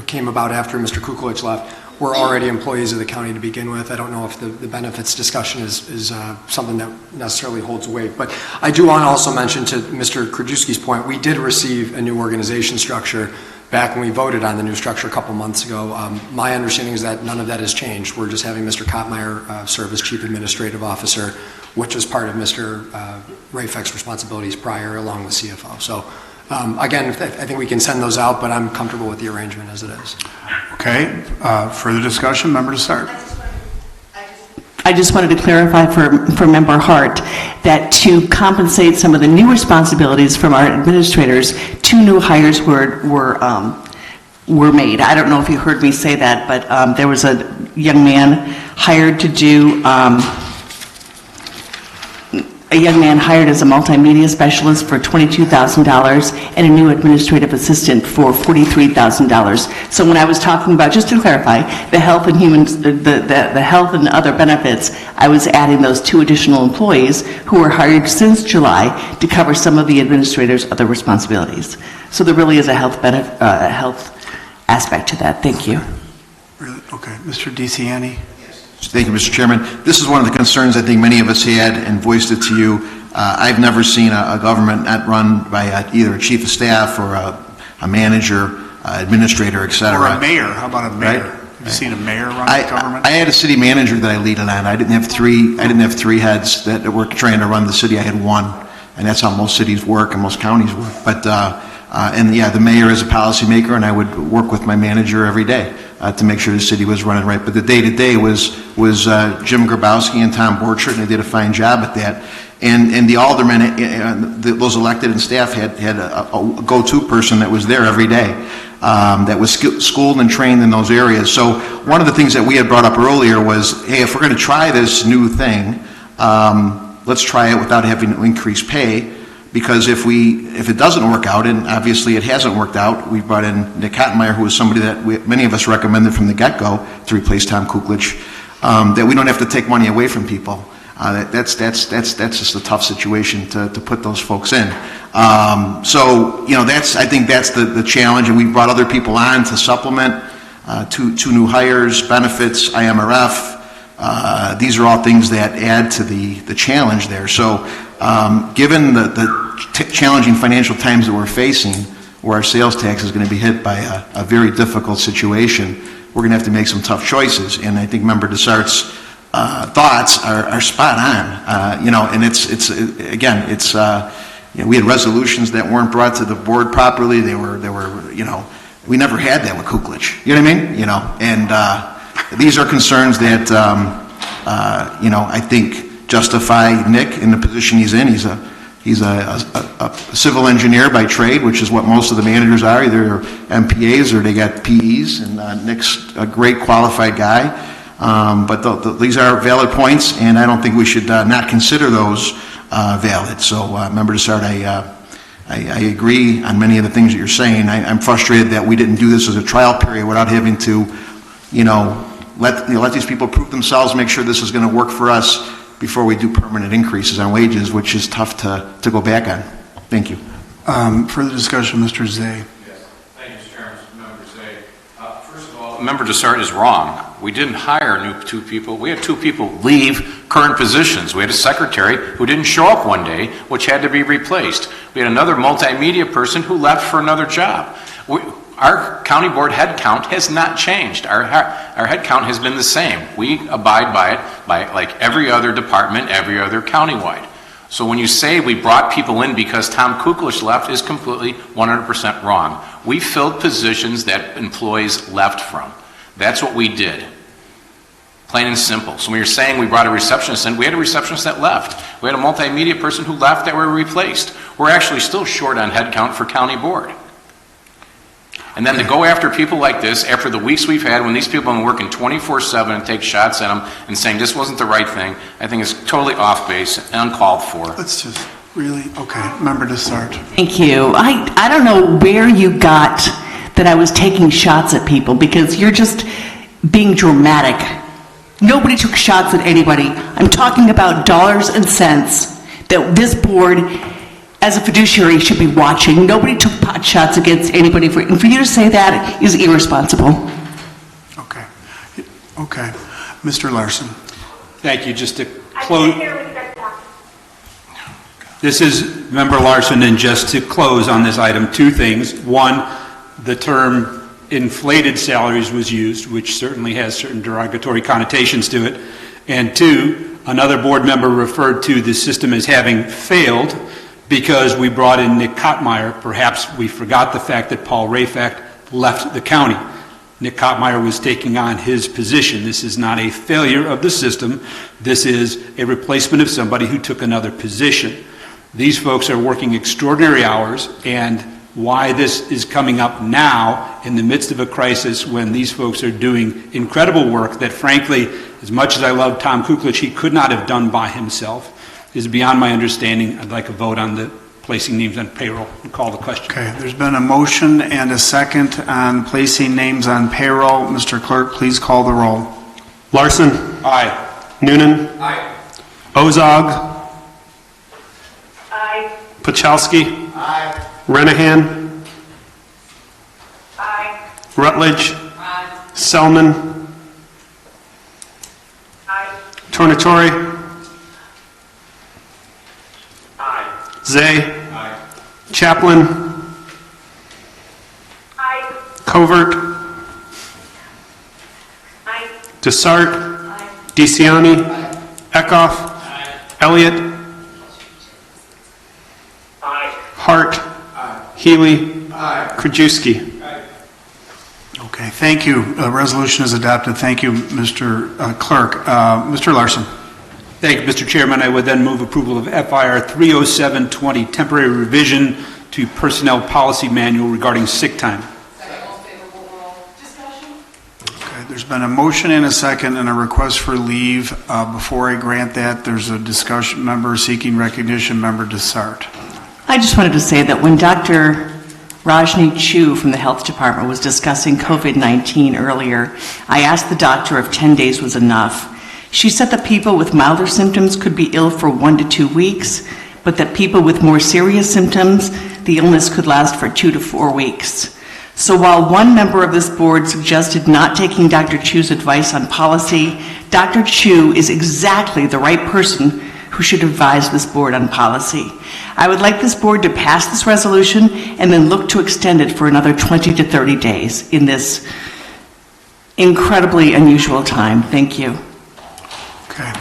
came about after Mr. Kukolich left were already employees of the county to begin with. I don't know if the benefits discussion is something that necessarily holds weight. But I do want to also mention, to Mr. Krajewski's point, we did receive a new organization structure back when we voted on the new structure a couple months ago. My understanding is that none of that has changed. We're just having Mr. Kottmeyer serve as Chief Administrative Officer, which was part of Mr. Rafek's responsibilities prior, along with CFO. So again, I think we can send those out, but I'm comfortable with the arrangement as it is. Okay, further discussion, Member Desart. I just wanted to clarify for Member Hart that to compensate some of the new responsibilities from our administrators, 2 new hires were made. I don't know if you heard me say that, but there was a young man hired to do a young man hired as a multimedia specialist for $22,000 and a new administrative assistant for $43,000. So when I was talking about, just to clarify, the health and the health and other benefits, I was adding those 2 additional employees who were hired since July to cover some of the administrators' other responsibilities. So there really is a health aspect to that. Thank you. Okay, Mr. DeCiani. Thank you, Mr. Chairman. This is one of the concerns I think many of us had and voiced it to you. I've never seen a government not run by either a chief of staff or a manager, administrator, et cetera. Or a mayor. How about a mayor? Right? Have you seen a mayor run the government? I had a city manager that I lead on. I didn't have three heads that were trying to run the city. I had one, and that's how most cities work and most counties work. But the mayor is a policymaker, and I would work with my manager every day to make sure the city was running right. But the day-to-day was Jim Grabowski and Tom Borchert, and they did a fine job at that. And the aldermen, those elected and staff had a go-to person that was there every day, that was schooled and trained in those areas. So one of the things that we had brought up earlier was, hey, if we're going to try this new thing, let's try it without having to increase pay. Because if it doesn't work out, and obviously it hasn't worked out, we brought in Nick Kottmeyer, who was somebody that many of us recommended from the get-go to replace Tom Kukolich, that we don't have to take money away from people. That's just a tough situation to put those folks in. I think that's the challenge, and we brought other people on to supplement, two new hires, benefits, IMRF. These are all things that add to the challenge there. So given the challenging financial times that we're facing, where our sales tax is going to be hit by a very difficult situation, we're going to have to make some tough choices. And I think Member Desart's thoughts are spot on. And we had resolutions that weren't brought to the board properly. They were we never had that with Kukolich. You know what I mean? And these are concerns that I think justify Nick in the position he's in. He's a civil engineer by trade, which is what most of the managers are. Either MPAs or they got PEs. And Nick's a great qualified guy. But these are valid points, and I don't think we should not consider those valid. So, Member Desart, I agree on many of the things that you're saying. I'm frustrated that we didn't do this as a trial period without having to, let these people prove themselves, make sure this is going to work for us before we do permanent increases on wages, which is tough to go back on. Thank you. Further discussion, Mr. Zay. Yes. Thank you, Mr. Chairman. Member Zay. First of all, Member Desart is wrong. We didn't hire two people. We had 2 people leave current positions. We had a secretary who didn't show up one day, which had to be replaced. We had another multimedia person who left for another job. Our county board head count has not changed. Our head count has been the same. We abide by it, like every other department, every other countywide. So when you say we brought people in because Tom Kuklich left is completely 100% wrong. We filled positions that employees left from. That's what we did. Plain and simple. So when you're saying we brought a receptionist in, we had a receptionist that left. We had a multimedia person who left that were replaced. We're actually still short on headcount for county board. And then to go after people like this, after the weeks we've had, when these people have been working 24/7 and take shots at them and saying this wasn't the right thing, I think it's totally off base and uncalled for. Let's just really, okay, member to start. Thank you. I don't know where you got that I was taking shots at people, because you're just being dramatic. Nobody took shots at anybody. I'm talking about dollars and cents that this board, as a fiduciary, should be watching. Nobody took pot shots against anybody, and for you to say that is irresponsible. Okay. Okay. Mr. Larson. Thank you. Just to close. This is Member Larson, and just to close on this item, 2 things. One, the term inflated salaries was used, which certainly has certain derogatory connotations to it. And 2, another board member referred to the system as having failed because we brought in Nick Kottmeyer. Perhaps we forgot the fact that Paul Rafak left the county. Nick Kottmeyer was taking on his position. This is not a failure of the system. This is a replacement of somebody who took another position. These folks are working extraordinary hours, and why this is coming up now in the midst of a crisis when these folks are doing incredible work that, frankly, as much as I love Tom Kuklich, he could not have done by himself, is beyond my understanding. I'd like a vote on the placing names on payroll and call the question. Okay, there's been a motion and a second on placing names on payroll. Mr. Clerk, please call the roll. Larson. Aye. Noonan. Aye. Ozog. Aye. Pachowski. Aye. Renahan. Aye. Rutledge. Aye. Selman. Aye. Tornatore. Aye. Zay. Aye. Chaplin. Aye. Covert. Aye. Desart. Aye. DeCiani. Eckhoff. Elliott. Aye. Hart. Healy. Krajewski. Okay, thank you. Resolution is adopted. Thank you, Mr. Clerk. Mr. Larson. Thank you, Mr. Chairman. I would then move approval of FIR 30720, temporary revision to personnel policy manual regarding sick time. Okay, there's been a motion and a second and a request for leave. Before I grant that, there's a discussion. Member seeking recognition, Member Desart. I just wanted to say that when Dr. Rajni Chu from the Health Department was discussing COVID-19 earlier, I asked the doctor if 10 days was enough. She said that people with milder symptoms could be ill for 1 to 2 weeks, but that people with more serious symptoms, the illness could last for 2 to 4 weeks. So while one member of this board suggested not taking Dr. Chu's advice on policy, Dr. Chu is exactly the right person who should advise this board on policy. I would like this board to pass this resolution and then look to extend it for another 20 to 30 days in this incredibly unusual time. Thank you. Okay.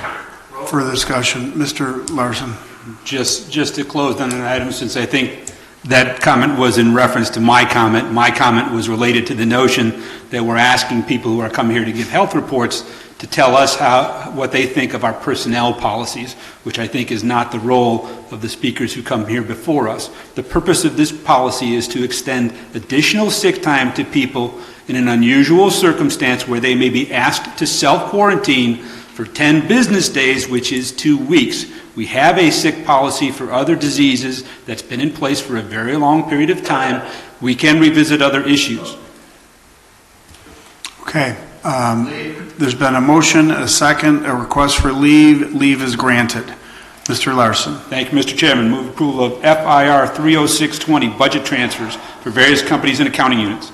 Further discussion. Mr. Larson. Just to close on an item, since I think that comment was in reference to my comment. My comment was related to the notion that we're asking people who are coming here to give health reports to tell us what they think of our personnel policies, which I think is not the role of the speakers who come here before us. The purpose of this policy is to extend additional sick time to people in an unusual circumstance where they may be asked to self-quarantine for 10 business days, which is 2 weeks. We have a sick policy for other diseases that's been in place for a very long period of time. We can revisit other issues. Okay. There's been a motion, a second, a request for leave. Leave is granted. Mr. Larson. Thank you, Mr. Chairman. Move approval of FIR 30620, budget transfers for various companies and accounting units.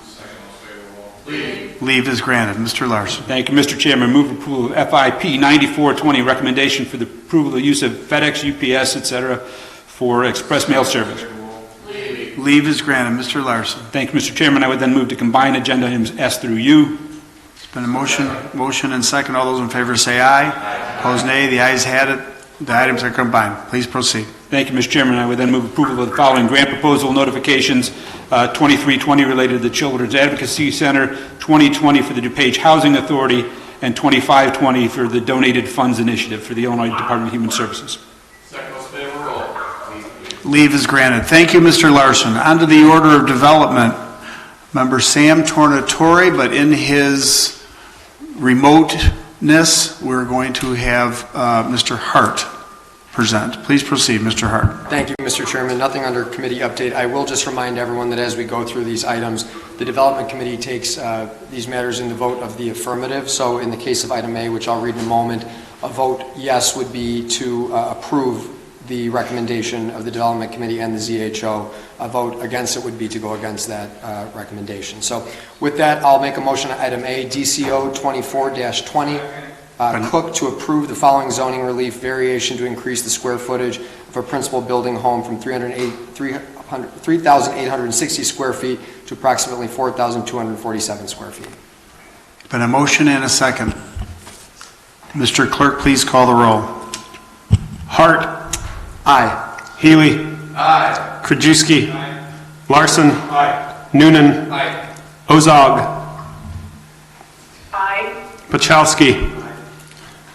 Leave is granted. Mr. Larson. Thank you, Mr. Chairman. Move approval of FIP 9420, recommendation for the approval of the use of FedEx, UPS, etc., for express mail service. Leave is granted. Mr. Larson. Thank you, Mr. Chairman. I would then move to combine agenda items S through U. It's been a motion and second. All those in favor say aye. Opposed, nay. The ayes had it. The items are combined. Please proceed. Thank you, Mr. Chairman. I would then move approval of the following grant proposal notifications: 2320 related to the Children's Advocacy Center, 2020 for the DuPage Housing Authority, and 2520 for the Donated Funds Initiative for the Illinois Department of Human Services. Leave is granted. Thank you, Mr. Larson. On to the order of development. Member Sam Tornatore, but in his remoteness, we're going to have Mr. Hart present. Please proceed, Mr. Hart. Thank you, Mr. Chairman. Nothing under committee update. I will just remind everyone that as we go through these items, the Development Committee takes these matters in the vote of the affirmative. So in the case of item A, which I'll read in a moment, a vote yes would be to approve the recommendation of the Development Committee and the ZHO. A vote against it would be to go against that recommendation. So with that, I'll make a motion on item A, DCO 24-20. Cook to approve the following zoning relief variation to increase the square footage of a principal building home from 3,860 square feet to approximately 4,247 square feet. Been a motion and a second. Mr. Clerk, please call the roll. Hart. Aye. Healy. Aye. Krajewski. Aye. Larson. Aye. Noonan. Aye. Ozog. Aye. Pachowski.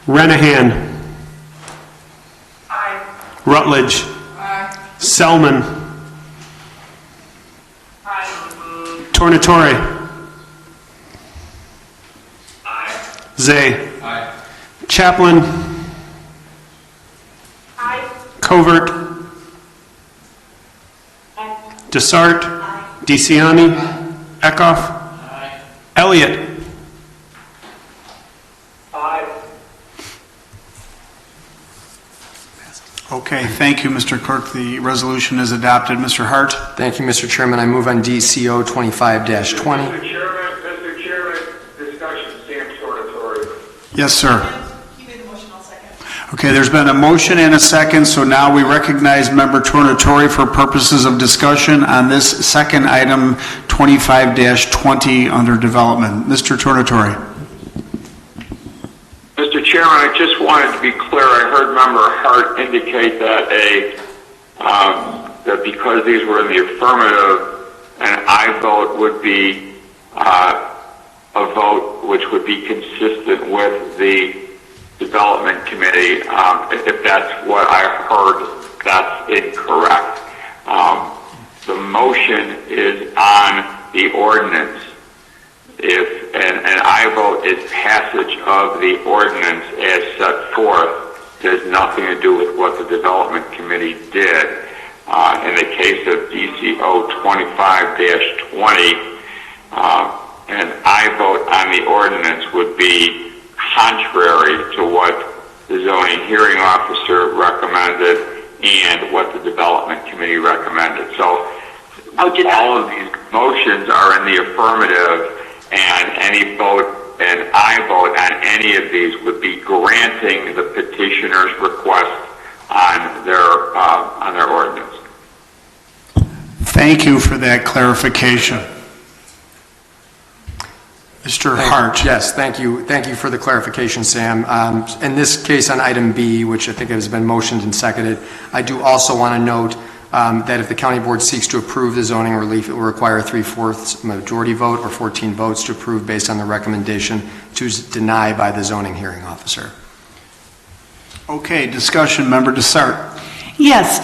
Renahan. Aye. Rutledge. Aye. Selman. Aye. Tornatore. Aye. Zay. Aye. Chaplin. Aye. Covert. Aye. Desart. DeCiani. Eckhoff. Elliott. Aye. Okay, thank you, Mr. Clerk. The resolution is adopted. Mr. Hart. Thank you, Mr. Chairman. I move on DCO 25-20. Mr. Chairman, discussion, Sam Tornatore. Yes, sir. Okay, there's been a motion and a second, so now we recognize Member Tornatore for purposes of discussion on this second item, 25-20, under development. Mr. Tornatore. Mr. Chairman, I just wanted to be clear. I heard Member Hart indicate that that because these were in the affirmative, an aye vote would be a vote which would be consistent with the Development Committee. If that's what I heard, that's incorrect. The motion is on the ordinance. If an aye vote is passage of the ordinance as set forth, it has nothing to do with what the Development Committee did. In the case of DCO 25-20, an aye vote on the ordinance would be contrary to what the zoning hearing officer recommended and what the Development Committee recommended. So all of these motions are in the affirmative, and any vote, an aye vote on any of these would be granting the petitioner's request on their ordinance. Thank you for that clarification. Mr. Hart. Yes, thank you. Thank you for the clarification, Sam. In this case on item B, which I think has been motioned and seconded, I do also want to note that if the county board seeks to approve the zoning relief, it will require a 3/4 majority vote or 14 votes to approve based on the recommendation to deny by the zoning hearing officer. Okay, discussion. Member Desart. Yes,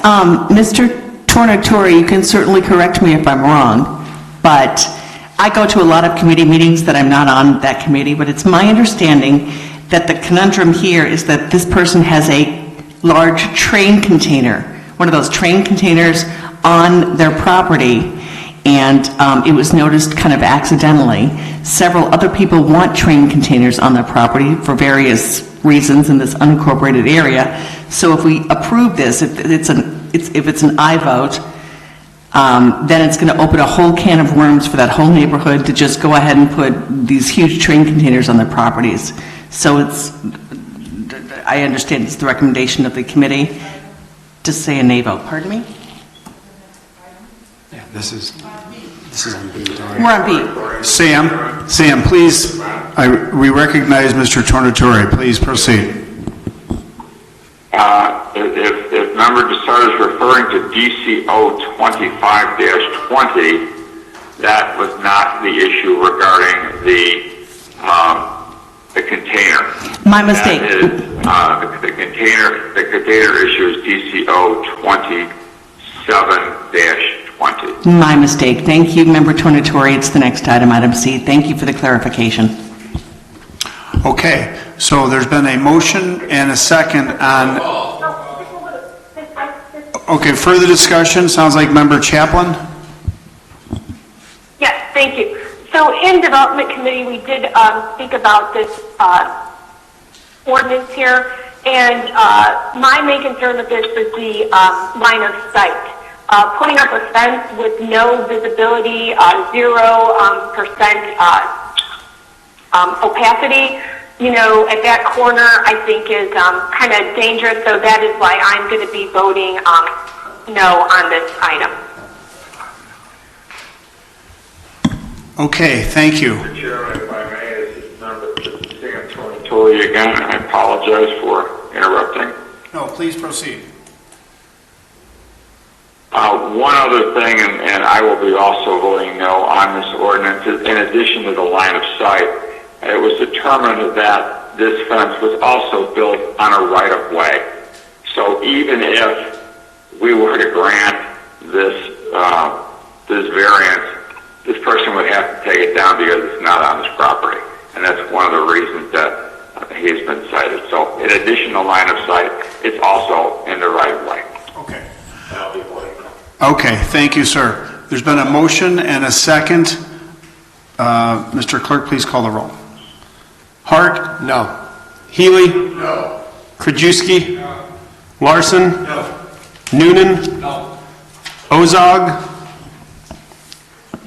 Mr. Tornatore, you can certainly correct me if I'm wrong, but I go to a lot of committee meetings that I'm not on that committee, but it's my understanding that the conundrum here is that this person has a large train container, one of those train containers on their property, and it was noticed kind of accidentally. Several other people want train containers on their property for various reasons in this unincorporated area. So if we approve this, if it's an aye vote, then it's going to open a whole can of worms for that whole neighborhood to just go ahead and put these huge train containers on their properties. So I understand it's the recommendation of the committee to say a nay vote. Pardon me? Yeah, this is on B. We're on B. Sam, please, we recognize Mr. Tornatore. Please proceed. If member Desart is referring to DCO 25-20, that was not the issue regarding the container. My mistake. That is, the container issue is DCO 27-20. My mistake. Thank you, Member Tornatore. It's the next item, item C. Thank you for the clarification. Okay, so there's been a motion and a second on... Okay, further discussion? Sounds like Member Chaplin? Yes, thank you. So in Development Committee, we did speak about this ordinance here, and my main concern with this is the line of sight. Putting up a fence with no visibility, 0% opacity, at that corner, I think is kind of dangerous. So that is why I'm going to be voting no on this item. Okay, thank you. Mr. Chairman, if I may, this is member Sam Tornatore again. I apologize for interrupting. No, please proceed. One other thing, and I will be also voting no on this ordinance, is in addition to the line of sight, it was determined that this fence was also built on a right-of-way. So even if we were to grant this variance, this person would have to take it down because it's not on his property. And that's one of the reasons that he's been cited. So in addition to line of sight, it's also in the right-of-way. Okay. And I'll be voting no. Okay, thank you, sir. There's been a motion and a second. Mr. Clerk, please call the roll. Hart? No. Healy? No. Krajewski? No. Larson? No. Noonan? No. Ozog?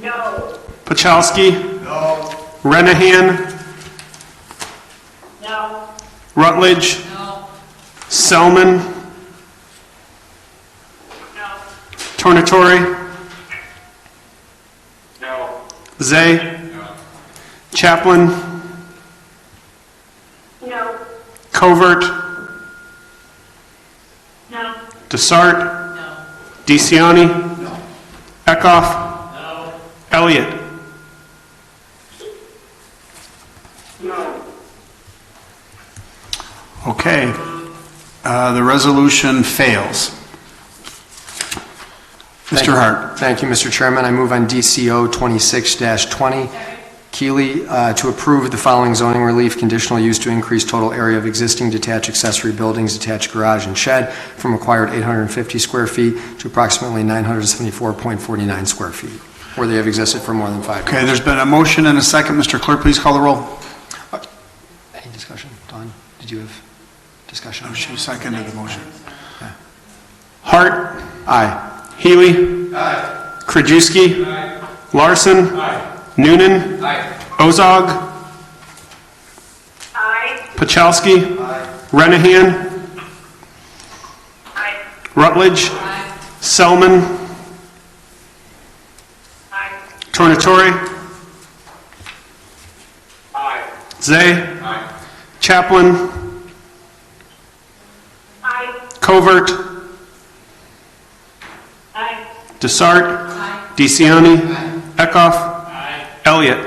No. Pachowski? No. Renahan? No. Rutledge? No. Selman? No. Tornatore? No. Zay? No. Chaplin? No. Covert? No. Desart? No. DeCiani? No. Eckhoff? No. Elliott? No. Okay. The resolution fails. Mr. Hart. Thank you, Mr. Chairman. I move on DCO 26-20. Keeley, to approve the following zoning relief, conditional use to increase total area of existing detached accessory buildings, detached garage and shed from required 850 square feet to approximately 974.49 square feet, where they have existed for more than 5 years. Okay, there's been a motion and a second. Mr. Clerk, please call the roll. Any discussion? Dawn, did you have discussion? Oh, she seconded the motion. Yeah. Hart? Aye. Healy? Aye. Krajewski? Aye. Larson? Aye. Noonan? Aye. Ozog? Aye. Pachowski? Aye. Renahan? Aye. Rutledge? Aye. Selman? Aye. Tornatore? Aye. Zay? Aye. Chaplin? Aye. Covert? Aye. Desart? Aye. DeCiani? Eckhoff? Aye. Elliott?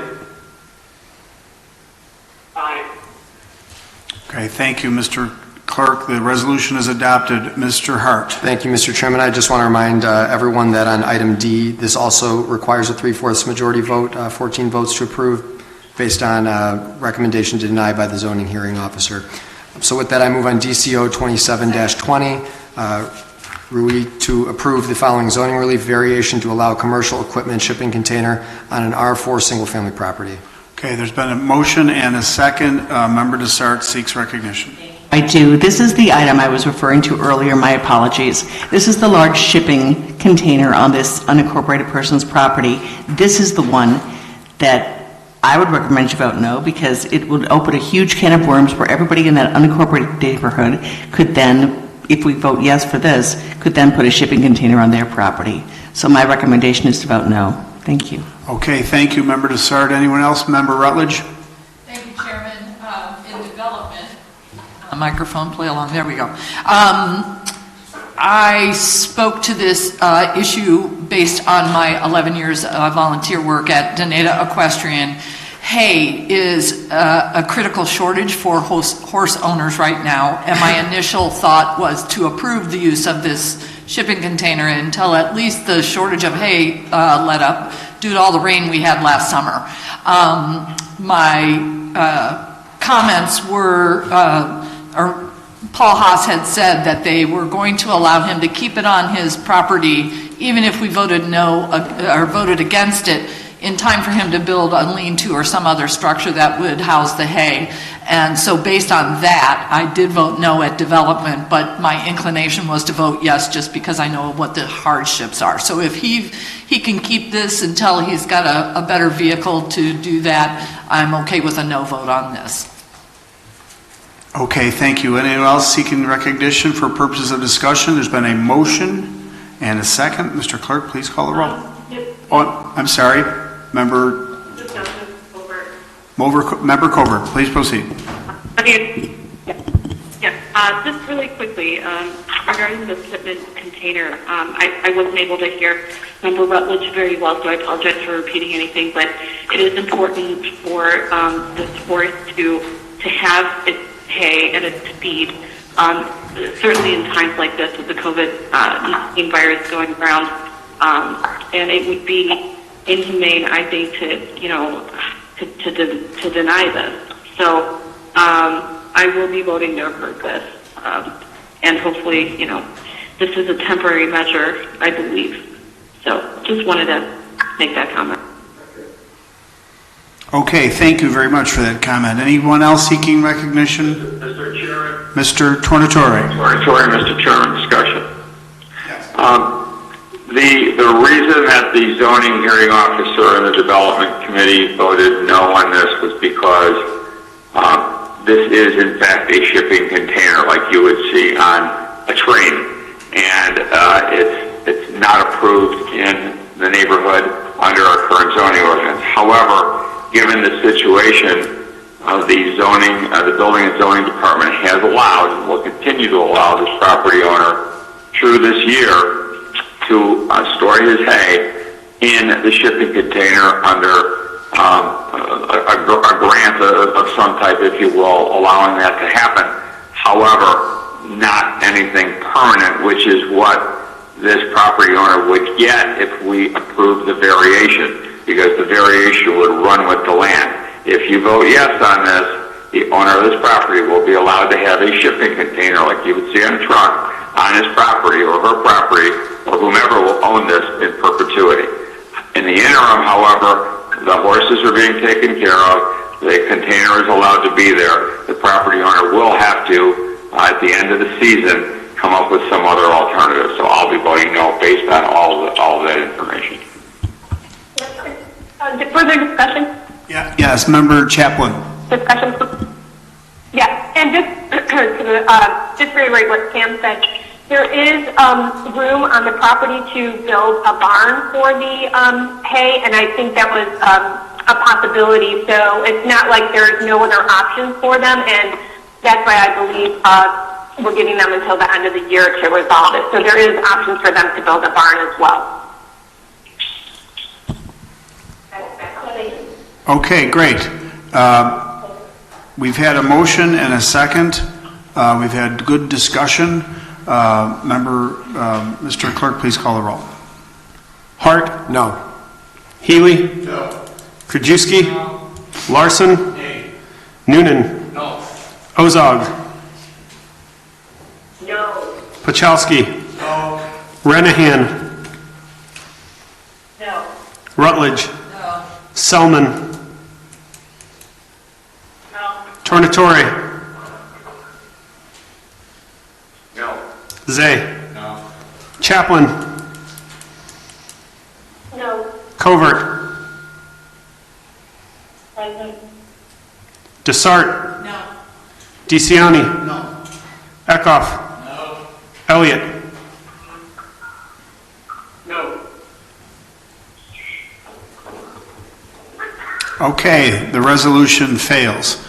Aye. Okay, thank you, Mr. Clerk. The resolution is adopted. Mr. Hart. Thank you, Mr. Chairman. I just want to remind everyone that on item D, this also requires a 3/4 majority vote, 14 votes to approve, based on recommendation to deny by the zoning hearing officer. So with that, I move on DCO 27-20. Rui, to approve the following zoning relief variation to allow commercial equipment shipping container on an R4 single-family property. Okay, there's been a motion and a second. Member Desart seeks recognition. I do. This is the item I was referring to earlier. My apologies. This is the large shipping container on this unincorporated person's property, this is the one that I would recommend you vote no, because it would open a huge can of worms where everybody in that unincorporated neighborhood could then, if we vote yes for this, could then put a shipping container on their property. So my recommendation is to vote no. Thank you. Okay, thank you, Member Dessart. Anyone else? Member Rutledge? Thank you, Chairman. In development, the microphone, play along, there we go. I spoke to this issue based on my 11 years of volunteer work at Donata Equestrian. Hay is a critical shortage for horse owners right now, and my initial thought was to approve the use of this shipping container until at least the shortage of hay let up due to all the rain we had last summer. My comments were, Paul Haas had said that they were going to allow him to keep it on his property even if we voted no or voted against it, in time for him to build a lean-to or some other structure that would house the hay. And so based on that, I did vote no at development, but my inclination was to vote yes just because I know what the hardships are. So if he can keep this until he's got a better vehicle to do that, I'm okay with a no vote on this. Okay, thank you. Anyone else seeking recognition for purposes of discussion? There's been a motion and a second. Mr. Clerk, please call the roll. Oh, I'm sorry. Member Covert, please proceed. Just really quickly, regarding the shipment container, I wasn't able to hear Member Rutledge very well, so I apologize for repeating anything, but it is important for this horse to have its hay and its feed, certainly in times like this with the COVID-19 virus going around, and it would be inhumane, I think, to deny this. So I will be voting no for this, and hopefully, this is a temporary measure, I believe. So just wanted to make that comment. Okay, thank you very much for that comment. Anyone else seeking recognition? Mr. Chairman. Mr. Tornatore. Mr. Chairman, discussion. The reason that the zoning hearing officer and the development committee voted no on this was because this is in fact a shipping container like you would see on a train, and it's not approved in the neighborhood under our current zoning ordinance. However, given the situation of the zoning, the building and zoning department has allowed and will continue to allow this property owner through this year to store his hay in the shipping container under a grant of some type, if you will, allowing that to happen. However, not anything permanent, which is what this property owner would get if we approve the variation, because the variation would run with the land. If you vote yes on this, the owner of this property will be allowed to have a shipping container like you would see on a truck on his property or her property, or whomever will own this in perpetuity. In the interim, however, the horses are being taken care of, the container is allowed to be there, the property owner will have to, at the end of the season, come up with some other alternative. So I'll be voting no based on all of that information. Further discussion? Yes, Member Chaplin. Discussion? Yeah, and just reiterate what Sam said. There is room on the property to build a barn for the hay, and I think that was a possibility. So it's not like there's no other options for them, and that's why I believe we're giving them until the end of the year to resolve it. So there is options for them to build a barn as well. Okay, great. We've had a motion and a second. We've had good discussion. Mr. Clerk, please call the roll. Hart? No. Healy? No. Krajewski? No. Larson? Nay. Noonan? No. Ozog? No. Pachowski? No. Renahan? No. Rutledge? No. Selman? No. Tornatore? No. Zay? No. Chaplin? Covert. Present. Desart. No. DeCiani. No. Eckhoff. No. Elliott. No. Okay, the resolution fails.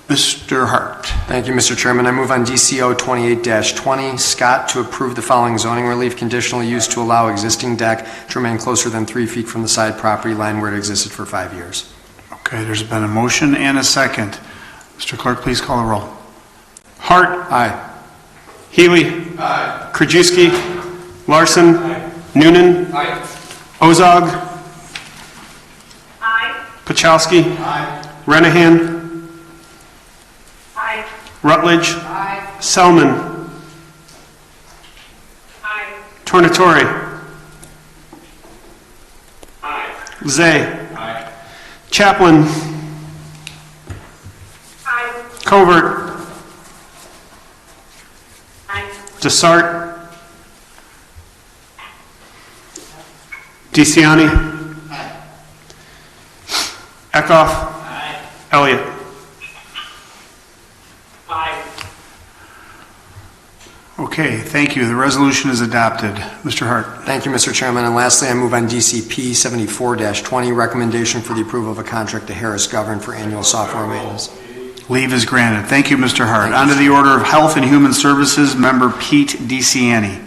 Mr. Hart. Thank you, Mr. Chairman. I move on DCO 28-20. Scott, to approve the following zoning relief conditional use to allow existing deck to remain closer than 3 feet from the side property line where it existed for 5 years. Okay, there's been a motion and a second. Mr. Clerk, please call the roll. Hart. Aye. Healy. Aye. Krajewski. Larson. Noonan. Aye. Ozog. Aye. Pachowski. Aye. Renahan. Aye. Rutledge. Aye. Selman. Aye. Tornatore. Aye. Zay. Aye. Chaplin. Aye. Covert. Aye. Desart. DeCiani. Eckhoff. Elliott. Aye. Okay, thank you. The resolution is adopted. Mr. Hart. Thank you, Mr. Chairman. And lastly, I move on DCP 74-20, recommendation for the approval of a contract to Harris Govern for annual software maintenance. Leave is granted. Thank you, Mr. Hart. On to the Order of Health and Human Services, Member Pete DeCiani.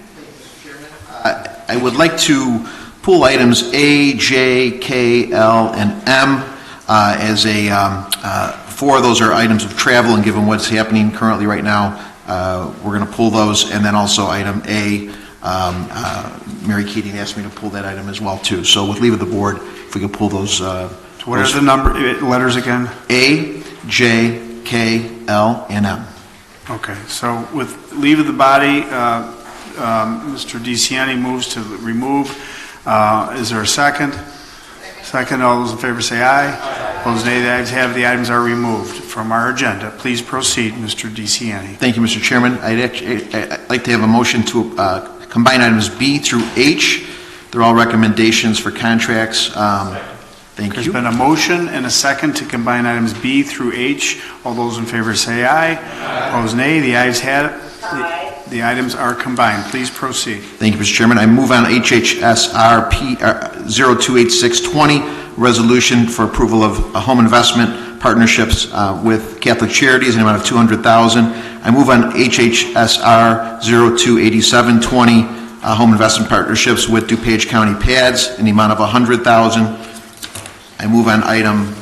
I would like to pull items A, J, K, L, and M as a, 4 of those are items of travel, and given what's happening currently right now, we're going to pull those, and then also item A, Mary Keating asked me to pull that item as well, too. So with leave of the board, if we could pull those. What are the letters again? A, J, K, L, and M. Okay, so with leave of the body, Mr. DeCiani moves to remove. Is there a second? Second, all those in favor say aye. Opposed, nay. The ayes have it. The items are removed from our agenda. Please proceed, Mr. DeCiani. Thank you, Mr. Chairman. I'd like to have a motion to combine items B through H. They're all recommendations for contracts. Thank There's you. been a motion and a second to combine items B through H. All those in favor say aye. Opposed, nay. The ayes have it. The items are combined. Please proceed. Thank you, Mr. Chairman. I move on HHSRP 028620, resolution for approval of home investment partnerships with Catholic Charities in the amount of $200,000. I move on HHSR 028720, home investment partnerships with DuPage County PADS in the amount of $100,000. I move on item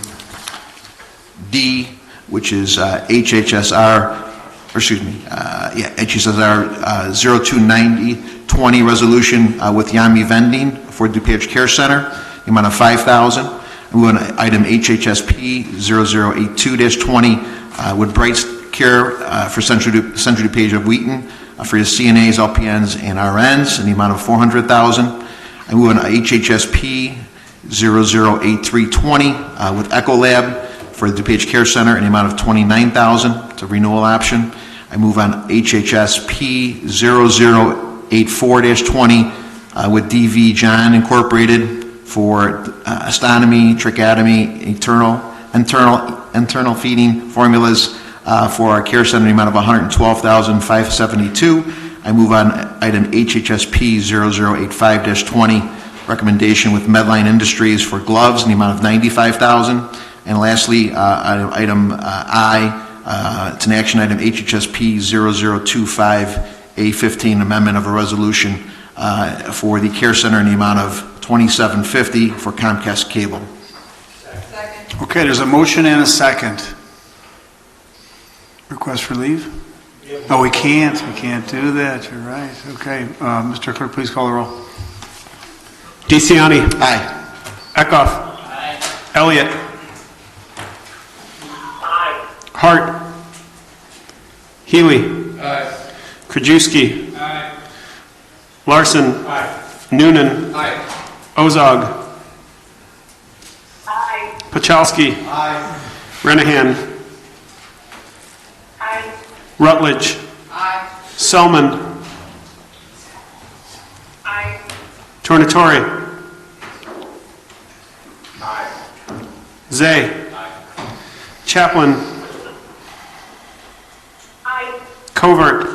D, which is HHSR 029020 resolution with Yami Vending for DuPage Care Center, the amount of $5,000. I move on item HHSP 0082-20 with Brights Care for Central DuPage of Wheaton for his CNAs, LPNs, and RNs in the amount of $400,000. I move on HHSP 008320 with Ecolab for the DuPage Care Center in the amount of $29,000. It's a renewal option. I move on HHSP 0084-20 with DV John Incorporated for ostomy, tracheotomy, internal feeding formulas for our care center in the amount of $112,572. I move on item HHSP 0085-20, recommendation with Medline Industries for gloves in the amount of $95,000. And lastly, item I, it's an action item HHSP 0025A15, amendment of a resolution for the care center in the amount of $2750 for Comcast cable. Okay, there's a motion and a second. Request for leave? Oh, we can't do that. You're right. Okay, Mr. Clerk, please call the roll. DeCiani. Aye. Eckhoff. Aye. Elliott. Aye. Hart. Healy. Aye. Krajewski. Aye. Larson. Aye. Noonan. Aye. Ozog. Aye. Pachowski. Aye. Renahan. Aye. Rutledge. Aye. Selman. Aye. Tornatore. Zay. Chaplin. Aye. Covert.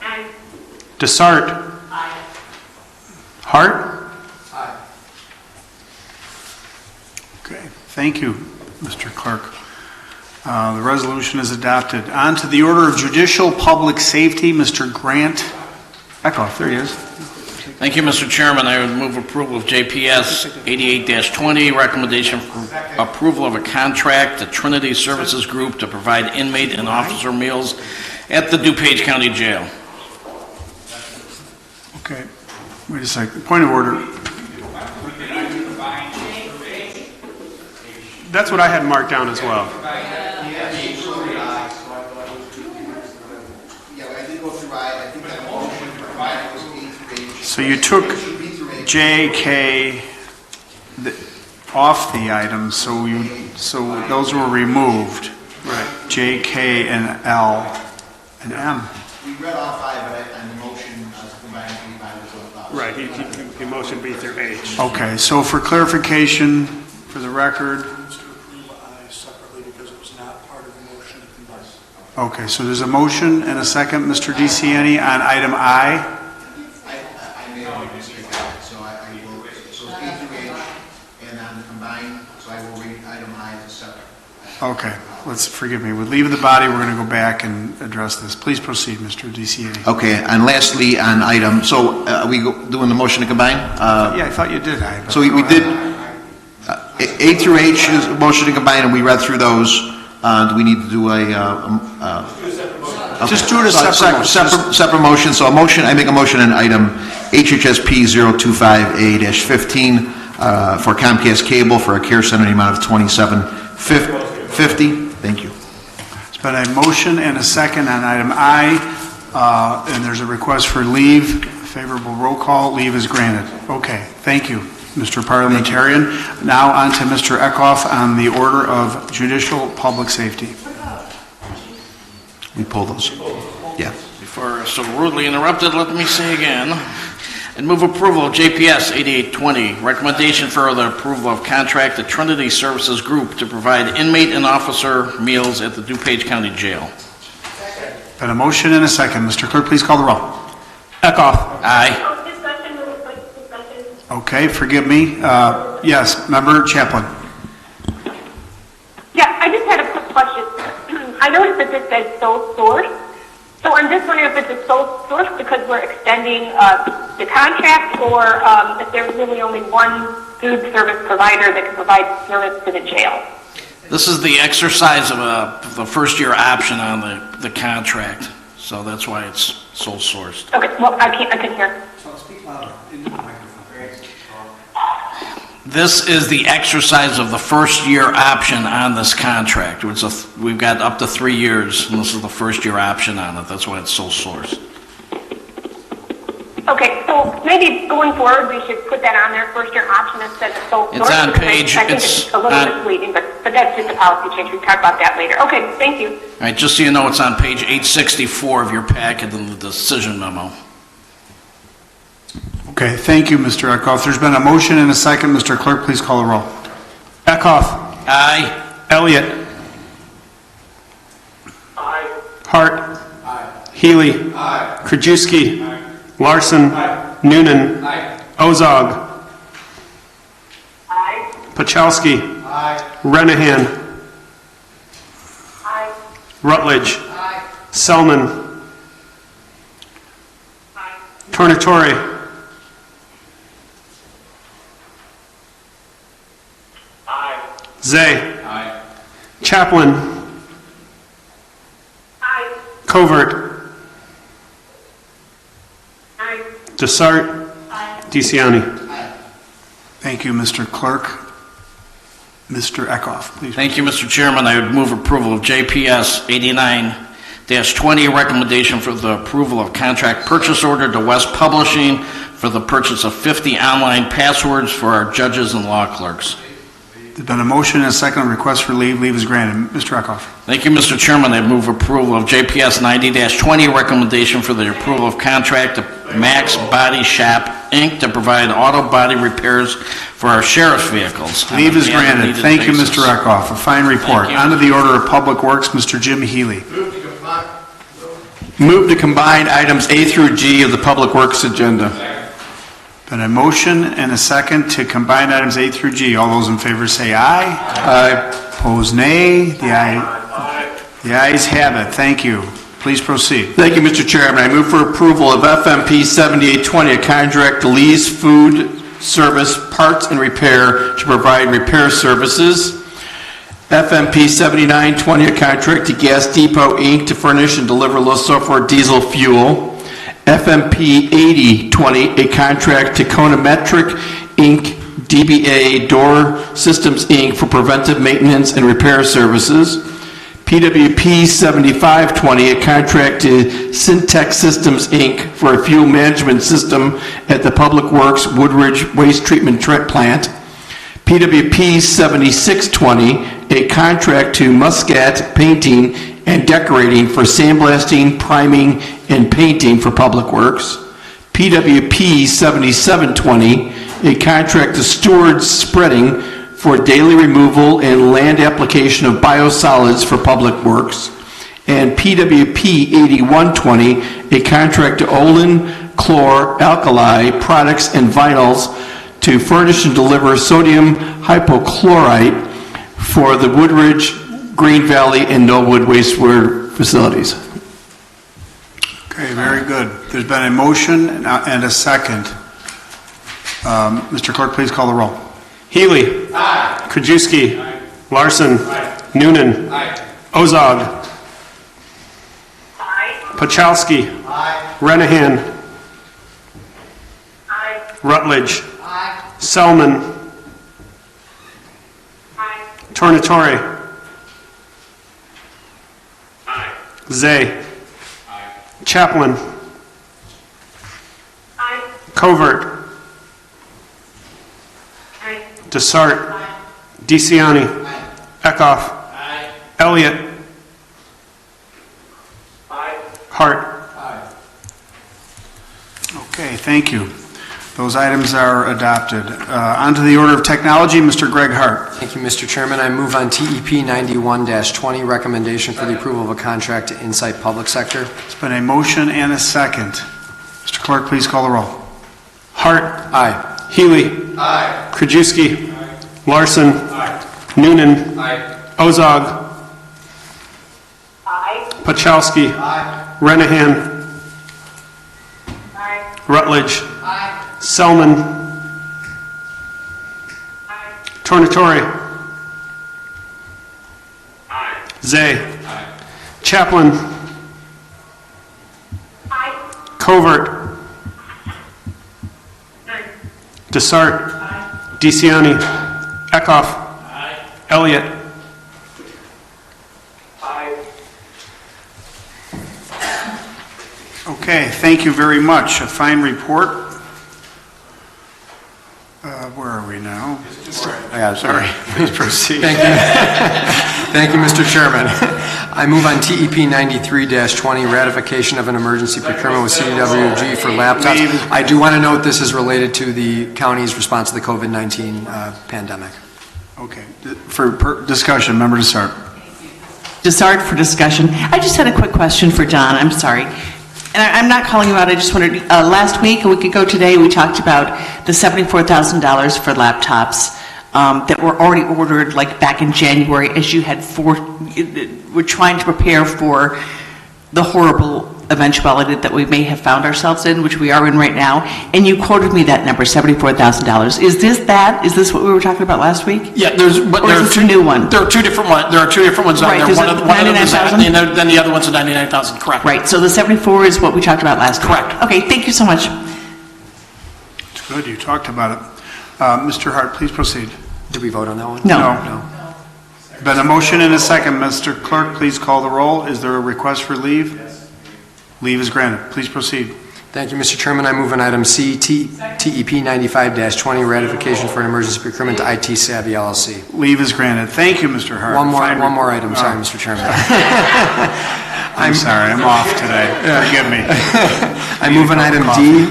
Aye. Desart. Aye. Hart. Okay, thank you, Mr. Clerk. The resolution is adopted. On to the order of judicial public safety, Mr. Grant Eckhoff, there he is. Thank you, Mr. Chairman. I would move approval of JPS 88-20, recommendation for approval of a contract to Trinity Services Group to provide inmate and officer meals at the DuPage County Jail. Okay, wait a second, point of order. That's what I had marked down as well. So you took J, K off the item, so those were removed. Right. J, K, and L, and M. We read all five, but on the motion, combined B5 was Right, he motioned B through H. Okay, so for clarification, for the record, okay, so there's a motion and a second, Mr. DeCiani, on item I. I made a mistake, so I will, so it's B through H, and on the combined, so I will read item I as a separate. Okay, forgive me. We'll leave the body, we're going to go back and address this. Please proceed, Mr. DeCiani. Okay, and lastly, on item, so are we doing the motion to combine? Yeah, I thought you did, I. So we did, A through H is a motion to combine, and we read through those. Do we need to do a... Just do it as separate motion. So I make a motion on item HHSP 025A-15 for Comcast Cable for a care center in the amount of $27.50. Thank you. It's been a motion and a second on item I, and there's a request for leave. Favorable roll call. Leave is granted. Okay, thank you, Mr. Parliamentarian. Now on to Mr. Eckhoff on the order of judicial public safety. We pull those. Yeah. Before so rudely interrupted, let me say again. And move approval of JPS 88-20, recommendation for the approval of contract to Trinity Services Group to provide inmate and officer meals at the DuPage County Jail. Been a motion and a second. Mr. Clerk, please call the roll. Eckhoff. Aye. Okay, forgive me. Yes, Member Chaplin. Yeah, I just had a quick question. I noticed that this says sole source. So I'm just wondering if it's a sole source because we're extending the contract, or if there's really only one food service provider that can provide service to the jail. This is the exercise of the first year option on the contract. So that's why it's sole sourced. Okay, well, I can hear. So speak louder into the microphone. This is the exercise of the first year option on this contract. We've got up to 3 years, and this is the first year option on it. That's why it's sole source. Okay, so maybe going forward we should put that on there, first year option instead of sole source. It's on page. I think it's a little misleading, but that's just a policy change. We can talk about that later. Okay, thank you. All right, just so you know, it's on page 864 of your packet in the decision memo. Okay, thank you, Mr. Eckhoff. There's been a motion and a second. Mr. Clerk, please call the roll. Eckhoff. Aye. Elliott. Aye. Hart. Aye. Healy. Aye. Krajewski. Aye. Larson. Aye. Noonan. Aye. Ozog. Aye. Pachalski. Aye. Renahan. Aye. Rutledge. Aye. Selman. Aye. Tornatore. Aye. Zay. Aye. Chaplin. Aye. Covert. Aye. Desart. Aye. DeCiani. Thank you, Mr. Clerk. Mr. Eckhoff, please. Thank you, Mr. Chairman. I would move approval of JPS 89-20, recommendation for the approval of contract purchase order to West Publishing for the purchase of 50 online passwords for our judges and law clerks. There's been a motion and a second. Request for leave. Leave is granted. Mr. Eckhoff. Thank you, Mr. Chairman. I move approval of JPS 90-20, recommendation for the approval of contract to Max Body Shop, Inc. to provide auto body repairs for our sheriff's vehicles. Leave is granted. Thank you, Basis. Mr. Eckhoff. A fine report. On to the order of Public Works, Mr. Jim Healy. Move to combine items A through G of the Public Works agenda. Been a motion and a second to combine items A through G. All those in favor say aye. Aye. Opposed, nay. The ayes have it. Thank you. Please proceed. Thank you, Mr. Chairman. I move for approval of FMP 7820, a contract to lease food service parts and repair to provide repair services. FMP 7920, a contract to Gas Depot, Inc. to furnish and deliver low sulfur diesel fuel. FMP 8020, a contract to Conometric, Inc., DBA Door Systems, Inc. for preventive maintenance and repair services. PWP 7520, a contract to Syntex Systems, Inc. for a fuel management system at the Public Works Woodridge Waste Treatment Plant. PWP 7620, a contract to Muscat Painting and Decorating for sandblasting, priming, and painting for Public Works. PWP 7720, a contract to Stewards Spreading for daily removal and land application of biosolids for Public Works. And PWP 8120, a contract to Olin Chlor Alkali Products and Vinyls to furnish and deliver sodium hypochlorite for the Woodridge, Green Valley, and Knollwood wastewater facilities. Okay, very good. There's been a motion and a second. Mr. Clerk, please call the roll. Healy. Aye. Krajewski. Aye. Larson. Aye. Noonan. Aye. Ozog. Aye. Pachowski. Aye. Renahan. Aye. Rutledge. Aye. Selman. Aye. Tornatore. Aye. Zay. Chaplin. Aye. Covert. Aye. Desart. DeCiani. Eckhoff. Elliott. Hart. Okay, thank you. Those items are adopted. On to the order of technology, Mr. Greg Hart. Thank you, Mr. Chairman. I move on TEP 91-20, recommendation for the approval of a contract to Insight Public Sector. It's been a motion and a second. Mr. Clerk, please call the roll. Hart. Aye. Healy. Aye. Krajewski. Larson. Noonan. Ozog. Aye. Pachowski. Renahan. Aye. Rutledge. Aye. Selman. Tornatore. Zay. Chaplin. Covert. Desart. DeCiani. Eckhoff. Elliott. Okay, thank you very much. A fine report. Where are we now? I got it. Sorry, please proceed. Thank you. Thank you, Mr. Chairman. I move on TEP 93-20, ratification of an emergency procurement with CDWG for laptops. I do want to note this is related to the county's response to the COVID-19 pandemic. Okay, for discussion, Member Desart. Desart for discussion. I just had a quick question for Don. I'm sorry. And I'm not calling you out, I just wondered, last week, a week ago today, we talked about the $74,000 for laptops that were already ordered like back in January as you had we're trying to prepare for the horrible eventuality that we may have found ourselves in, which we are in right now, and you quoted me that number, $74,000. Is this what we were talking about last week? Yeah, there are two new one. There are two different ones. There are two different ones Right, on there. there's One of them is 99,000? then the other one's a 99,000. Correct. Right. So the 74 is what we talked about last week. Correct. Okay. Thank you so much. It's good you talked about it. Mr. Hart, please proceed. Did we vote on that one? No. Been a motion and a second. Mr. Clerk, please call the roll. Is there a request for leave? Yes. Leave is granted. Please proceed. Thank you, Mr. Chairman. I move on item C, TEP 95-20, ratification for an emergency procurement to IT Savvy LLC. Leave is granted. Thank you, Mr. Hart. One more item. Sorry, Mr. Chairman. I'm sorry, I'm off today. Forgive me. I move on item D,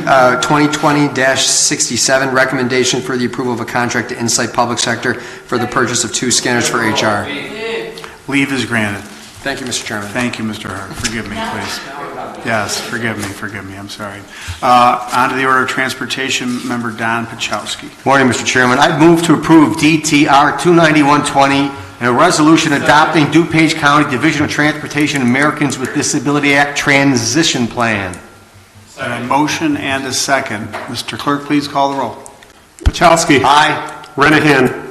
2020-67, recommendation for the approval of a contract to Insight Public Sector for the purchase of 2 scanners for HR. Leave is granted. Thank you, Mr. Chairman. Thank you, Mr. Hart. Forgive me, please. Yes, forgive me, I'm sorry. On to the order of transportation, Member Don Pachowski. Morning, Mr. Chairman. I move to approve DTR 29120 and a resolution adopting DuPage County Division of Transportation Americans with Disability Act Transition Plan. A motion and a second. Mr. Clerk, please call the roll. Pachowski. Aye. Renahan.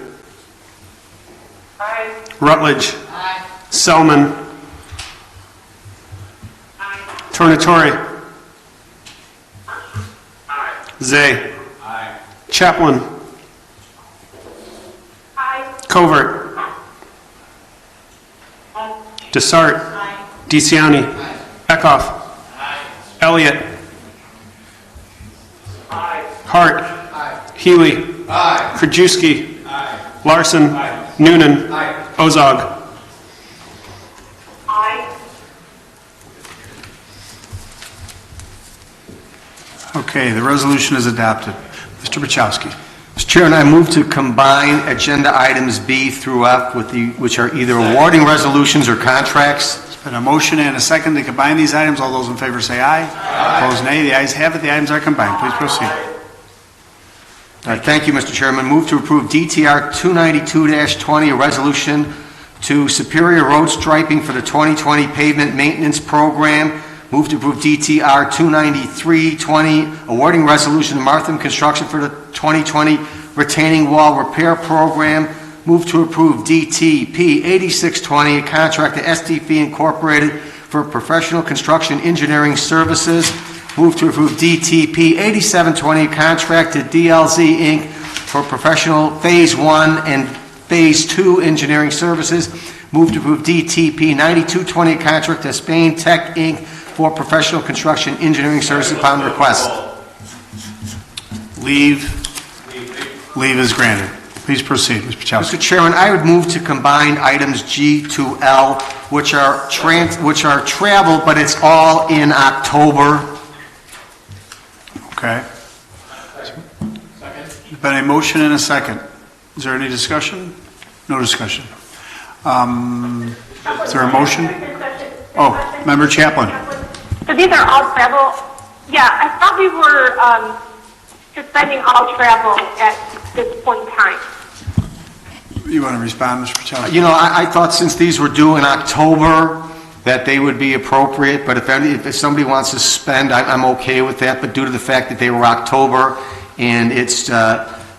Aye. Rutledge. Selman. Tornatore. Zay. Chaplin. Covert. Desart. DeCiani. Eckhoff. Elliott. Hart. Healy. Krajewski. Larson. Noonan. Ozog. Okay, the resolution is adopted. Mr. Pachowski. Mr. Chairman, I move to combine agenda items B through F which are either awarding resolutions or contracts. There's been a motion and a second to combine these items. All those in favor say aye. Opposed, nay. The ayes have it. The items are combined. Please proceed. Thank you, Mr. Chairman. Move to approve DTR 292-20, a resolution to Superior Road striping for the 2020 pavement maintenance program. Move to approve DTR 293-20, awarding resolution to Martham Construction for the 2020 retaining wall repair program. Move to approve DTP 8620, a contract to SDP Incorporated for professional construction engineering services. Move to approve DTP 8720, a contract to DLZ Inc. for professional Phase 1 and Phase 2 engineering services. Move to approve DTP 9220, a contract to Spain Tech Inc. for professional construction engineering services upon request. Leave is granted. Please proceed, Mr. Pachowski. Mr. Chairman, I would move to combine items G to L, which are travel, but it's all in October. Okay. There's been a motion and a second. Is there any discussion? No discussion. Is there a motion? Oh, Member Chaplin. So these are all travel. Yeah, I thought we were suspending all travel at this point in time. You want to respond, Mr. Pachowski? You know, I thought since these were due in October that they would be appropriate, but if somebody wants to spend, I'm okay with that, but due to the fact that they were October and it's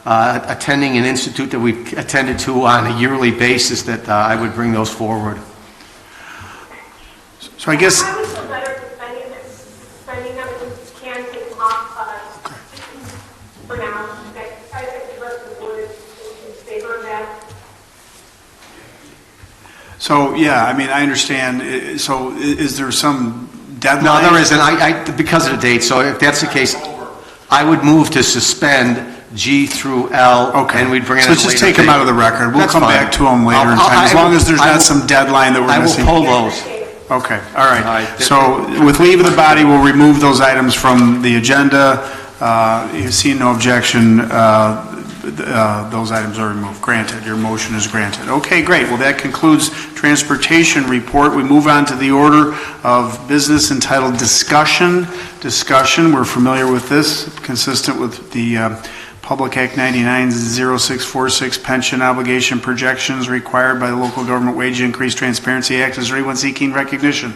attending an institute that we've attended to on a yearly basis, that I would bring those forward. So I guess... I would feel better suspending them if we can take them off for now. I think the rest of the board is in favor of that. So, yeah, I mean, I understand. So is there some deadline? No, there isn't. Because of the date. So if that's the case, I would move to suspend G through L. Okay. And we'd bring it So let's just take them out of the record. We'll come back to them later in time, as long as there's not some deadline that we're missing. I will pull those. Okay, all right. So with leave of the body, we'll remove those items from the agenda. You see no objection. Those items are removed. Granted. Your motion is granted. Okay, great. Well, that concludes transportation report. We move on to the order of business entitled discussion. Discussion, we're familiar with this, consistent with the Public Act 990646 pension obligation projections required by the Local Government Wage Increase Transparency Act. Is there anyone seeking recognition?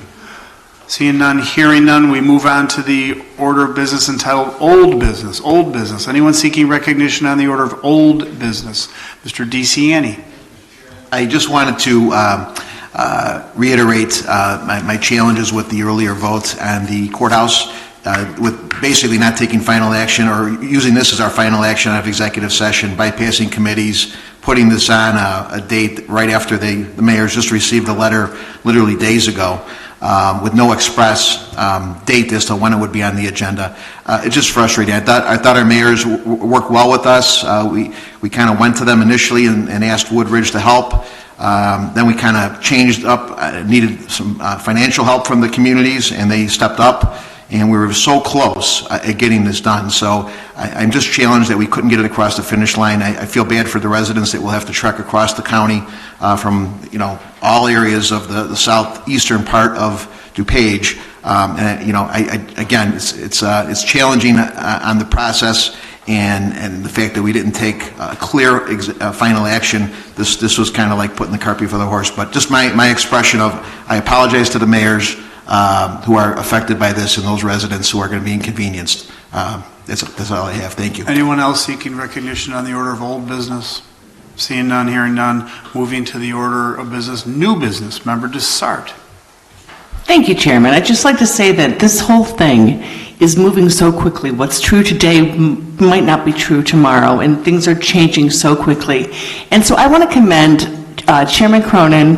Seeing none, hearing none, we move on to the order of business entitled Old Business. Old Business. Anyone seeking recognition on the order of Old Business? Mr. DeCiani. I just wanted to reiterate my challenges with the earlier vote on the courthouse, with basically not taking final action or using this as our final action out of executive session, bypassing committees, putting this on a date right after the mayor's just received a letter literally days ago. With no express date as to when it would be on the agenda. It's just frustrating. I thought our mayors worked well with us. We kind of went to them initially and asked Woodridge to help. Then we kind of changed up, needed some financial help from the communities, and they stepped up, and we were so close at getting this done. So I'm just challenged that we couldn't get it across the finish line. I feel bad for the residents that will have to trek across the county from, all areas of the southeastern part of DuPage. Again, it's challenging on the process. And the fact that we didn't take clear final action, this was kind of like putting the cart before the horse. But just my expression of, I apologize to the mayors who are affected by this and those residents who are going to be inconvenienced. That's all I have. Thank you. Anyone else seeking recognition on the order of old business? Seeing none, hearing none, moving to the order of business, new business. Member Desart. Thank you, Chairman. I'd just like to say that this whole thing is moving so quickly. What's true today might not be true tomorrow, and things are changing so quickly. And so I want to commend Chairman Cronin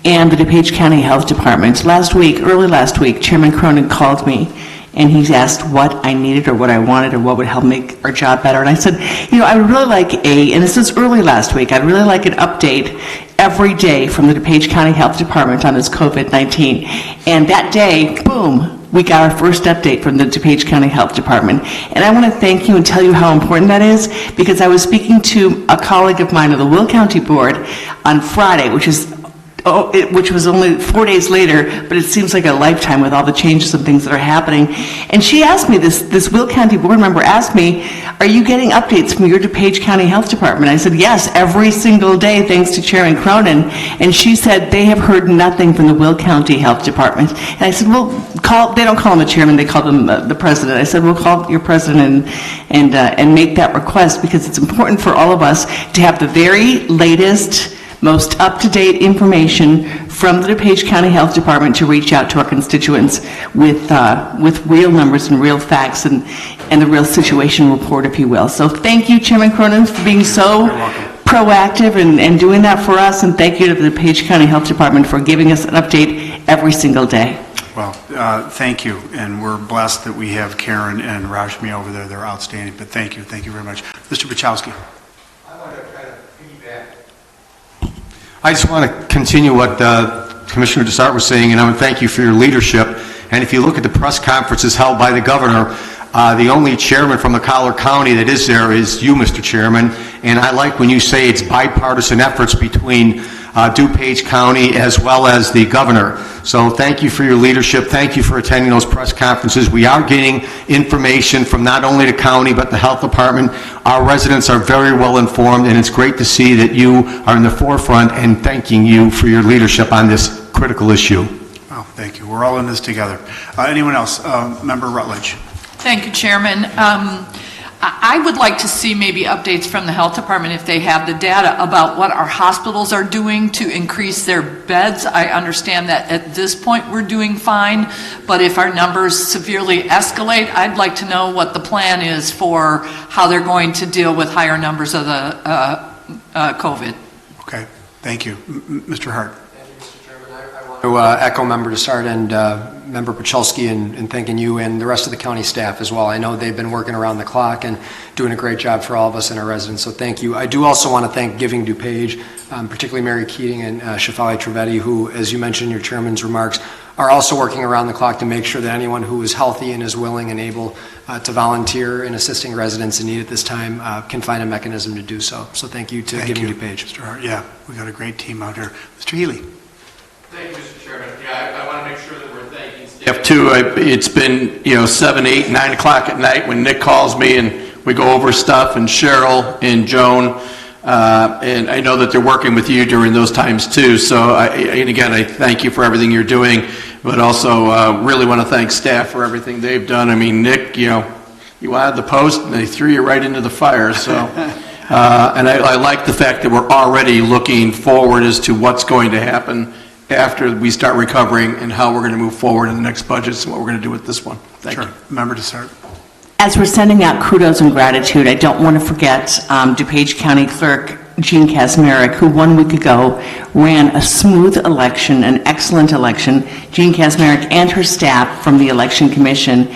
and the DuPage County Health Department. Early last week, Chairman Cronin called me, and he's asked what I needed or what I wanted or what would help make our job better. And I said, I would really like and this is early last week, I'd really like an update every day from the DuPage County Health Department on this COVID-19. And that day, boom, we got our first update from the DuPage County Health Department. And I want to thank you and tell you how important that is, because I was speaking to a colleague of mine of the Will County Board on Friday, which was only 4 days later, but it seems like a lifetime with all the changes and things that are happening. And she asked me, this Will County Board member asked me, are you getting updates from your DuPage County Health Department? I said, yes, every single day, thanks to Chairman Cronin. And she said they have heard nothing from the Will County Health Department. And I said, well, they don't call him the chairman, they call him the president. I said, we'll call your president and make that request, because it's important for all of us to have the very latest, most up-to-date information from the DuPage County Health Department to reach out to our constituents with real numbers and real facts and the real situation report, if you will. So thank you, Chairman Cronin, for being so proactive and doing that for us, and thank you to the DuPage County Health Department for giving us an update every single day. Well, thank you, and we're blessed that we have Karen and Rashmi over there. They're outstanding, but thank you very much. Mr. Bachowski. I just want to continue what Commissioner Desart was saying, and I want to thank you for your leadership. And if you look at the press conferences held by the governor, the only chairman from the Collier County that is there is you, Mr. Chairman. And I like when you say it's bipartisan efforts between DuPage County as well as the governor. So thank you for your leadership. Thank you for attending those press conferences. We are getting information from not only the county but the health department. Our residents are very well informed, and it's great to see that you are in the forefront, and thanking you for your leadership on this critical issue. Oh, thank you. We're all in this together. Anyone else? Member Rutledge. Thank you, Chairman. I would like to see maybe updates from the health department, if they have the data, about what our hospitals are doing to increase their beds. I understand that at this point we're doing fine, but if our numbers severely escalate, I'd like to know what the plan is for how they're going to deal with higher numbers of the COVID. Okay, thank you. Mr. Hart. To echo Member Desart and Member Pachelski and thanking you and the rest of the county staff as well. I know they've been working around the clock and doing a great job for all of us and our residents, so thank you. I do also want to thank Giving DuPage, particularly Mary Keating and Shafali Trivedi, who, as you mentioned in your chairman's remarks, are also working around the clock to make sure that anyone who is healthy and is willing and able to volunteer in assisting residents in need at this time can find a mechanism to do so. So thank you to Giving DuPage. Mr. Hart. Yeah, we got a great team out here. Mr. Healy. Thank you, Mr. Chairman. Yeah, I want to make sure that we're thanking staff too. It's been 7, 8, 9 o'clock at night when Nick calls me and we go over stuff, and Cheryl and Joan, and I know that they're working with you during those times too. So again, I thank you for everything you're doing, but also really want to thank staff for everything they've done. I mean, Nick, you wanted the post and they threw you right into the fire. So. And I like the fact that we're already looking forward as to what's going to happen after we start recovering and how we're going to move forward in the next budgets and what we're going to do with this one. Thank you. Member Desart. As we're sending out kudos and gratitude, I don't want to forget DuPage County Clerk Jean Kazmarek, who 1 week ago ran a smooth election, an excellent election. Jean Kazmarek and her staff from the Election Commission.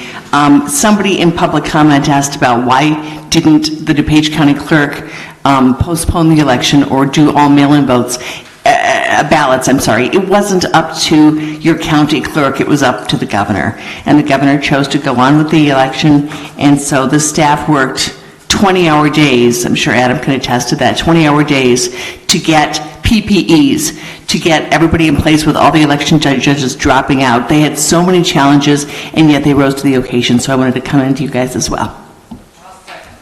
Somebody in public comment asked about why didn't the DuPage County Clerk postpone the election or do all mail-in votes. ballots, I'm sorry. It wasn't up to your county clerk, it was up to the governor. And the governor chose to go on with the election, and so the staff worked 20-hour days, I'm sure Adam can attest to that, 20-hour days to get PPEs, to get everybody in place with all the election judges dropping out. They had so many challenges, and yet they rose to the occasion, so I wanted to commend you guys as well.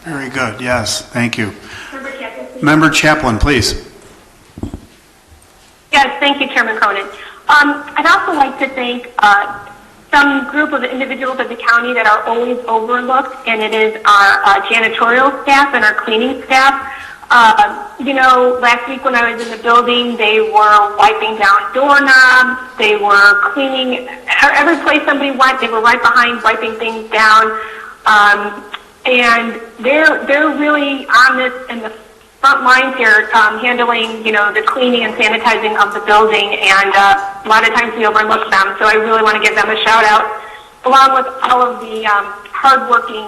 Very good, yes, thank you. Member Chaplin, please. Yes, thank you, Chairman Cronin. I'd also like to thank some group of individuals at the county that are always overlooked, and it is our janitorial staff and our cleaning staff. Last week when I was in the building, they were wiping down doorknobs, they were cleaning, every place somebody went, they were right behind wiping things down. And they're really on this in the front lines here, handling, the cleaning and sanitizing of the building, and a lot of times we overlook them, so I really want to give them a shout out, along with all of the hardworking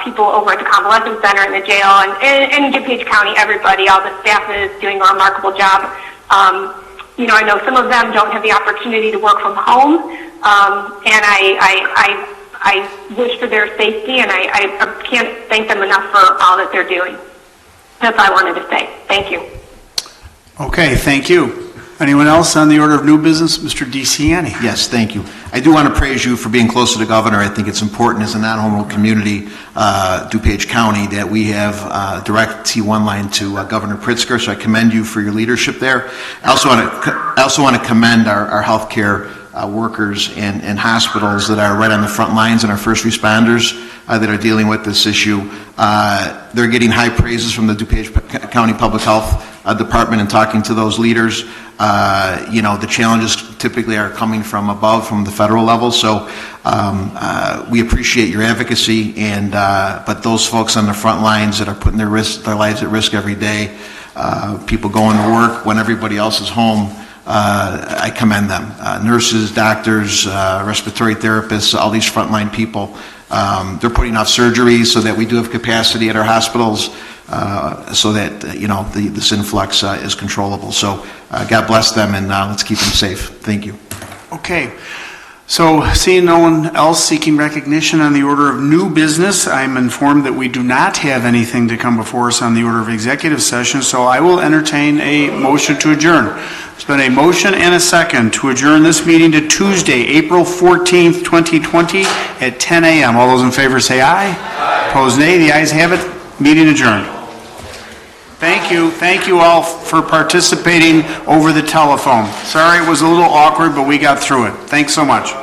people over at the convalescent center and the jail, and DuPage County, everybody, all the staff is doing a remarkable job. I know some of them don't have the opportunity to work from home, and I wish for their safety, and I can't thank them enough for all that they're doing. That's all I wanted to say. Thank you. Okay, thank you. Anyone else on the order of new business? Mr. DeCiani. Yes, thank you. I do want to praise you for being close to the governor. I think it's important as a non-home rule community, DuPage County, that we have a direct T1 line to Governor Pritzker, so I commend you for your leadership there. I also want to commend our healthcare workers and hospitals that are right on the front lines and our first responders that are dealing with this issue. They're getting high praises from the DuPage County Public Health Department and talking to those leaders. The challenges typically are coming from above, from the federal level. So we appreciate your advocacy, but those folks on the front lines that are putting their lives at risk every day, people going to work when everybody else is home, I commend them. Nurses, doctors, respiratory therapists, all these frontline people, they're putting off surgeries so that we do have capacity at our hospitals, so that this influx is controllable. So God bless them, and let's keep them safe. Thank you. Okay. So seeing no one else seeking recognition on the order of new business, I'm informed that we do not have anything to come before us on the order of executive session, so I will entertain a motion to adjourn. There's been a motion and a second to adjourn this meeting to Tuesday, April 14th, 2020 at 10 a.m. All those in favor say aye. Aye. Opposed, nay. The ayes have it. Meeting adjourned. Thank you. Thank you all for participating over the telephone. Sorry it was a little awkward, but we got through it. Thanks so much.